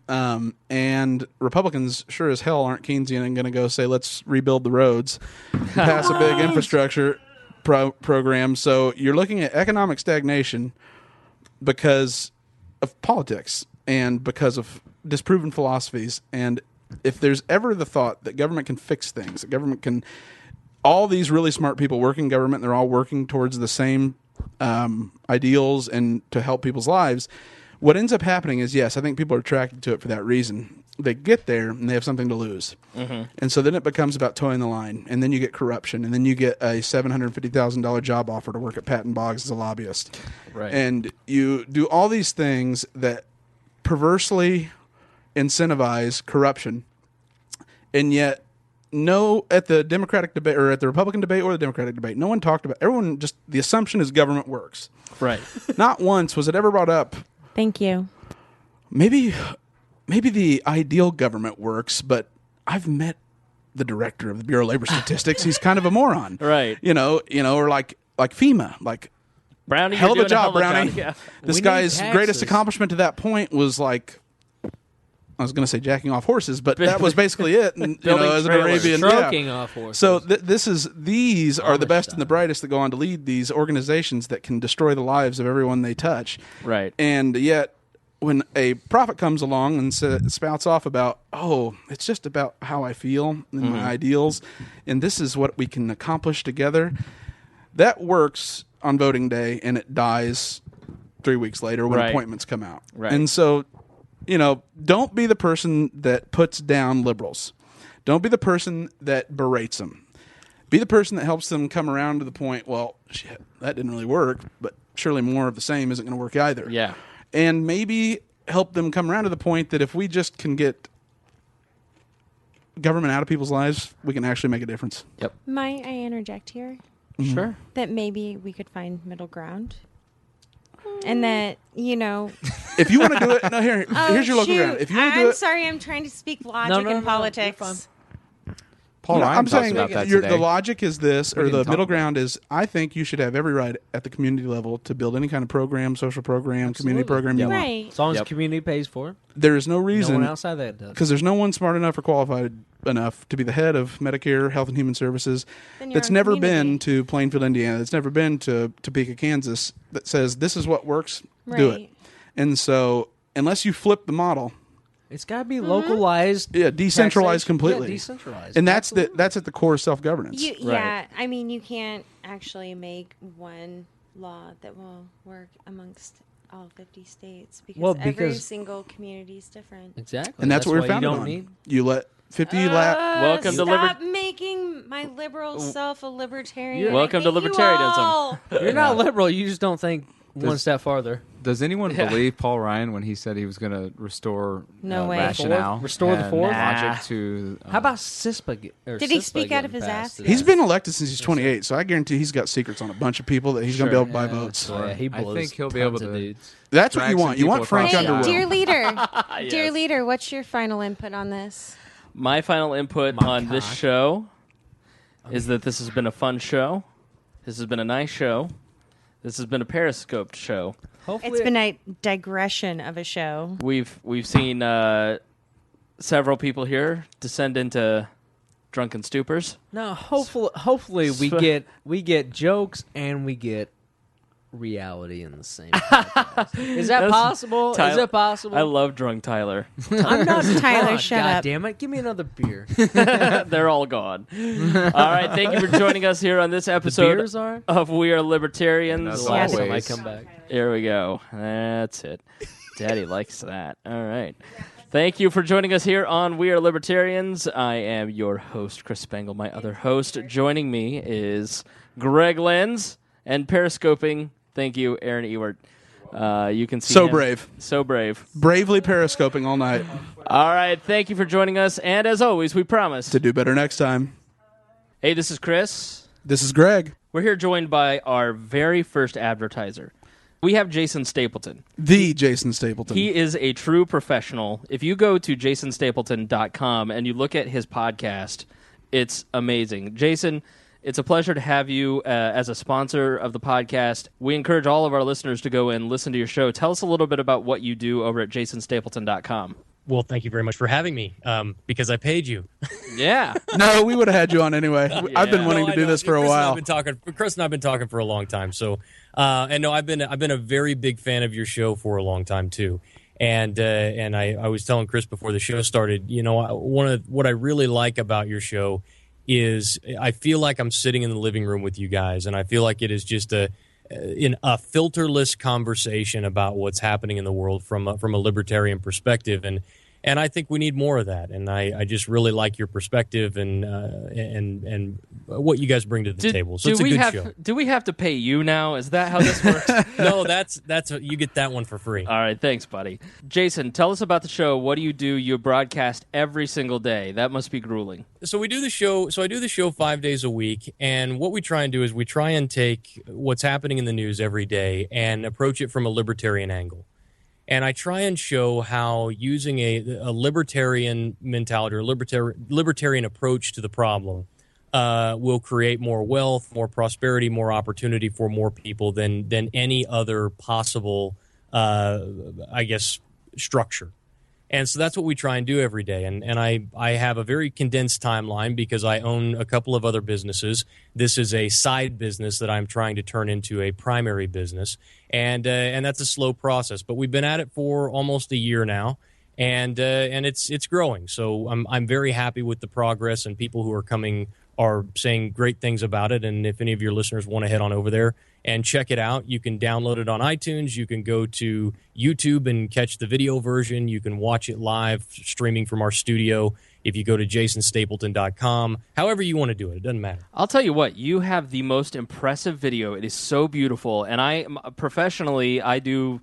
and Republicans sure as hell aren't Keynesian and going to go say, let's rebuild the roads, pass a big infrastructure program. So you're looking at economic stagnation because of politics and because of disproven philosophies. And if there's ever the thought that government can fix things, that government can, all these really smart people work in government, they're all working towards the same ideals and to help people's lives. What ends up happening is, yes, I think people are attracted to it for that reason. They get there and they have something to lose. Mm-hmm. And so then it becomes about towing the line. And then you get corruption. And then you get a $750,000 job offer to work at Patton Boggs as a lobbyist. Right. And you do all these things that perversely incentivize corruption. And yet no, at the Democratic debate or at the Republican debate or the Democratic debate, no one talked about. Everyone just the assumption is government works. Right. Not once was it ever brought up. Thank you. Maybe the ideal government works, but I've met the director of the Bureau of Labor Statistics. He's kind of a moron, Right. Or like FEMA, like Brownie, hell of you're a doing job, Brownie. Yeah. This We need guy's taxes. greatest accomplishment to that point was like. I was going to say jacking off horses, but that was basically it. And, Building as an trailers. Arabian, Stroking yeah. off horses. So these are the Amish best style. and the brightest that go on to lead these organizations that can destroy the lives of everyone they touch. Right. And yet, when a prophet comes along and spouts off about, it's just about how I feel and my ideals, and this is what we can accomplish together, that works on voting day, and it dies 3 weeks later when Right. appointments come out. Right. And so, don't be the person that puts down liberals. Don't be the person that berates them. Be the person that helps them come around to the point, well, shit, that didn't really work, but surely more of the same isn't going to work either. Yeah. And maybe help them come around to the point that if we just can get government out of people's lives, we can actually make a difference. Yep. Might I interject here? Sure. That maybe we could find middle ground. And that, If you want to do it, here's your local shoot. ground. If you want to do I'm it, sorry, I'm trying to speak logic no, in no, you're politics. fine. Paul Ryan I'm talks saying about that the today. logic is this, We or didn't the talk middle about ground is, I think you should have every right at the community level to build any kind of program, social program, community program you want. Right. As long as Yep. the community pays for it. There is no No reason, one outside that does. because there's no one smart enough or qualified enough to be the head of Medicare, Health and Human Services Then your that's own never community. been to Plainfield, Indiana, that's never been to Topeka, Kansas, that says this is what works, do it. Right. And so, unless you flip the model, It's got to be localized. yeah, decentralized taxation. completely. Yeah, decentralized. And that's Absolutely. that's at the core of self-governance. Yeah, I mean, you can't actually make one law that will work amongst all 50 states because, every because- single community is different. Exactly. and that's what we're why founded you don't on. need. You let 50 Welcome to Stop making my liberal self a libertarian. Welcome I to hate you libertarianism. all. You're not liberal. You just don't think one step farther. Does anyone believe Paul Ryan when he said he was going to restore No way. rationale, Restore the and fourth? logic to? How about CISPA? Did he speak out of his ass? He's been elected since he's 28, so I guarantee he's got secrets on a bunch of people that he's going to be able to buy votes. Yeah, he I blows think he'll be tons able of to- dudes. That's what drag you some want. You want people Frank across the Underwood. Dear leader, dear Yes. leader, what's your final input on this? My final input on this show is that this has been a fun show. This has been a nice show. This has been a periscoped show. Hopefully, It's been a digression of a show. We've seen several people here descend into drunken stupors. no. Hopefully, we get jokes and we get reality in the same. podcast. Is that That's- possible? Is Tyler- that possible? I love drunk Tyler. I'm not Tyler, drunk. shut God up. damn it! Give me another beer. They're all gone. All right, thank you for joining us here on this episode beers are? of We Are Libertarians. As The last time I always. come back. Here we go. That's it. Daddy likes that. All right. Thank you for joining us here on We Are Libertarians. I am your host, Chris Spangle. My other host joining me is Greg Lenz, and periscoping. Thank you, Aaron Ewert. You can see So him. brave. So brave. Bravely periscoping all night All right. Thank you for joining us. And as always, we promise. to do better next time. Hey, this is Chris. This is Greg, We're here joined by our very first advertiser. We have Jason Stapleton. the Jason Stapleton. He is a true professional. If you go to jasonstapleton.com and you look at his podcast, it's amazing. Jason, it's a pleasure to have you as a sponsor of the podcast. We encourage all of our listeners to go and listen to your show. Tell us a little bit about what you do over at jasonstapleton.com. Well, thank you very much for having me, because I paid you. Yeah. No, we would have had you on anyway. I've been wanting No, to I do know. this for a Chris and I while. have been Chris and I have been talking for a long time. So, and no, I've been a very big fan of your show for a long time too. And I was telling Chris before the show started, what I really like about your show is I feel like I'm sitting in the living room with you guys, and I feel like it is just a filterless conversation about what's happening in the world from a libertarian perspective. And And I think we need more of that. And I just really like your perspective and what you guys bring to the table. So it's a good show. Do we have to pay you now? Is that how this works? No, that's you get that one for free. All right, thanks, buddy. Jason, tell us about the show. What do? You broadcast every single day. That must be grueling. So we do the show. So I do the show 5 days a week, and what we try and do is we try and take what's happening in the news every day and approach it from a libertarian angle. And I try and show how using a libertarian mentality or libertarian approach to the problem will create more wealth, more prosperity, more opportunity for more people than any other possible, structure. And so that's what we try and do every day. And I have a very condensed timeline because I own a couple of other businesses. This is a side business that I'm trying to turn into a primary business. And that's a slow process. But we've been at it for almost a year now. And it's growing. So I'm very happy with the progress, and people who are coming are saying great things about it. And if any of your listeners want to head on over there and check it out, you can download it on iTunes. You can go to YouTube and catch the video version. You can watch it live streaming from our studio if you go to jasonstapleton.com. However you want to do it. It doesn't matter. I'll tell you what, you have the most impressive video. It is so beautiful. And I do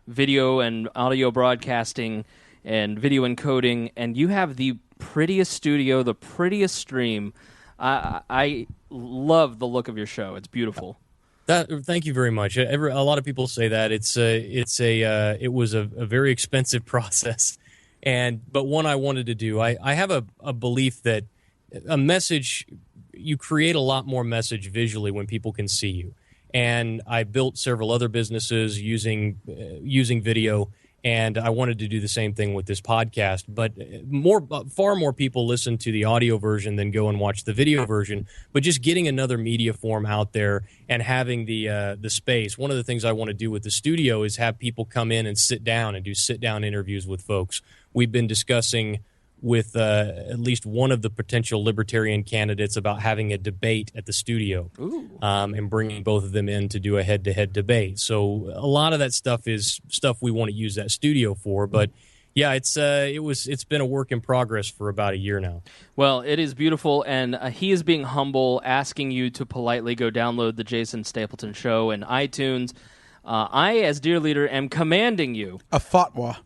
video and audio broadcasting and video encoding, and you have the prettiest studio, the prettiest stream. I love the look of your show. It's beautiful. Thank you very much. A lot of people say that it was a very expensive process, but one I wanted to do. I have a belief that a message, you create a lot more message visually when people can see you. And I built several other businesses using video. And I wanted to do the same thing with this podcast, but far more people listen to the audio version than go and watch the video version. But just getting another media form out there and having the space. One of the things I want to do with the studio is have people come in and sit down and do sit-down interviews with folks. We've been discussing with at least one of the potential libertarian candidates about having a debate at the studio and bringing both of them in to do a head-to-head debate. So a lot of that stuff is stuff we want to use that studio for. But yeah, it's been a work in progress for about a year now. Well, it is beautiful, and he is being humble, asking you to politely go download the Jason Stapleton Show in iTunes. I, as dear leader, am commanding you. A fatwa.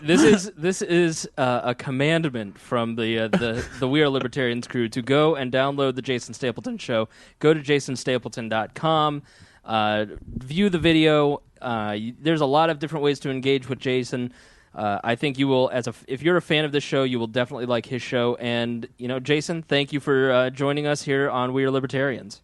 This is a commandment from the We Are Libertarians crew to go and download the Jason Stapleton Show. Go to jasonstapleton.com. View the video. There's a lot of different ways to engage with Jason. I think you will, if you're a fan of this show, you will definitely like his show. And Jason, thank you for joining us here on We Are Libertarians.